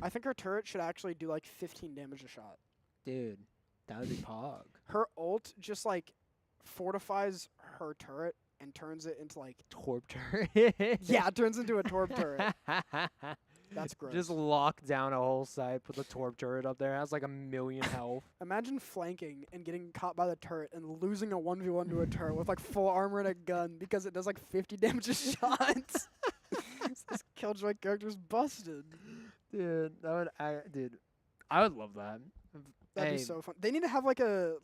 I think her turret should actually do like 15 damage a shot. Dude, that would be pog. Her ult just like fortifies her turret and turns it into like Torp turret. yeah, it turns into a torp turret. That's gross. Just lock down a whole side, put the Torp turret up there. It has like 1,000,000 health. Imagine flanking and getting caught by the turret and losing a 1v1 to a turret with like full armor and a gun because it does like 50 damage a shot. This Killjoy character's busted. Dude, I would love that. That'd be so fun. They need to have like a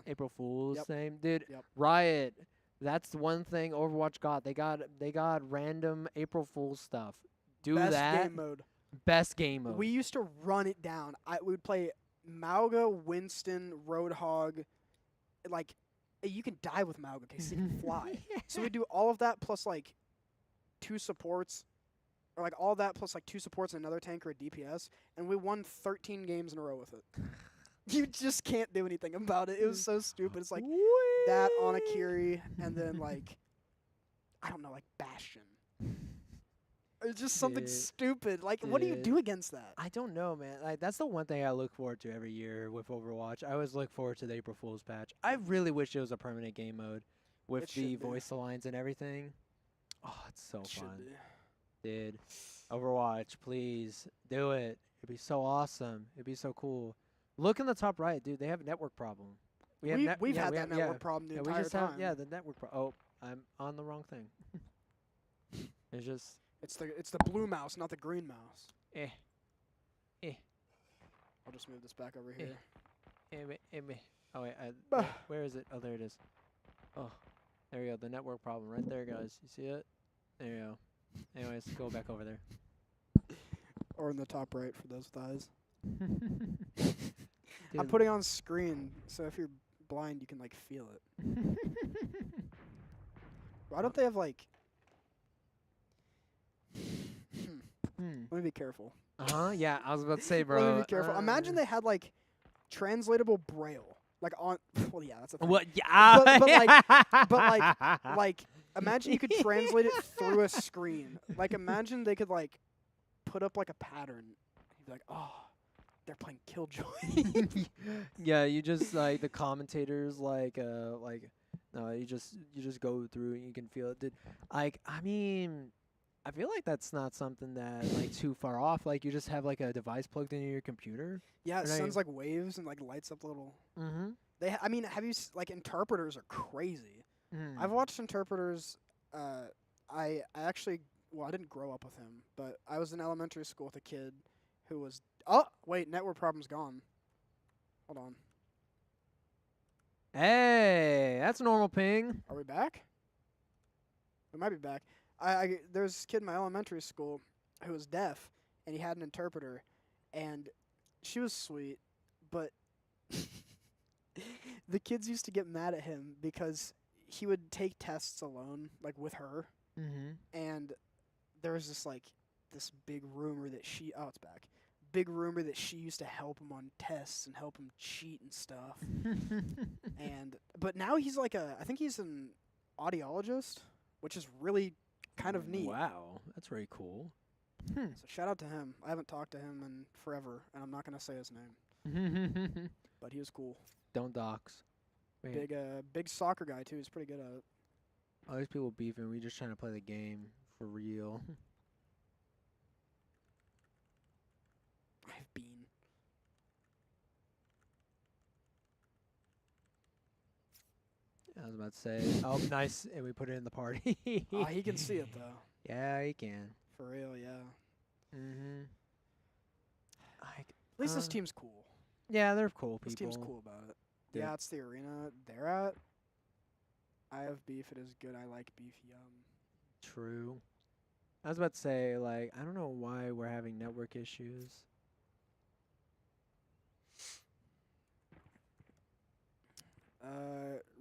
April Fool's Yep. thing, dude. Yep. Riot. That's the one thing Overwatch got. They got random April Fool's stuff. Do best that. game mode. Best game mode. We used to run it down. We would play Mauga, Winston, Roadhog. Like, you can die with Mauga because he can fly. So we do all of that plus like 2 supports, or like all that plus like 2 supports and another tank or a DPS, and we won 13 games in a row with it. You just can't do anything about it. It was so stupid. It's like that on Akiri, and then like, I don't know, like Bastion. It's just something Dude. stupid. Like, what do you Dude. do against that? I don't know, man. Like that's the one thing I look forward to every year with Overwatch. I always look forward to the April Fool's patch. I really wish it was a permanent game mode with It the should be. voice lines and everything. Oh, it's so It should fun. be. Dude. Overwatch, please do it. It'd be so awesome. It'd be so cool. Look in the top right, dude. They have a network problem. We've had that network problem the we entire just time. have the network oh, I'm on the wrong thing. It's just It's the blue mouse, not the green mouse. I'll just move this back over here. Oh wait, where is it? Oh, there it is. Oh, there we go. The network problem right there, guys. You see it? There you go. Anyways, go back over there. Or in the top right for those with eyes. Dude, I'm putting on screen, so if you're blind, you can like feel it. Why don't they have like? Let me be careful. Yeah, I was about to say, bro. Let me be careful. Imagine they had like translatable braille, like on. Well, yeah, that's a thing. What? Yeah. Like, imagine you could translate it through a screen. Like, imagine they could like put up like a pattern. You'd be like, oh, they're playing Killjoy. Yeah, you just like the commentators no, you just go through and you can feel it. Dude, like I mean, I feel like that's not something that like too far off. Like you just have like a device plugged into your computer. Yeah, it Right. sends like waves and like lights up little. Mm-hmm. I mean, have you like interpreters are crazy. Mm. I've watched interpreters. I actually, well, I didn't grow up with him, but I was in elementary school with a kid who was. Oh wait, network problem's gone. Hold on. Hey, that's a normal ping. Are we back? We might be back. There was this kid in my elementary school who was deaf, and he had an interpreter, and she was sweet, but the kids used to get mad at him because he would take tests alone, like with her, Mm-hmm. and there was this big rumor that it's back. Big rumor that she used to help him on tests and help him cheat and stuff. But now he's I think he's an audiologist, which is really kind of neat. Wow, that's very cool. So shout out to him. I haven't talked to him in forever, and I'm not gonna say his name, but he was cool. Don't dox. Wait, Big soccer guy too. He's pretty good at it. all these people beefing. We just trying to play the game for real. I have Bean. I was about to say, oh, nice, and we put it in the party. He can see it though. Yeah, he can. For real, yeah. Mm-hmm. At least this team's cool. Yeah, they're cool people. This team's cool about it. Yeah. Yeah, it's the arena they're at. I have beef. It is good. I like beef. Yum. True. I was about to say, I don't know why we're having network issues.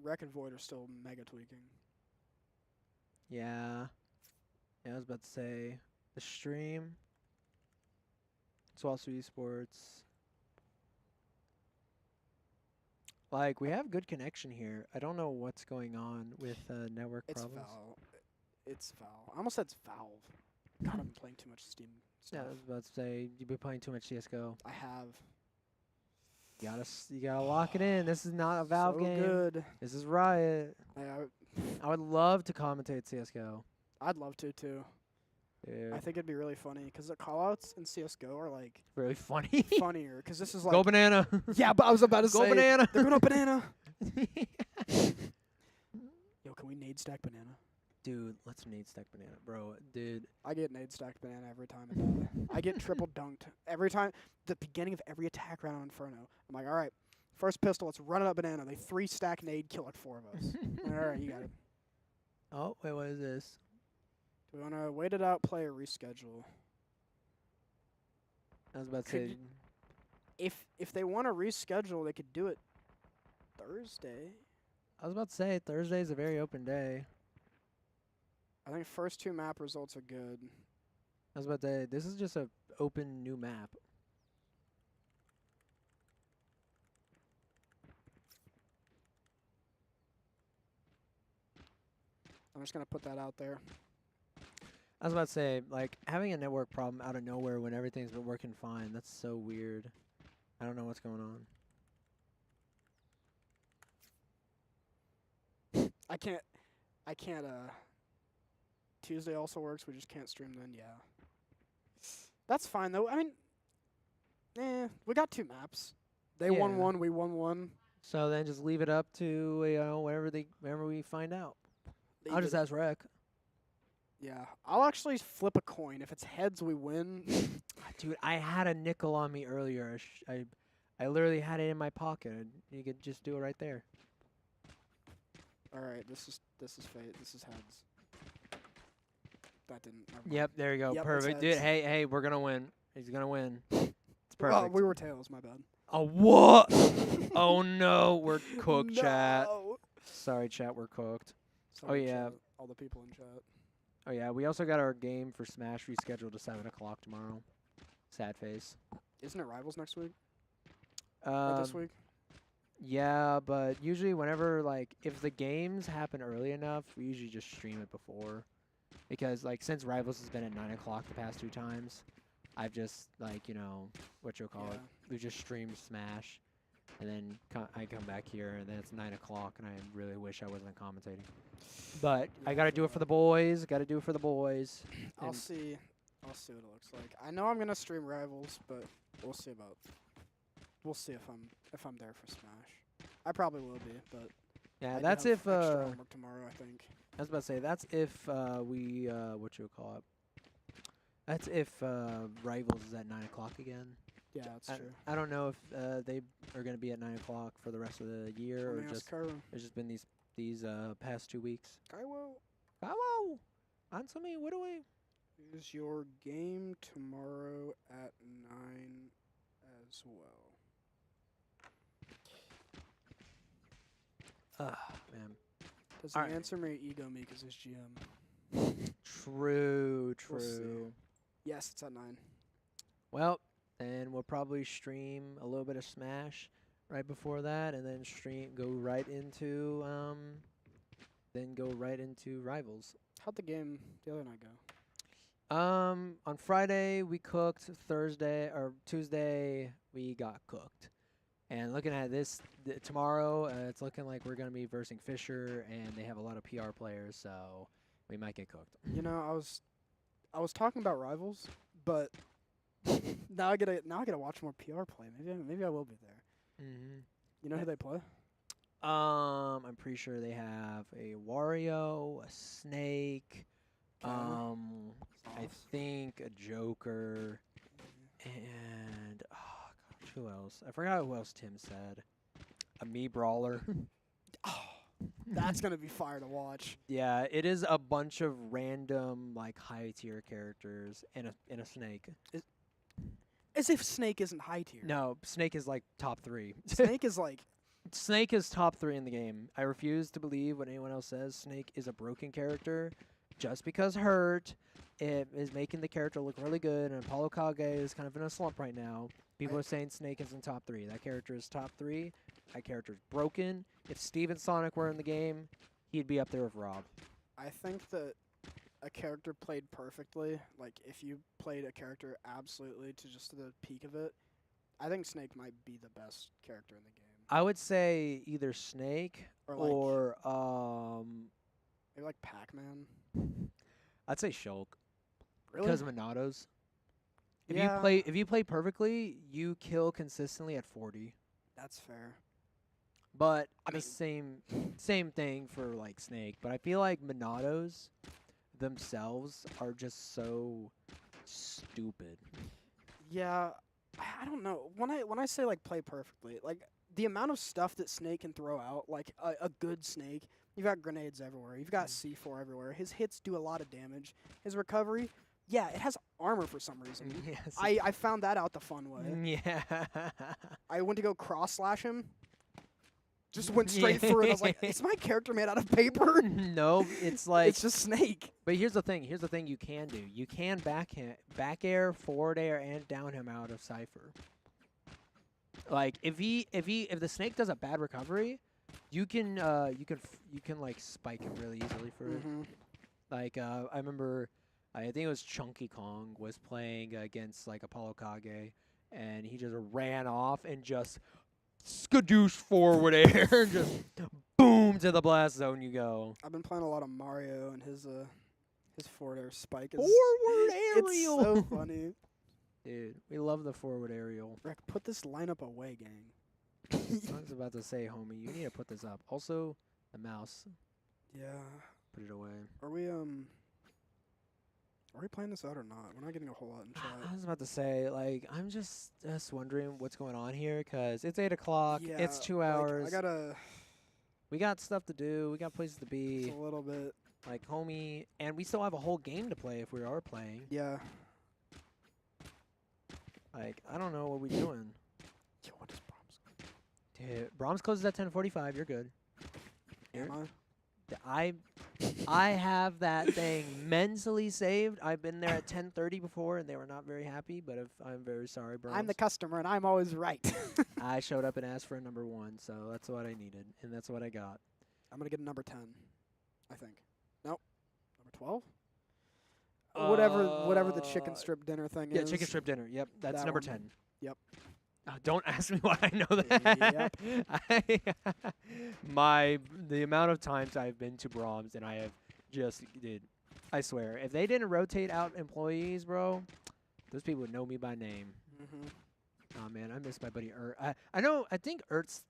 Wreck and Void are still mega tweaking. Yeah. Yeah, I was about to say, the stream. SWOSU Esports. We have good connection here. I don't know what's going on with network It's problems. Valve. It's Valve. I almost said it's Valve. God, I've been playing too much Steam Yeah, stuff. I was about to say, you've been playing too much CSGO. I have. You gotta lock it in. This is not a Valve so game. good. This is Riot. I would love to commentate CSGO. I'd love to too. Dude, I think it'd be really funny because the callouts in CS:GO are really funny. funnier because this is Go banana. yeah, but I was about to Go say banana. they're going up banana. Yo, can we nade stack banana? Dude, let's nade stack banana, bro. Dude, I get nade stacked banana every time. I die. I get triple dunked every time. The beginning of every attack round on Inferno. I'm like, all right, first pistol, let's run it up banana. They 3-stack nade, kill like 4 of us. All right, you got it. oh wait, what is this? Do we want to wait it out, play, or reschedule? I was about to Could say. If they want to reschedule, they could do it Thursday. I was about to say Thursday's a very open day. I think first 2 map results are good. I was about to say this is just a open new map. I'm just gonna put that out there. I was about to say, having a network problem out of nowhere when everything's been working fine, that's so weird. I don't know what's going on. I can't. Tuesday also works. We just can't stream then. Yeah. That's fine though. I mean, we got 2 maps. They won Yeah. 1. We won 1. So then just leave it up to, whenever we find out. I'll just ask Rec. Yeah, I'll actually flip a coin. If it's heads, we win. Dude, I had a nickel on me earlier. I literally had it in my pocket. You could just do it right there. All right, this is fate. This is heads. That didn't. Never mind. Yep, there you go. Yep, it's Perfect. Dude, heads. hey, we're gonna win. He's gonna win. It's Oh, perfect. we were tails. My bad. Oh, what? Oh, no. We're cooked, chat. No. Sorry, chat. We're cooked. Sorry, yeah. chat, all the people in chat. Oh, yeah. We also got our game for Smash rescheduled to 7 o'clock tomorrow. Sad face. Isn't it Rivals next week? Or this week? Yeah, but usually whenever, if the games happen early enough, we usually just stream it before. Because, since Rivals has been at 9 o'clock the past 2 times, I've just, what you'll call it. We just streamed Smash. And then I come back here, and then it's 9 o'clock, and I really wish I wasn't commentating. But I got to do it for the boys. Got to do it for the boys. I'll And see. I'll see what it looks like. I know I'm gonna stream Rivals, but we'll see if I'm there for Smash. I probably will be, but Yeah, I do that's have if extra homework tomorrow, I think. I was about to say that's if we what you would call it. That's if Rivals is at 9 o'clock again. Yeah, that's true. I don't know if they are going to be at 9 o'clock for the rest of the year Let or me ask just Cairo. there's just been these past 2 weeks. Cairo, Hello, answer me. What do we? is your game tomorrow at 9 as well? Man. Does he Alright. answer me or ego me because he's GM? True, We'll see. true. Yes, it's at 9. Well, then we'll probably stream a little bit of Smash right before that, and then go right into Rivals. How'd the game the other night go? On Friday we cooked. Tuesday we got cooked. And looking at this tomorrow, it's looking like we're gonna be versing Fisher, and they have a lot of PR players, so we might get cooked. You know, I was talking about Rivals, but now I gotta watch more PR play. Maybe I will be there. Mm-hmm. You know who they play? I'm pretty sure they have a Wario, a Snake, Okay. I Sauce. think a Joker, and oh gosh, who else? I forgot who else Tim said. A Me Brawler. Oh, that's gonna be fire to watch. Yeah, it is a bunch of random like high tier characters and a Snake. As if Snake isn't high tier. No, Snake is like top 3. Snake is like Snake is top 3 in the game. I refuse to believe what anyone else says. Snake is a broken character. Just because Hurt it is making the character look really good, and Apollo Kage is kind of in a slump right now. People are saying Snake is in top 3. That character is top 3. That character is broken. If Steven Sonic were in the game, he'd be up there with Rob. I think that a character played perfectly, like if you played a character absolutely to just the peak of it, I think Snake might be the best character in the game. I would say either Snake Or like or maybe like Pac-Man. I'd say Shulk Really? because of Monados. If Yeah. you play perfectly, you kill consistently at 40. That's fair. But I the mean- same thing for like Snake. But I feel like Monados themselves are just so stupid. Yeah, I don't know. When I say like play perfectly, like the amount of stuff that Snake can throw out, like a good Snake, you've got grenades everywhere. You've got C4 everywhere. His hits do a lot of damage. His recovery, yeah, it has armor for some reason. Yes. I found that out the fun way. Yeah. I went to go cross slash him. Just went straight through it. I was like, is my character made out of paper? No, it's like. It's just Snake. But here's the thing. Here's the thing you can do. You can back air, forward air, and down him out of Cypher. Like if the Snake does a bad recovery, you can like spike him really easily for it. Mm-hmm. Like I remember, I think it was Chunky Kong was playing against like Apollo Kage, and he just ran off and just skadoosh forward air, and just boom to the blast zone you go. I've been playing a lot of Mario, and his forward air spike is Forward it's aerial. so funny. Dude, we love the forward aerial. Rick, put this lineup away, gang. I was about to say, homie, you need to put this up. Also, the mouse, Yeah. put it away. Are we playing this out or not? We're not getting a whole lot in chat. I was about to say, like, I'm just wondering what's going on here, 'cause it's 8 o'clock. Yeah, It's 2 like, hours. I gotta. We got stuff to do. We got places to It's be. a little bit. Like, homie, and we still have a whole game to play if we are playing. Yeah. Like, I don't know what we're doing. Yo, what is Brahms? Dude, Brahms closes at 10:45. You're good. Am I? I have that thing mentally saved. I've been there at 10:30 before, and they were not very happy. But I'm very sorry, Brahms. I'm the customer, and I'm always right. I showed up and asked for a number 1, so that's what I needed, and that's what I got. I'm gonna get a number 10. I think. Nope. Number 12. Whatever the chicken strip dinner thing Yeah, is. chicken strip dinner. Yep, that's That number one. 10. Yep. Don't ask me why I know that. The amount of times I've been to Brahms and I have just I swear, if they didn't rotate out employees, bro, those people would know me by name. Mm-hmm. Oh man, I miss my buddy Ert. I think Ert's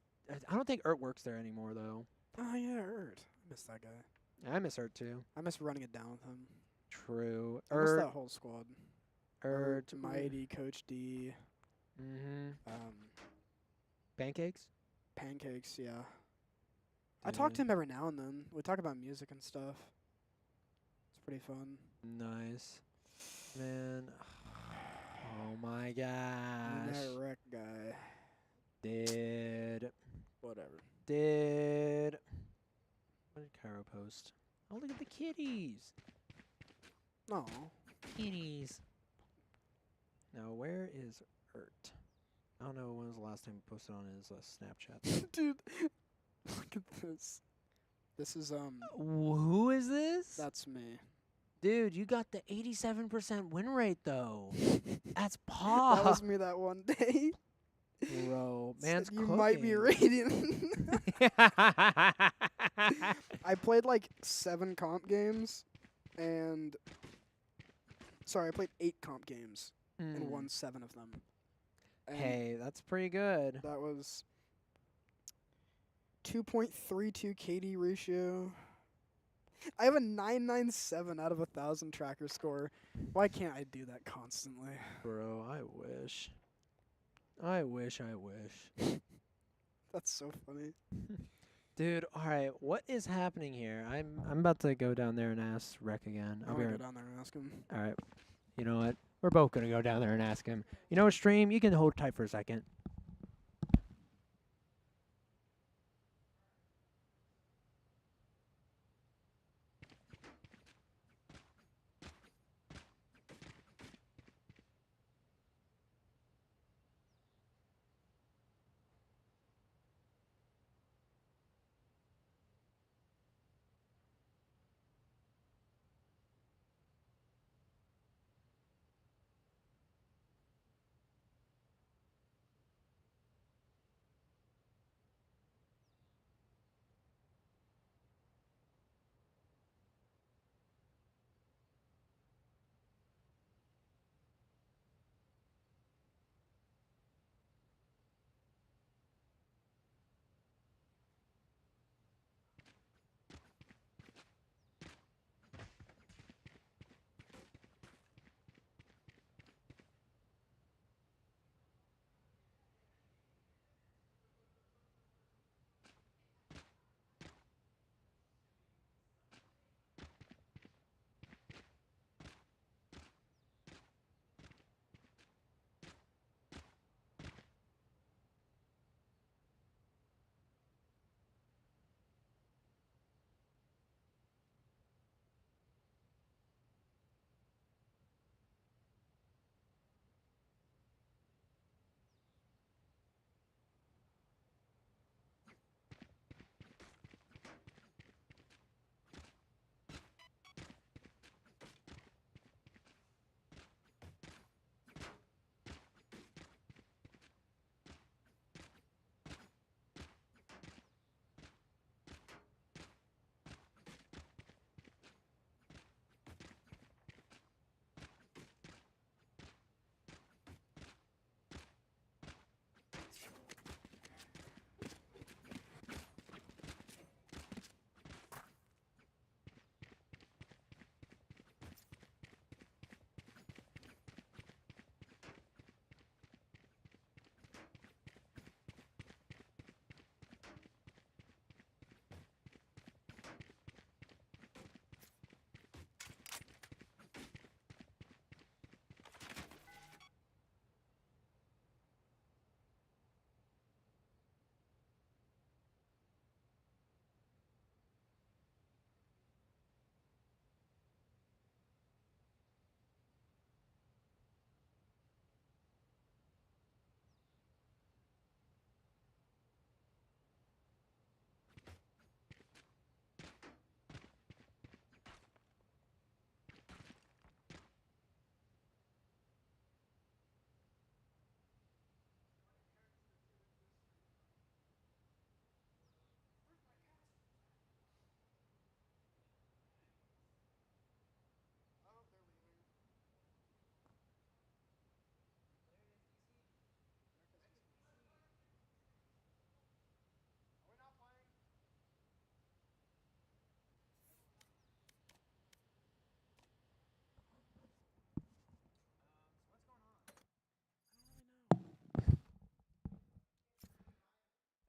I don't think Ert works there anymore though. Oh yeah, Ert. I miss that guy. I miss Ert too. I miss running it down with him. True. I miss that Ert. whole squad. Ert. Mighty, Coach D, Pancakes. Pancakes. Yeah. I talk to him every now and then. We talk about music and stuff. It's pretty fun. Nice. Man. Oh my And gosh. that wreck guy. Whatever. What did Cairo post? Oh, look at the kitties. No. Kitties. Now, where is Ert? I don't know when was the last time he posted on his Snapchat. Dude, look at this. This is Who is this? That's me. Dude, you got the 87% win rate though. That's pop. That was me that one day. Bro, Said man's you might be cooking. radiant. I played like 7 comp games, and I played 8 comp games and won 7 of them. And Hey, that's pretty good. that was 2.32 KD ratio. I have a 997 out of 1,000 tracker score. Why can't I do that constantly? Bro, I wish. I wish. That's so funny. Dude, alright, what is happening here? I'm about to go down there and ask Rec again. I I'll be want to right. go down there and ask him. Alright. You know what? We're both gonna go down there and ask him. You know what, Stream? You can hold tight for a second.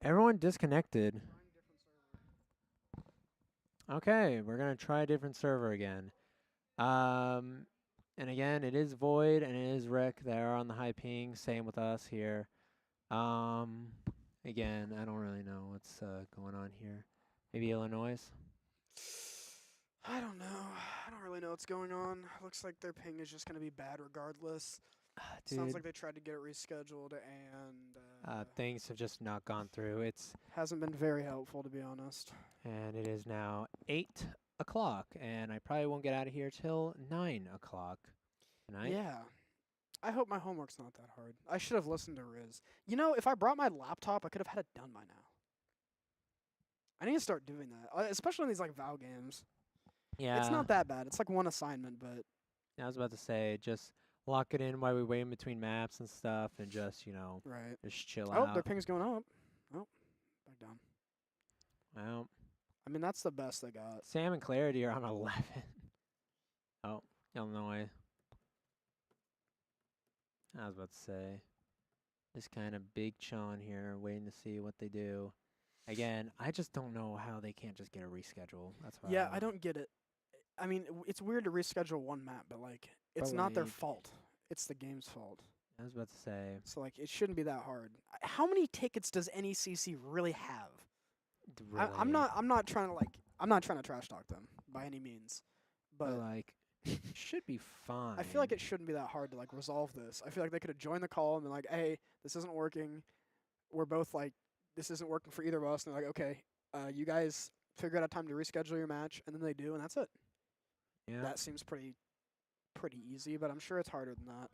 Everyone disconnected. Okay, we're gonna try a different server again. And again, it is Void and it is Rick. They're on the high ping. Same with us here. Again, I don't really know what's going on here. Maybe Illinois. I don't know. I don't really know what's going on. Looks like their ping is just going to be bad regardless. Dude, Sounds like they tried to get it rescheduled and things have just not gone through. It's hasn't been very helpful, to be honest. and it is now 8 o'clock, and I probably won't get out of here till 9 o'clock tonight. Yeah. I hope my homework's not that hard. I should have listened to Riz. You know, if I brought my laptop, I could have had it done by now. I need to start doing that, especially in these like Val games. Yeah. It's not that bad. It's like one assignment, but I was about to say, just lock it in while we wait in between maps and stuff, and just, right. just chill Oh, out. their ping's going up. Oh, back down. Well, I mean, that's the best they got. Sam and Clarity are on 11. Oh, Illinois. I was about to say, just kind of big chillin' here, waiting to see what they do. Again, I just don't know how they can't just get a reschedule. That's why. Yeah, I don't get it. I mean, it's weird to reschedule one map, but like, it's But, not their like- fault. It's the game's fault. I was about to say, So like, it shouldn't be that hard. How many tickets does NECC really have? really, I'm not trying to trash talk them by any means, but but like, should be fine. I feel like it shouldn't be that hard to like resolve this. I feel like they could have joined the call and been like, "Hey, this isn't working. We're both like, this isn't working for either of us." And they're like, "Okay, you guys figure out a time to reschedule your match," and then they do, and that's it. Yeah. That seems pretty easy, but I'm sure it's harder than that.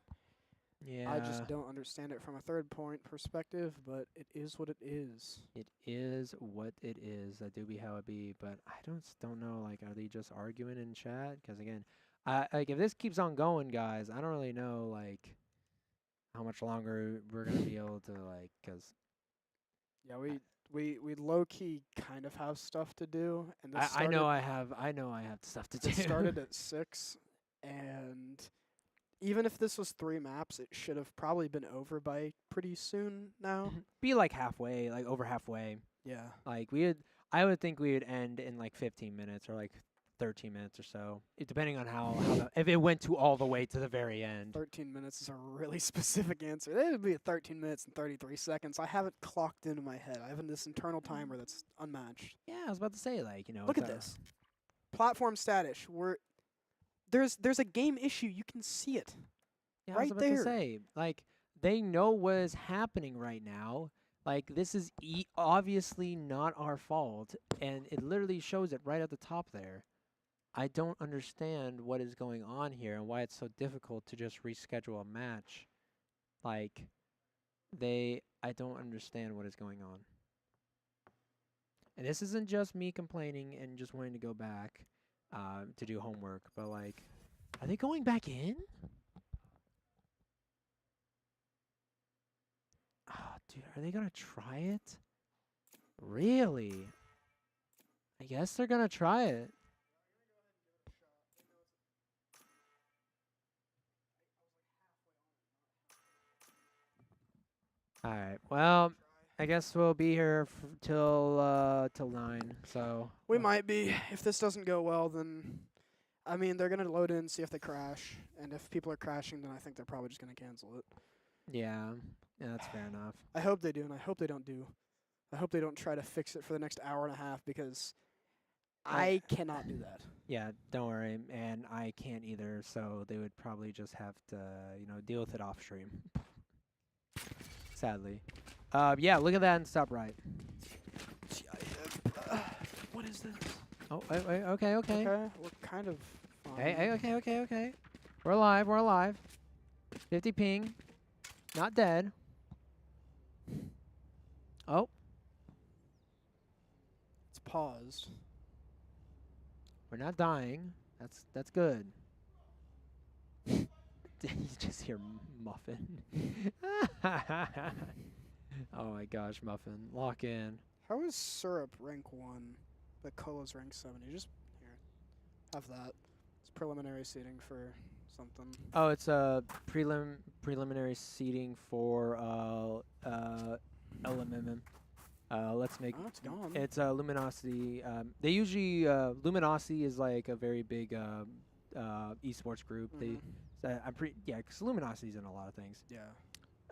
Yeah. I just don't understand it from a third point perspective, but it is what it is. It is what it is. That do be how it be, but I don't know. Like, are they just arguing in chat? Because again, like if this keeps on going, guys, I don't really know like how much longer we're gonna be able to like. Because Yeah, we low key kind of have stuff to do, and this I know started- I have stuff to do. It started at 6, and even if this was 3 maps, it should have probably been over by pretty soon now. be like halfway, like over halfway. Yeah. Like I would think we would end in like 15 minutes or like 13 minutes or so, depending on how if it went to all the way to the very end. 13 minutes is a really specific answer. It would be 13 minutes and 33 seconds. I have it clocked into my head. I have this internal timer that's unmatched. Yeah, I was about to say like Look at it's this. Platform status. There's a game issue. You can see it. Yeah, right I was about there. to say, like, they know what is happening right now. Like, this is obviously not our fault, and it literally shows it right at the top there. I don't understand what is going on here and why it's so difficult to just reschedule a match. Like, I don't understand what is going on. And this isn't just me complaining and just wanting to go back to do homework, but, like, are they going back in? Oh, dude, are they gonna try it? Really? I guess they're gonna try it. All right. Well, I guess we'll be here till 9. So We might be. If this doesn't go well, then I mean they're gonna load in, see if they crash, and if people are crashing, then I think they're probably just gonna cancel it. yeah, that's fair enough. I hope they do, and I hope they don't do. I hope they don't try to fix it for the next hour and a half because I cannot do that. Yeah, don't worry, and I can't either. So they would probably just have to, deal with it off stream. Sadly. Yeah, look at that and stop right. What is this? Oh, wait, okay. Okay, we're kind of fine. Hey, okay. We're alive. 50 ping. Not dead. Oh, It's paused. we're not dying. That's good. You just hear Muffin. Oh my gosh, Muffin. Lock in. How is Syrup rank 1, but Cola's rank 7? You just here. Have that. It's preliminary seating for something. Oh, it's a preliminary seating for LMM. Let's make Oh, it's gone. it's Luminosity. They usually Luminosity is like a very big esports group. Mhm. I'm pretty because Luminosity's in a lot of things. Yeah.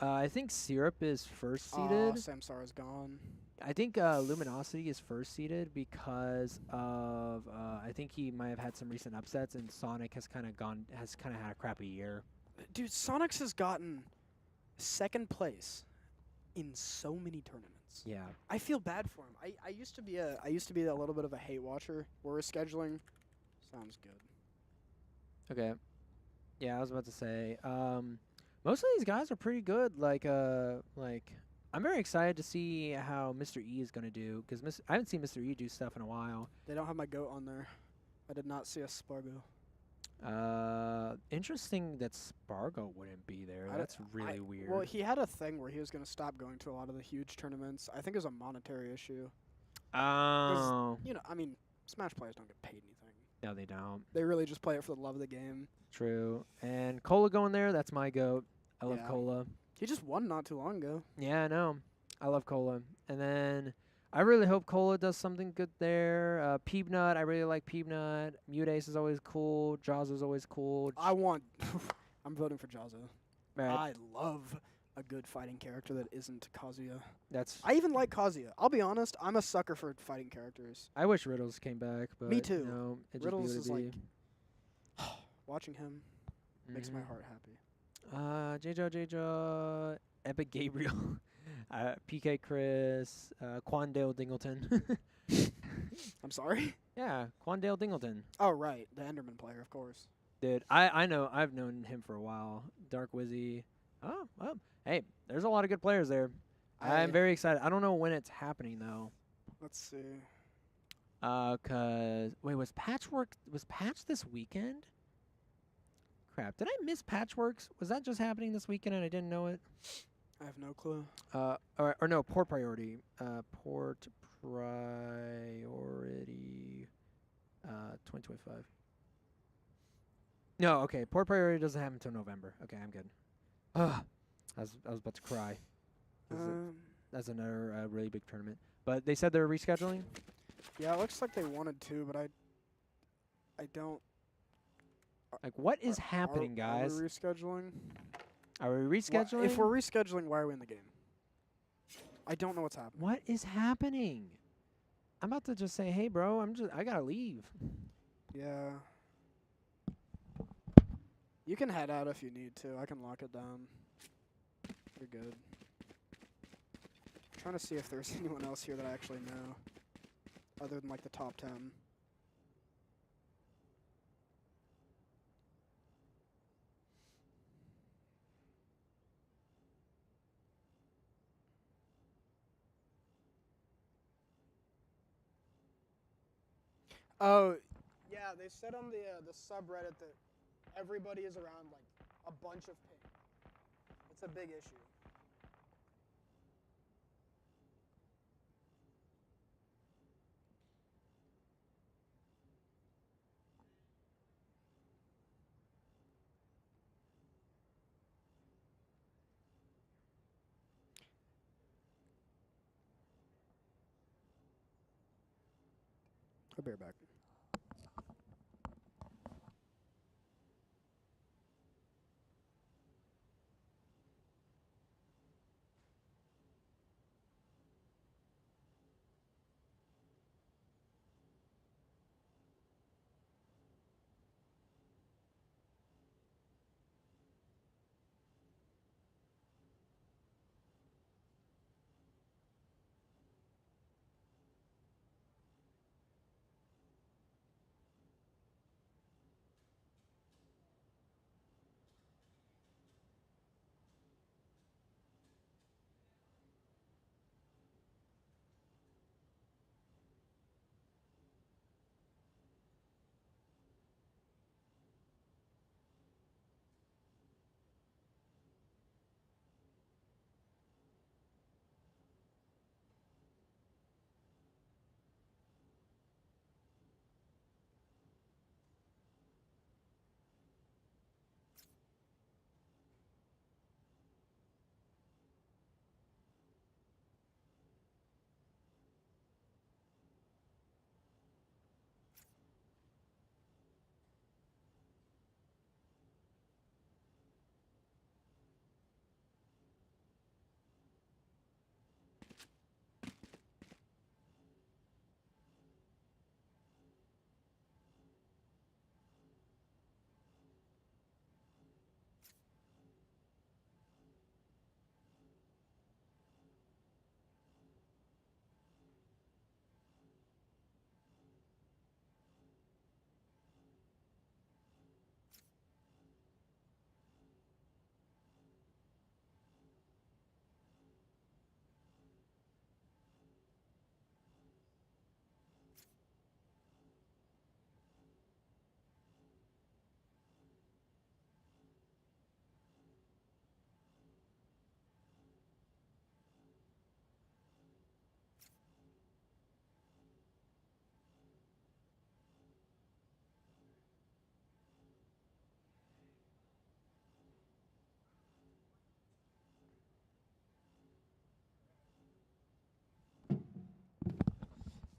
I think Syrup is first Oh, seeded. Samsara is gone. I think Luminosity is first seeded because of I think he might have had some recent upsets, and Sonic has kind of had a crappy year. Dude, Sonics has gotten second place in so many tournaments. Yeah. I feel bad for him. I used to be a little bit of a hate watcher. Where scheduling sounds good. Okay. Yeah, I was about to say. Most of these guys are pretty good. Like I'm very excited to see how Mr. E is gonna do because I haven't seen Mr. E do stuff in a while. They don't have my goat on there. I did not see a Spargo. Interesting that Spargo wouldn't be there. That's really weird. Well, he had a thing where he was going to stop going to a lot of the huge tournaments. I think it was a monetary issue. Oh. You know, I mean, Smash players don't get paid anything. No, they don't. They really just play it for the love of the game. True. And Cola going there, that's my goat. I love Yeah. Cola. He just won not too long ago. Yeah, I know. I love Cola. And then I really hope Cola does something good there. Peanut, I really like Peanut. Mutace is always cool. Jaws is always cool. I'm voting for Jazza. Right. I love a good fighting character that isn't Kazuya. That's. I even like Kazuya. I'll be honest, I'm a sucker for fighting characters. I wish Riddles came back, but Me too. No, it Riddles just is be what it like be. watching him makes my Mhm. heart happy. J-Jaw, Epic Gabriel, PK Chris, Quandale Dingleton. I'm sorry. Yeah, Quandale Dingleton. Oh right, the Enderman player, of course. Dude, I know. I've known him for a while. Dark Wizzy. Oh, well. Hey, there's a lot of good players there. I'm very excited. I don't know when it's happening, though. Let's see. 'Cause wait, was Patch this weekend? Crap, did I miss Patchworks? Was that just happening this weekend and I didn't know it? I have no clue. Or no, Port Priority. Port Priority 2025. No, okay. Port Priority doesn't happen until November. Okay, I'm good. Ugh. I was about to cry. That's another really big tournament. But they said they're rescheduling? Yeah, it looks like they wanted to, but I don't. Like, what is happening, guys? Are we rescheduling? Are we rescheduling? If we're rescheduling, why are we in the game? I don't know what's happening. What is happening? I'm about to just say, hey, bro, I gotta leave. Yeah. You can head out if you need to. I can lock it down. You're good. I'm trying to see if there's anyone else here that I actually know, other than like the top 10. Oh, yeah, they said on the subreddit that everybody is around like a bunch of ping. It's a big issue. I'll be right back.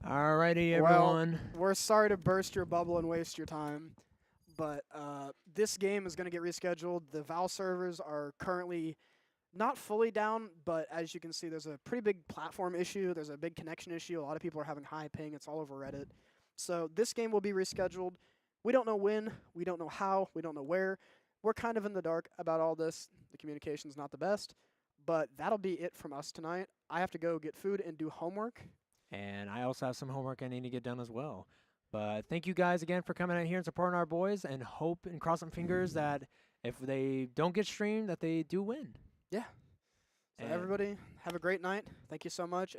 Alrighty, Well, everyone. we're sorry to burst your bubble and waste your time, but this game is going to get rescheduled. The Val servers are currently not fully down, but as you can see, there's a pretty big platform issue. There's a big connection issue. A lot of people are having high ping. It's all over Reddit. So this game will be rescheduled. We don't know when. We don't know how. We don't know where. We're kind of in the dark about all this. The communication's not the best, but that'll be it from us tonight. I have to go get food and do homework. And I also have some homework I need to get done as well. But thank you guys again for coming out here and supporting our boys, and hope and cross some fingers that if they don't get streamed, that they do win. Yeah. So And- everybody, have a great night. Thank you so much.